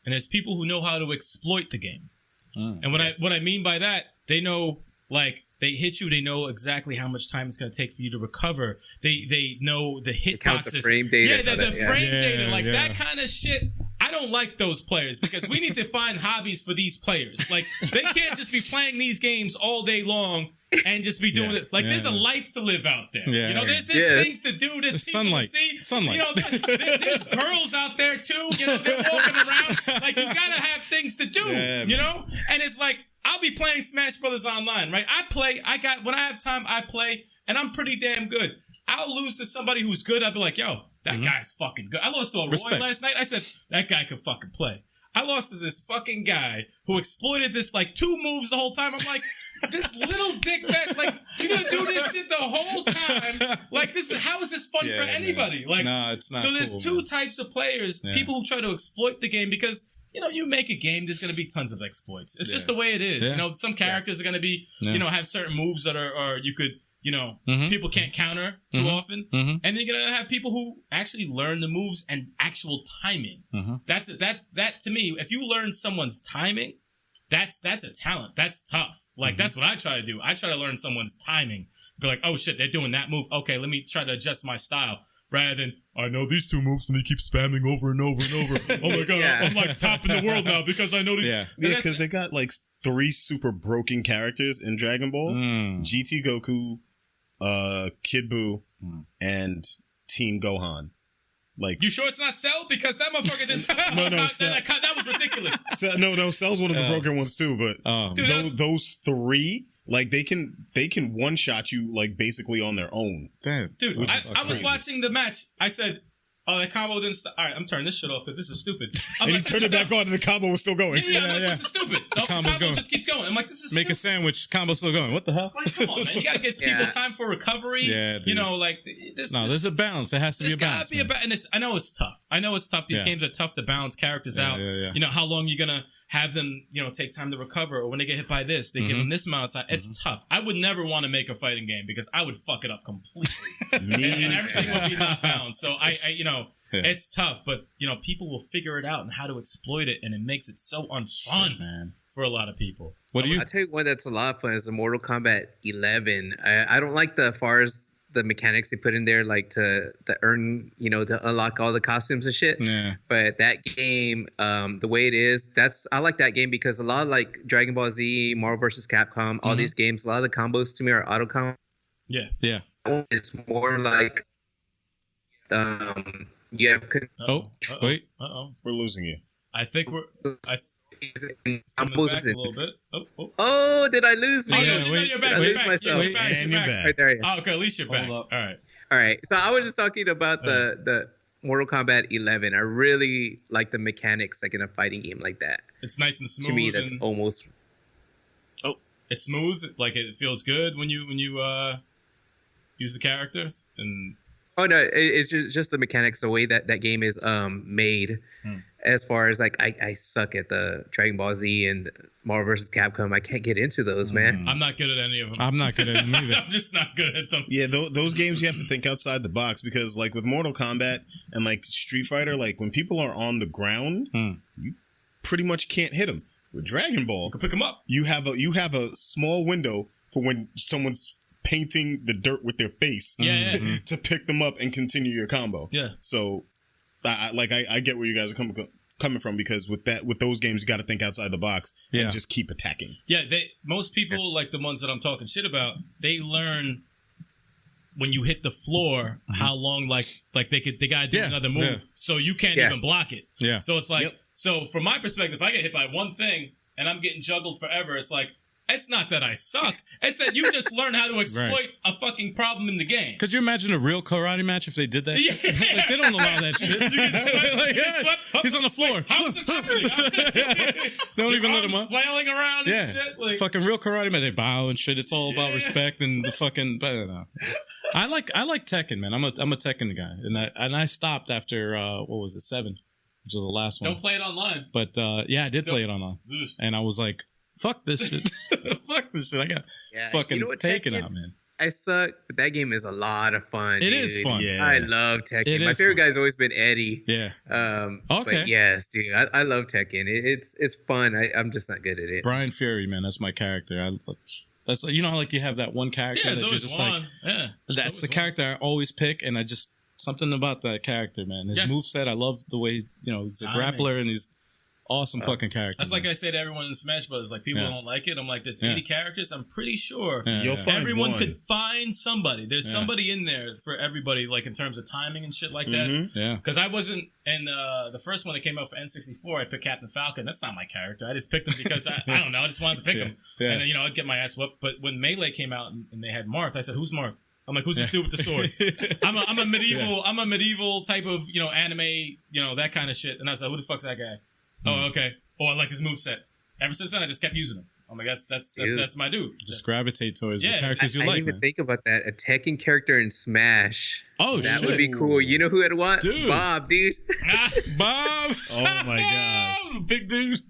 there's people who know how to exploit the game. And what I mean by that, they know, like... They hit you. They know exactly how much time it's going to take for you to recover. They know the hitboxes. The frame data. Yeah, the frame data. Like that kind of shit. I don't like those players because we need to find hobbies for these players. Like they can't just be playing these games all day long and just be doing it. Like there's a life to live out there. Yeah. You know, there's things to do. There's people sunlight. to see. Sunlight. You know, there's girls out there too. You know, they're walking around. Like you gotta have things to do. Yeah, you know, and it's like. I'll be playing Smash Brothers online, right? When I have time, I play, and I'm pretty damn good. I'll lose to somebody who's good. I'll be like, yo, that guy's fucking good. I lost to a Roy last night. I said, that guy can fucking play. I lost to this fucking guy who exploited this, like, 2 moves the whole time. I'm like, this little dickbag, like, you're gonna do this shit the whole time? Like, how is this fun for anybody? Like, no, it's not. So there's two types of players, people who try to exploit the game because... You know, you make a game, there's going to be tons of exploits. It's just the way it is. Yeah. You know, some characters are going to be, you know, have certain moves that are you could, you know, people can't counter too often. And then you're going to have people who actually learn the moves and actual timing. That to me, if you learn someone's timing, that's a talent. That's tough. Like, that's what I try to do. I try to learn someone's timing. Be like, oh shit, they're doing that move. Okay, let me try to adjust my style. Rather than, I know these 2 moves, and they keep spamming over and over and over. Oh my god, I'm like top in the world now because I know these. Yeah, because they got like 3 super broken characters in Dragon Ball: GT Goku, Kid Buu, and Teen Gohan. Like, you sure it's not Cell? Because that motherfucker didn't. That was ridiculous. Cell's one of the broken ones too. But those 3. Like they can one shot you like basically on their own. Damn. Dude, I was watching the match. I said, "Oh, that combo didn't stop." All right, I'm turning this shit off because this is stupid. And he turned it back on, and the combo was still going. Yeah. Like, this is stupid. The combo just keeps going. I'm like, this is make a sandwich. Combo still going. What the hell? Like, come on, man. You gotta give people time for recovery. Yeah, dude. You know, like this. No, there's a balance. There has to be a balance. Gotta be and I know it's tough. These games are tough to balance characters out. You know, how long you're gonna have them, you know, take time to recover, or when they get hit by this, they give them this amount of time. It's tough. I would never want to make a fighting game because I would fuck it up completely, and everything would be not balanced. So I you know, it's tough, but you know, people will figure it out and how to exploit it, and it makes it so unfun, man, for a lot of people. I'll tell you one that's a lot of fun is the Mortal Kombat 11. I don't like the far as the mechanics they put in there, like to earn, you know, to unlock all the costumes and shit. Yeah. But that game, the way it is, I like that game because a lot of like Dragon Ball Z, Marvel vs. Capcom, all these games, a lot of the combos to me are auto combo. Yeah. Yeah. It's more like, you have. Wait. We're losing you. I think I'm back a little bit. Oh, did I lose me? You're back. I lose myself. You're back. Right there. Oh, okay, at least you're back. All right. So I was just talking about the Mortal Kombat 11. I really like the mechanics like in a fighting game like that. It's nice and smooth. To me, that's almost. it's smooth. Like it feels good when you use the characters. And oh no, it's just the mechanics, the way that game is made. As far as like I suck at the Dragon Ball Z and Marvel vs. Capcom. I can't get into those, man. I'm not good at any of them. I'm not good at them either. I'm just not good at them. Yeah, those games you have to think outside the box, because like with Mortal Kombat and like Street Fighter, like when people are on the ground, you pretty much can't hit them. With Dragon Ball, You can pick them up. you have a small window for when someone's painting the dirt with their face to pick them up and continue your combo. Yeah. So I get where you guys are coming from, because with those games you got to think outside the box and just keep attacking. Yeah, most people, like the ones that I'm talking shit about, they learn when you hit the floor how long like they gotta do another move, so you can't even block it. Yeah. So it's like so from my perspective, if I get hit by one thing and I'm getting juggled forever, it's like, it's not that I suck. It's that you just learn how to exploit a fucking problem in the game. Could you imagine a real karate match if they did that? Yeah. Like, they don't allow that shit. He's on the floor. How is this happening? They don't even let him up. Flailing around and shit. Like, fucking real karate match. They bow and shit. It's all about respect and the fucking. I don't know. I like Tekken, man. I'm a Tekken guy, and I stopped after what was it, 7, which was the last one. Don't play it online. But I did play it online, and I was like, fuck this shit. Fuck this shit. I got fucking taken out, man. I suck, but that game is a lot of fun. It is fun. Yeah. I love Tekken. My favorite guy's always been Eddie. Yeah. Okay. But yes, dude, I love Tekken. It's fun. I'm just not good at it. Brian Fury, man, that's my character. That's, you know, like you have that one character that you're just like, that's the character I always pick, and I just something about that character, man. His moveset, I love the way, you know, he's a grappler and he's awesome fucking character. That's like I say to everyone in Smash Bros. Like, people don't like it. I'm like, there's 80 characters. I'm pretty sure you'll find everyone one. could find somebody. There's somebody in there for everybody, like in terms of timing and shit like that. Yeah. Because I wasn't in the first one that came out for N64. I picked Captain Falcon. That's not my character. I just picked him because I don't know. I just wanted to pick him. Yeah. And then, you know, I'd get my ass whooped. But when Melee came out and they had Marth, I said, "Who's Marth?" I'm like, "Who's this dude with the sword?" I'm a medieval. I'm a medieval type of, you know, anime, you know, that kind of shit. And I was like, "Who the fuck's that guy?" Oh, okay. Oh, I like his moveset. Ever since then, I just kept using him. I'm like, that's my dude. Just gravitate towards the characters you like. I didn't even think about that. A Tekken character in Smash. Oh, that would be cool. You know who I'd want? Dude. Bob, dude. Bob. Oh my gosh. Big dude.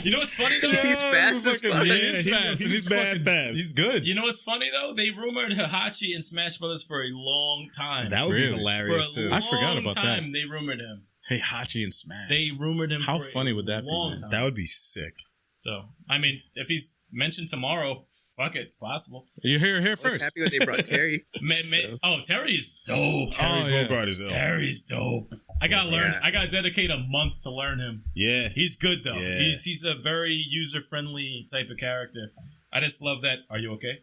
You know what's funny though? He's fast as fuck. He's fast. He's bad fast. He's good. You know what's funny though? They rumored Hihachi in Smash Brothers for a long time. That would be hilarious too. I forgot about that. They rumored him. Hey, Hachi and Smash. They rumored him. How for funny would that be? Time. That would be sick. So, I mean, if he's mentioned tomorrow, fuck it, it's possible. You hear here first. Happy when they brought Terry. Oh, Terry's dope. Terry Bogard is ill. Terry's dope. I gotta learn. I gotta dedicate a month to learn him. Yeah, he's good though. Yeah. He's a very user friendly type of character. I just love that. Are you okay?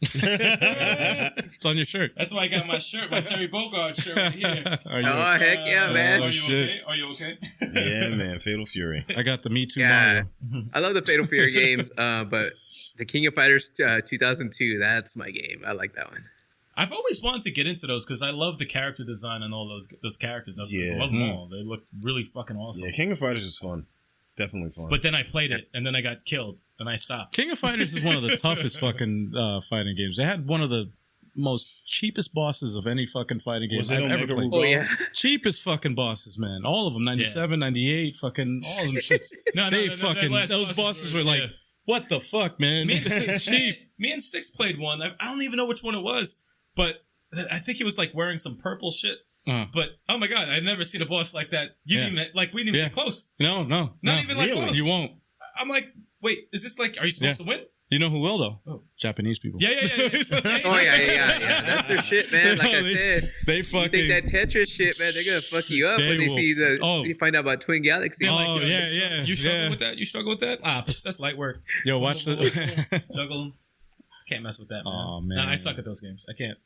It's on your shirt. That's why I got my shirt, my Terry Bogard shirt right here. Heck yeah, man. Are you okay? Are you okay? Yeah, man. Fatal Fury. I got the Me Too Mario. I love the Fatal Fury games, but the King of Fighters 2002, that's my game. I like that one. I've always wanted to get into those because I love the character design and all those characters. I love them all. They look really fucking awesome. Yeah, King of Fighters is fun. Definitely fun. But then I played it, and then I got killed, and I stopped. King of Fighters is one of the toughest fucking fighting games. They had one of the most cheapest bosses of any fucking fighting game I've ever played. Oh, yeah. Cheapest fucking bosses, man. All of them. 97, 98, fucking all of them shit. Those bosses were like, what the fuck, man? Cheap. Me and Sticks played one. I don't even know which one it was, but I think he was like wearing some purple shit. But oh my god, I've never seen a boss like that. We didn't even get close. No, not even like close. You won't. I'm like, wait, is this like? Are you supposed to win? You know who will though? Oh. Japanese people. Yeah. Oh yeah. That's their shit, man. Like I said, they fucking you think that Tetris shit, man. They're gonna fuck you up when they see you find out about Twin Galaxies. Oh yeah. You struggle with that? You struggle with that? That's light work. Yo, watch the juggle them. Can't mess with that, man. Oh man, Nah, I suck at those games. I can't.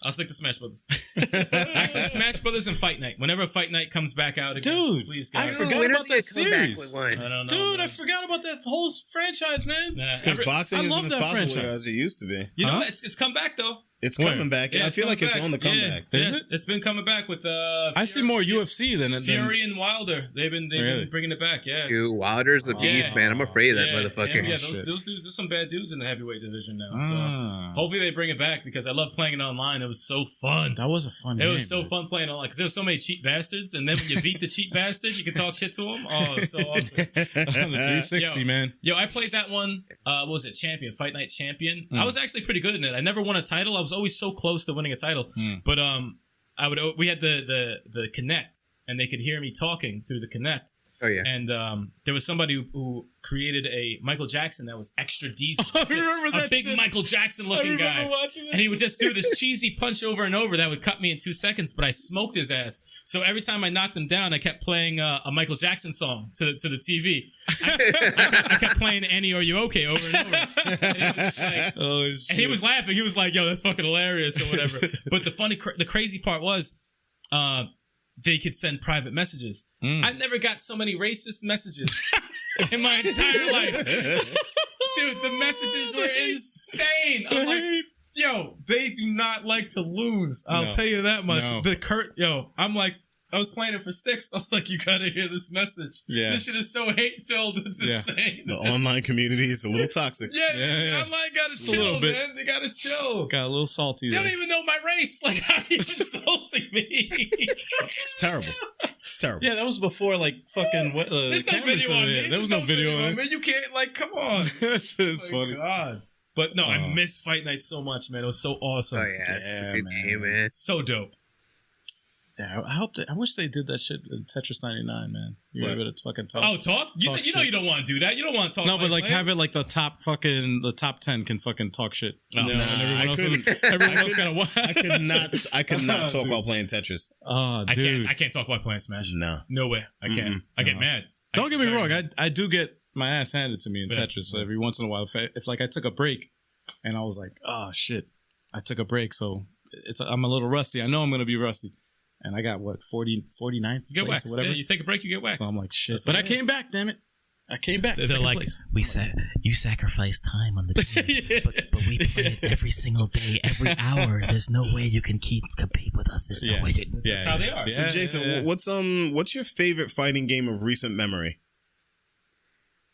I'll stick to Smash Brothers. Actually, Smash Brothers and Fight Night. Whenever Fight Night comes back out again, dude, please, I guys. forgot about that series. I don't know, dude, man. I forgot about that whole franchise, man. It's because boxing isn't as popular as it used to be. You know, it's come back though. It's coming back. Yeah, I feel like it's on the comeback. Yeah. Is it? It's been coming back with I see more UFC than Fury and Wilder. They've been bringing it back. Yeah. Dude, Wilder's a beast, man. I'm afraid of that motherfucker. Yeah, those dudes. There's some bad dudes in the heavyweight division now. So hopefully they bring it back because I love playing it online. It was so fun. That was a fun game. It was so fun playing online because there were so many cheat bastards, and then when you beat the cheat bastard, you can talk shit to them. Oh, it's so awesome. The 360, man. Yo, I played that one. What was it? Fight Night Champion. I was actually pretty good in it. I never won a title. I was always so close to winning a title. But we had the Connect, and they could hear me talking through the Connect. Oh yeah. And there was somebody who created a Michael Jackson that was extra diesel. I remember that a big shit. Michael Jackson looking guy. And he would just do this cheesy punch over and over that would cut me in 2 seconds, but I smoked his ass. So every time I knocked him down, I kept playing a Michael Jackson song to the TV. I kept playing Annie, Are You Okay over and over. And he was laughing. He was like, yo, that's fucking hilarious or whatever. But the crazy part was they could send private messages. I never got so many racist messages in my entire life. Dude, the messages were insane. I'm like, yo, they do not like to lose. I'll tell you that much. No. I'm like, I was playing it for Sticks. I was like, you gotta hear this message. Yeah. This shit is so hate-filled. It's insane. The online community is a little toxic. Yeah. Online gotta chill, man. They gotta chill. Got a little salty there. They don't even know my race. Like, how are you insulting me? It's terrible. It's terrible. Yeah, that was before, like, fucking... There's no video on me. There was no video on it. Man, you can't, like, come on. That shit is funny. God. But no, I miss Fight Night so much, man. It was so awesome. Oh yeah, it's a good game, man. So dope. Yeah, I wish they did that shit in Tetris 99, man. You were able to fucking talk. Oh, talk? You know you don't want to do that. You don't want to talk. No, but like have it like the top 10 can fucking talk shit. No, everyone else gotta watch. I could not talk while playing Tetris. Oh, dude. I can't talk while playing Smash. No way. I can't. I get mad. Don't get me wrong. I do get my ass handed to me in Tetris every once in a while. If like I took a break and I was like, oh shit, I took a break, so I'm a little rusty. I know I'm gonna be rusty. And I got, 49th you get waxed. Or whatever. Yeah, you take a break, you get waxed. So I'm like, shit. But I came back, damn it. I came back. They're like, you sacrifice time on the team, but we play it every single day, every hour. There's no way you can compete with us. There's no way. That's how they are. So Jason, what's your favorite fighting game of recent memory?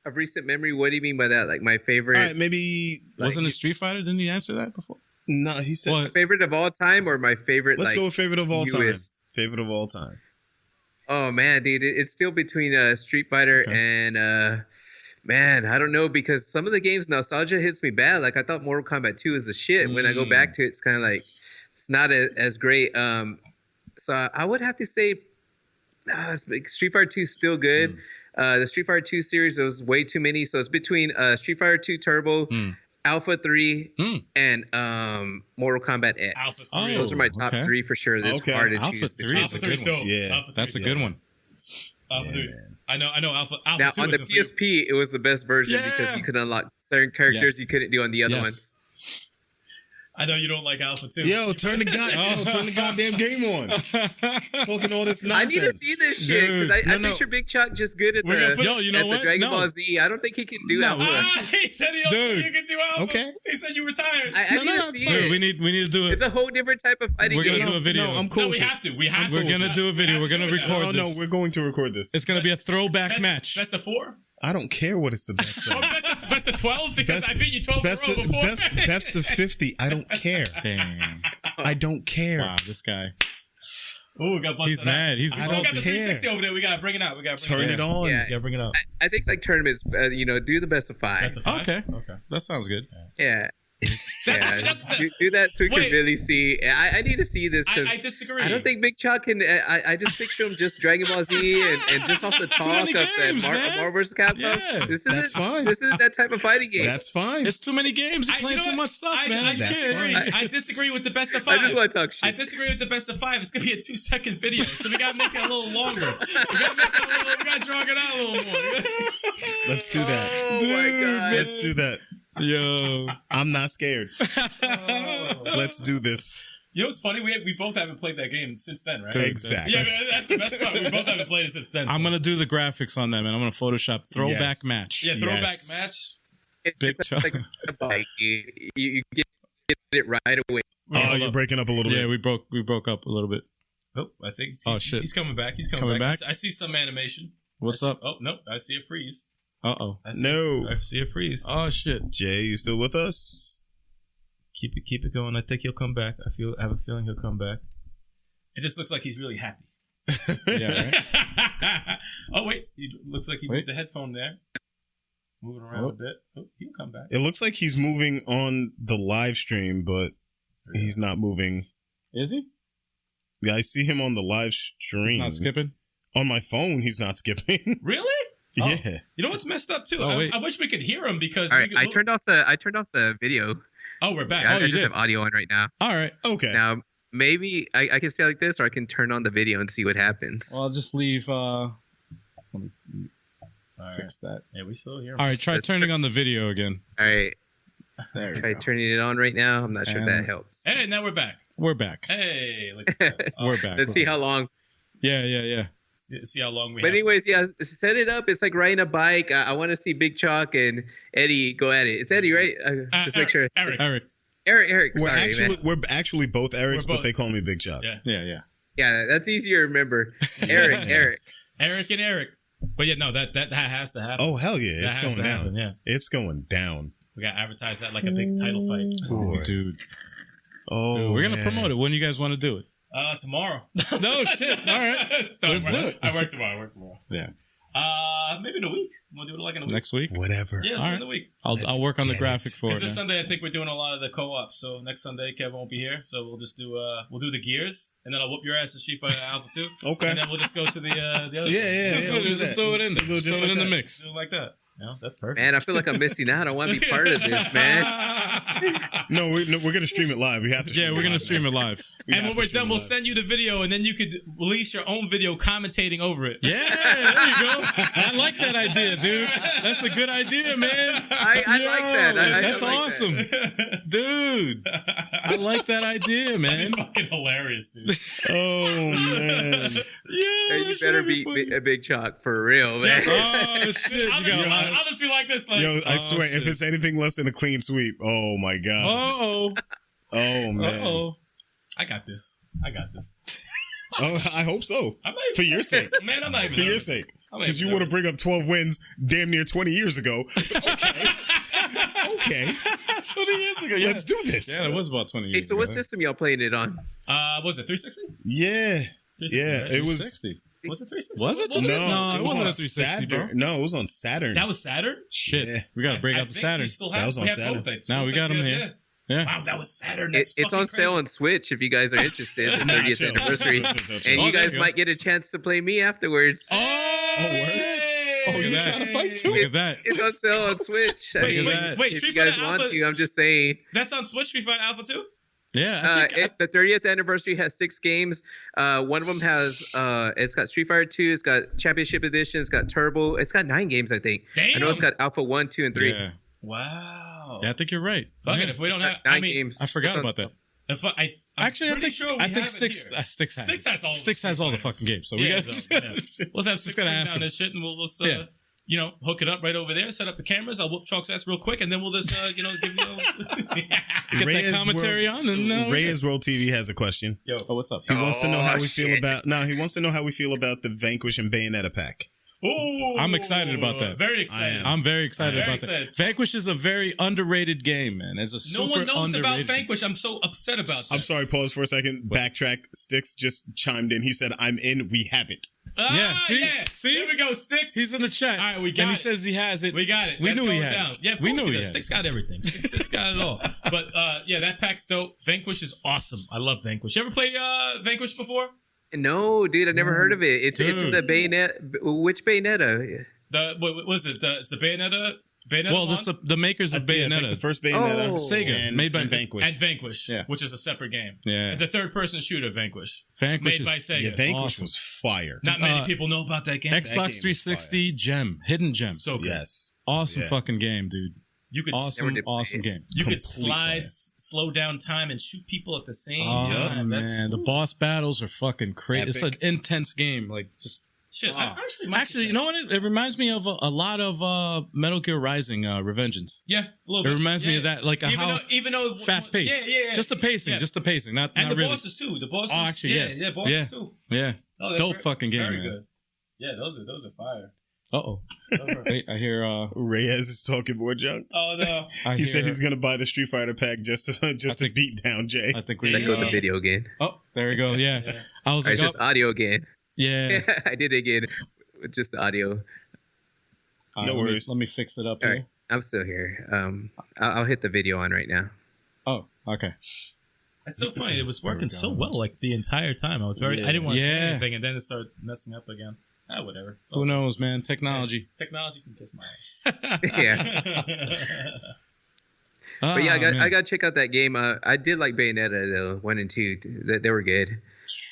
Of recent memory? What do you mean by that? Like my favorite? All right, maybe wasn't it Street Fighter? Didn't he answer that before? No, he said my favorite of all time or my favorite. Let's go with favorite of all time. Favorite of all time. Oh man, dude, it's still between Street Fighter and man, I don't know because some of the games nostalgia hits me bad. Like I thought Mortal Kombat 2 is the shit. When I go back to it, it's kind of like it's not as great. So I would have to say Street Fighter 2 is still good. The Street Fighter 2 series, there was way too many. So it's between Street Fighter 2 Turbo, Alpha 3, and Mortal Kombat X. Alpha 3. Those are my top 3 for sure. That's hard to choose. Alpha 3 is a good one. Yeah, that's a good one. Alpha 3. I know Alpha now, 2 on the PSP, it was the best version because you could unlock certain characters you couldn't do on the other ones. I know you don't like Alpha 2. Yo, turn the goddamn game on. Talking all this nonsense. I need to see this shit because I picture Big Chuck just good at the Dragon Ball Z. I don't think he can do Alpha. He said he don't think he can do Alpha. Okay. He said you retired. I need to see it. We need to do it. It's a whole different type of fighting game. We're gonna do a video. No, I'm cool. No, we have to. We're gonna do a video. We're gonna record this. No, we're going to record this. It's gonna be a throwback match. Best of 4? I don't care what it's the best of. Best of 12 because I beat you 12 in a row before. Best of 50. I don't care. Damn. I don't care. Wow, this guy. Oh, we got busted. He's mad. We still got the 360 over there. We gotta bring it out. Turn it on. Yeah. Yeah, bring it out. I think like tournaments, do the best of 5. Best of 5. Okay. That sounds good. Yeah. That's do that so we can really see. I need to see this because I disagree. I don't think Big Chuck can. I just picture him just Dragon Ball Z and just off the talk of Marvel vs. Capcom. Yeah. That's fine. This isn't that type of fighting game. That's fine. It's too many games. You're playing too much stuff, man. I disagree with the best of 5. I just want to talk shit. I disagree with the best of 5. It's gonna be a 2-second video, so we gotta make it a little longer. We gotta drag it out a little more. Let's do that. Oh my god. Let's do that. Yo, I'm not scared. Let's do this. You know what's funny? We both haven't played that game since then, right? Dude, Exactly. Yeah, man, that's the best part. We both haven't played it since then. I'm gonna do the graphics on that, man. I'm gonna Photoshop throwback match. Yeah, throwback Yes. match. Big It's like a bike. You get it right away. Oh, you're breaking up a little Yeah, bit. we broke up a little bit. Oh, I think shit. he's coming back. He's Coming back? I see some animation. What's up? Oh, no, I see a freeze. Uh-oh. I see a freeze. Oh shit. Jay, you still with us? Keep it going. I think he'll come back. I have a feeling he'll come back. It just looks like he's really happy. Yeah, right? Oh wait, looks like he moved the headphone there. Moving around a bit. Oh, he'll come back. It looks like he's moving on the live stream, but he's not moving. Is he? Yeah, I see him on the live stream. He's not skipping? On my phone, he's not skipping. Really? Yeah. Oh, you know what's messed up too? Oh, wait. I wish we could hear him because. All right, I turned off the video. Oh, we're back. I you just did. have audio on right now. All right. Okay. Now maybe I can stay like this, or I can turn on the video and see what happens. Well, I'll just leave let me fix that. Yeah, we still hear him. All right, try Let's turning on the video again. All right, There you try go. turning it on right now. I'm not sure if that helps. Hey, now we're back. We're back. Hey, look at that. We're back. Let's see how long. Yeah. See how long we But have. anyways, yeah, set it up. It's like riding a bike. I want to see Big Chalk and Eddie go at it. It's Eddie, right? Just make sure. Eric. Eric. Eric. We're actually both Erics, We're but they call me Big Chop. Yeah. Yeah. Yeah, that's easier to remember. Eric. Eric and Eric. But yeah, no, that has to happen. Oh hell yeah, that it's has going to down. happen, yeah. It's going down. We got to advertise that like a big title fight. Oh, dude. Oh, We're gonna man. promote it. When do you guys want to do it? Tomorrow. No shit. All right. No, Let's do it. I work tomorrow. Yeah. Maybe in a week. Want to do it like in a week? Next week. Whatever. Yeah, All in right. a week. I'll work on the get graphic it. for Because it. this man. Sunday I think we're doing a lot of the co-op. So next Sunday Kev won't be here, so we'll just do the gears, and then I'll whoop your ass at Street Fighter Alpha 2. Okay. And then we'll just go to the other. Yeah. Just we'll do just that. throw it in there. We'll Just just throw it like in the that. mix. Do it like that. Yeah, that's perfect. Man, I feel like I'm missing out. I want to be part of this, man. No, we're gonna stream it live. We have to. Yeah, we're gonna stream it live. And when we're done, we'll send you the video, and then you could release your own video commentating over it. Yeah, there you go. I like that idea, dude. That's a good idea, man. I like that. I That's like awesome, dude. I like that idea, man. Fucking hilarious, dude. Oh man. Yeah, you better be a Big Chalk for real, man. Oh shit! I'll You got a lot. I'll just be like this, like. Yo, I swear, shit. if it's anything less than a clean sweep, oh my god. Oh, Oh man. oh. I got this. Oh, I hope so. I'm not even, For your sake. man, I'm not even For your nervous. sake. I'm not Because even you want to nervous. bring up 12 wins damn near 20 years ago. Okay. 20 years ago. Yeah. Let's do this. Yeah, that was about 20 years Hey, so ago. what system y'all playing it on? Was it 360? Yeah. 360, Yeah. right? It was. 60. Was it 360? Was it? What No, it wasn't on a 360, bro. Saturn. No, it was on Saturn. That was Saturn? Shit. Yeah. We got to break I out the think Saturn. We still That have, was on we have Saturn. both, I Now we think. got 'em here. Yeah. Wow, that was Saturn. That's It's on fucking sale crazy. on Switch if you guys are interested. The Nah, 30th chill. anniversary. Chill. And Oh, you there guys you go. might get a chance to play me afterwards. Oh, word? shit. Oh, Look you at got that. to fight too? Look at that. It's on sale on Switch. I Wait, mean, that. wait, if Street you guys Fighter want Alpha? to, I'm just saying. That's on Switch, Street Fighter Alpha 2? Yeah, I think The 30th anniversary has 6 games. One of them has it's got Street Fighter 2, it's got Championship Edition, it's got Turbo, it's got 9 games, I think. I know it's Damn. got Alpha 1, 2, and 3. Yeah. Wow. Yeah, I think you're right. Fuck Yeah. it, if we don't It's have... got 9 I mean, games. I forgot It's on about sale. that. if I'm Actually, I pretty think sure we I think have it Sticks here. Sticks has Sticks it. has all Sticks the has all the Street fucking games. So Yeah, we it got does, yeah. Let's have Sticks gotta bring ask down him. this shit, and we'll just, Yeah. hook it up right over there, set up the cameras, I'll whoop Chalk's ass real quick, and then we'll just, give you get Reyes that commentary World- on and Reyes World TV has a question. Yo. Oh, what's up? He wants to know how we shit. feel about. No, he wants to know how we feel about the Vanquish and Bayonetta pack. Ooh, I'm excited about that. Very excited. I am. I'm very excited Very about excited. that. Vanquish is a very underrated game, man. It's a No super one knows about underrated. Vanquish. I'm so upset about that. I'm sorry, pause for a second. Backtrack. Sticks just chimed in. He said, I'm in. We have it. Ah, Yeah, see? yeah. See? Here we go, Sticks. He's in the chat. All right, we got and he it. says he has it. We got it. We Let's knew he go had down. it. Yeah, of We course knew he he does. had Sticks got everything. Sticks got it all. But yeah, that pack's dope. Vanquish is awesome. I love Vanquish. You ever play Vanquish before? No, dude, I never heard of it. It's in Dude. the Bayonetta. Which Bayonetta? What was it? It's the Bayonetta. Well, that's the makers of Yeah, I think Bayonetta. the first Bayonetta. Oh. Sega, and, made by and Vanquish. and Vanquish, Yeah. which is a separate game. Yeah. It's a third-person shooter. Vanquish, Vanquish made by is Sega. Yeah, Vanquish Awesome. was fire. Not many Uh, people know about that game. game Xbox is 360 gem, hidden gem. So good. Yes. Awesome Yeah. fucking game, dude. You could awesome game. You could slide, slow down time, and shoot people at the same time. Oh man, the boss battles are fucking crazy. It's an intense game. Like just shit. Actually, you know what? It reminds me of a lot of Metal Gear Rising Revengeance. Yeah, a little bit. It reminds me of that. Like even though fast paced. Yeah. Just the pacing. Not and not the really. bosses too. The bosses. Oh, actually, yeah. Bosses too. Yeah. Oh, dope fucking game, very man. Good. Yeah, those are fire. Uh-oh. Wait, I hear Reyes is talking more junk. Oh no. He said he's gonna buy the Street Fighter pack just to beat down Jay. I think Let go the video again. Oh, there we go. Yeah. I was like, it's just audio again. Yeah. I did it again with just the audio. No worries. Let me fix it up All here. right, I'm still here. I'll hit the video on right now. Oh, okay. That's so funny. It was working so well like the entire time. I didn't want to say anything, and then it started messing up again. Whatever. Who knows, man? Technology. Technology can kiss my ass. Yeah. But yeah, I got to check out that game. I did like Bayonetta though, 1 and 2. They were good.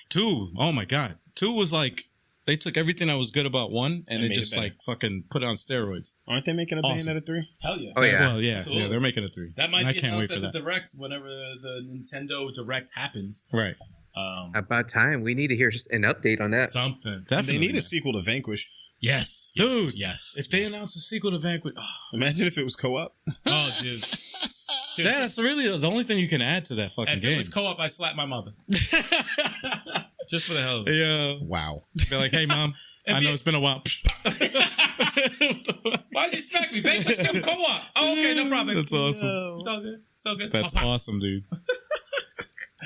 2, oh my god, 2 was like they took everything that was good about 1 and it just like fucking put it on steroids. Aren't they making a Bayonetta 3? Hell yeah. Oh yeah. Well, yeah, they're making a 3. That might I be can't wait announced for at the that. Direct whenever the Nintendo Direct happens. Right. About time. We need to hear an update on that. Something. They need a sequel to Vanquish. Yes. Dude. Yes. If they announce a sequel to Vanquish, Imagine if it was co-op. Oh, dude. that's really the only thing you can add to that fucking If game. it was co-op, I'd slap my mother. Just for the hell of it. Yeah. Wow. Be like, hey, mom, I know it's been a while. Why'd you smack me? Vanquish 2 co-op. Oh, okay, no problem. That's awesome. No. It's all good. It's all good. That's awesome, dude.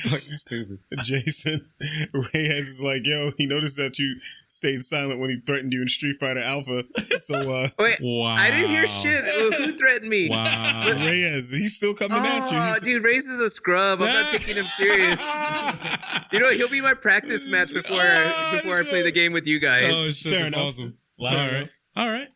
Fucking stupid. Jason Reyes is like, yo, he noticed that you stayed silent when he threatened you in Street Fighter Alpha. So, Wait, wow. I didn't hear shit. Who threatened me? Wow. Reyes, he's still coming at you. Oh, dude, Reyes is a scrub. I'm not taking him serious. You know, he'll be my practice match before I play the game with you guys. Oh, shit. Fair That's enough. awesome. Fair All right.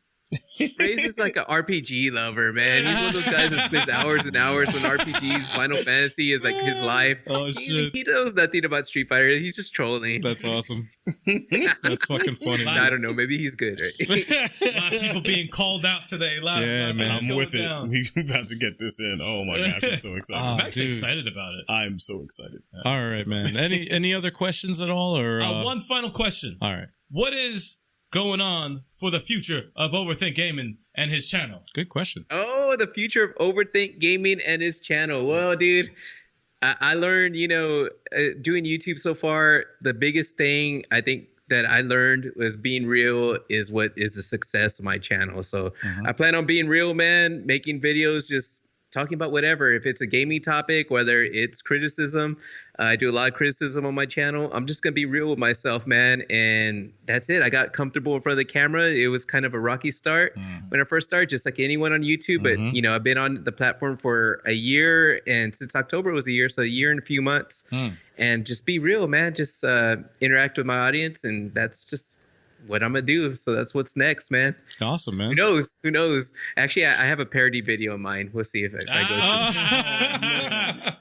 Reyes is like an RPG lover, man. He's one of those guys that spends hours and hours on RPGs. Final Fantasy is like his life. Oh, shit. He knows nothing about Street Fighter. He's just trolling. That's awesome. That's fucking funny. I don't know. Maybe he's good, right? A lot of people being called out today. Yeah, man. I'm with it. We're about to get this in. Oh my gosh, I'm so excited. I'm actually dude. excited about it. I'm so excited. All right, man. Any other questions at all? Or One final question. All right. What is going on for the future of OverThink Gaming and his channel? Good question. Oh, the future of OverThink Gaming and his channel. Well, dude, I learned, doing YouTube so far, the biggest thing I think that I learned was being real is what is the success of my channel. So I plan on being real, man, making videos, just talking about whatever. If it's a gaming topic, whether it's criticism, I do a lot of criticism on my channel. I'm just going to be real with myself, man. And that's it. I got comfortable in front of the camera. It was kind of a rocky start when I first started, just like anyone on YouTube. But, I've been on the platform for a year. And since October was a year, so a year and a few months. And just be real, man. Just interact with my audience. And that's just what I'm going to do. So that's what's next, man. Awesome, man. Who knows? Actually, I have a parody video in mind. We'll see if I go through.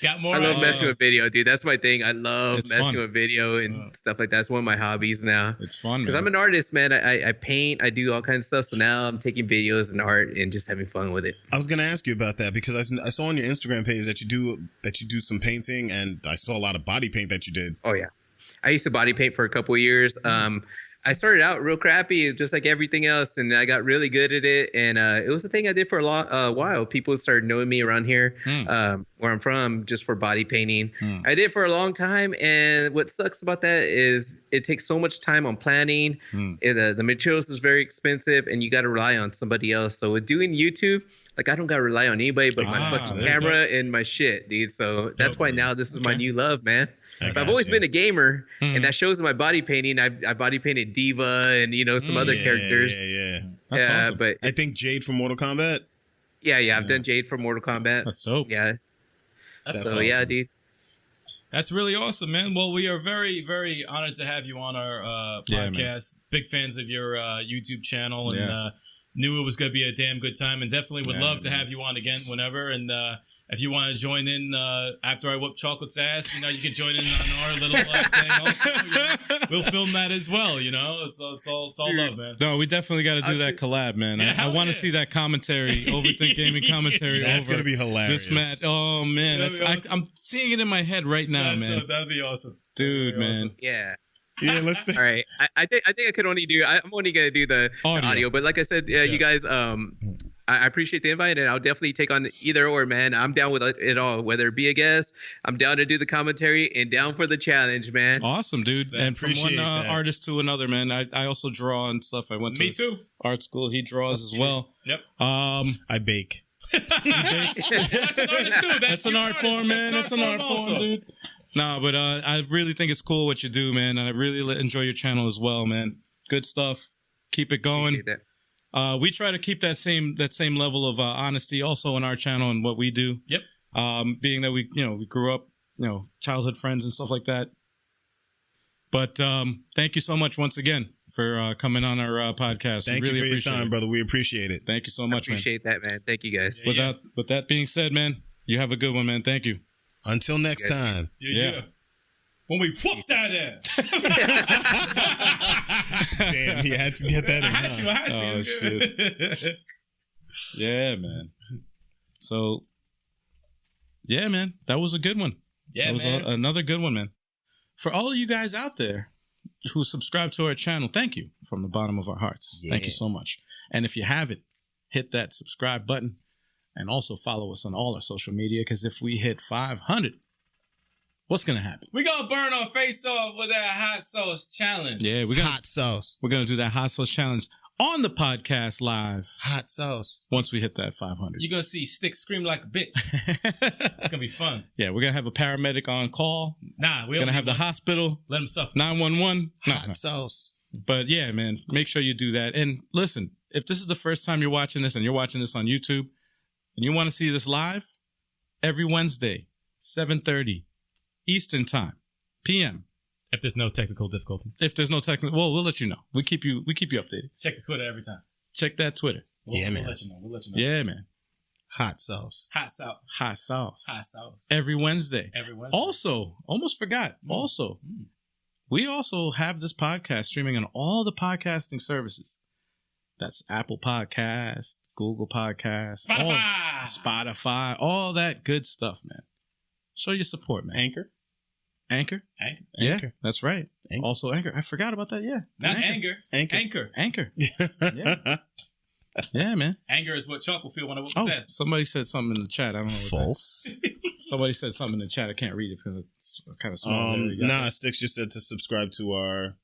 Got more. I love messing with video, dude. That's my thing. I love It's messing fun. with video and stuff like that. It's one of my hobbies now. It's fun, Because man. I'm an artist, man. I paint. I do all kinds of stuff. So now I'm taking videos and art and just having fun with it. I was gonna ask you about that because I saw on your Instagram page that you do some painting, and I saw a lot of body paint that you did. Oh yeah, I used to body paint for a couple of years. I started out real crappy, just like everything else, and I got really good at it. And it was a thing I did for a while. People started knowing me around here, where I'm from, just for body painting. I did it for a long time, and what sucks about that is it takes so much time on planning. The materials is very expensive, and you got to rely on somebody else. So with doing YouTube, like I don't got to rely on anybody but my fucking camera and my shit, dude. So that's why now this is my new love, man. But I've always been a gamer, and that shows in my body painting. I body painted Diva and some other characters. Yeah. That's awesome. But I think Jade from Mortal Kombat. yeah, I've done Jade for Mortal Kombat. That's dope. Yeah. That's So awesome. yeah, dude. That's really awesome, man. Well, we are very, very honored to have you on our Yeah, podcast. Big fans of your YouTube channel, and Yeah. knew it was going to be a damn good time, and definitely would Yeah, love to man. have you on again whenever. And If you want to join in after I whoop Chocolate's ass, you know, you can join in on our little thing also. You know? We'll film that as well, you know? It's all love, man. No, we definitely got to do that collab, man. Yeah, I want to see that commentary, OverThink Gaming commentary. That's going to be hilarious. This match. Oh, man. Awesome. I'm seeing it in my head right now, man. That'd be awesome. Dude, man. Awesome. Yeah. Yeah, let's do. All right. I think I could only do. I'm only gonna do the audio. But like I said, you guys. I appreciate the invite, and I'll definitely take on either or, man. I'm down with it all. Whether it be a guest, I'm down to do the commentary and down for the challenge, man. Awesome, dude. And from one artist to another, man. I also draw and stuff. I went to art school. He draws as well. Yep. I bake. That's an artist too. That's an art form, man. That's an art form, dude. No, but I really think it's cool what you do, man. And I really enjoy your channel as well, man. Good stuff. Keep it going. We try to keep that same level of honesty also in our channel and what we do. Yep. Being that we grew up, childhood friends and stuff like that. But thank you so much once again for coming on our podcast. Thank you for your time, brother. We appreciate it. Thank you so much, man. Appreciate that, man. Thank you, guys. With that being said, man, you have a good one, man. Thank you. Until next time. Yeah. When we whoop that ass. Damn, he had to get that in. I had to. Oh, shit. Yeah, man. So, yeah, man. That was a good one. Yeah, that was another good one, man. For all of you guys out there who subscribe to our channel, thank you from the bottom of our hearts. Yeah. Thank you so much. And if you haven't, hit that subscribe button. And also follow us on all our social media, because if we hit 500, what's going to happen? We're going to burn our face off with that hot sauce challenge. Yeah, hot sauce. We're going to do that hot sauce challenge on the podcast live. Hot sauce. Once we hit that 500. You're going to see Sticks scream like a bitch. It's going to be fun. Yeah, we're going to have a paramedic on call. Nah, we're going to have the hospital. Let them suffer. 911. Hot sauce. But yeah, man, make sure you do that. And listen, if this is the first time you're watching this and you're watching this on YouTube, and you want to see this live, every Wednesday, 7:30 Eastern Time, PM. If there's no technical difficulty. If there's no technical, well, we'll let you know. We keep you updated. Check the Twitter every time. Check that Twitter. Man. We'll let you know. Yeah, man. Hot sauce. Hot sauce. Hot sauce. Hot sauce. Every Wednesday. Every Wednesday. Also, almost forgot. Also, we also have this podcast streaming on all the podcasting services. That's Apple Podcasts, Google Podcasts, Spotify, all that good stuff, man. Show your support, man. Anchor? Yeah, that's right. Anchor. Also Anchor. I forgot about that, yeah. Not Anchor. Anchor. Yeah. Yeah, man. Anger is what Chuck will feel when I says. Somebody said something in the chat. I don't know what False. Somebody said something in the chat. I can't read it because it's kind of small. Sticks just said to subscribe to our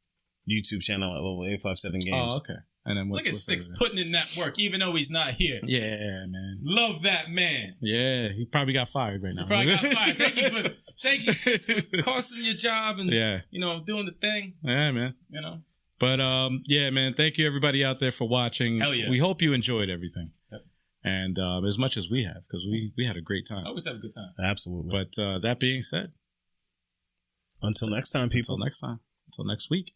YouTube channel at level 857 Games. Oh, okay. And then look at Sticks putting in that work, even though he's not here. Yeah, man. Love that man. Yeah, he probably got fired right now. He probably got fired. Thank you for costing your job and doing the thing. Yeah, man. But yeah, man. Thank you everybody out there for watching. Hell yeah. We hope you enjoyed everything. Yep. And as much as we have, because we had a great time. I always have a good time. Absolutely. But that being said, until next time, people. Until next time. Until next week.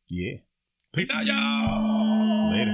Yeah. Peace out, y'all. Later.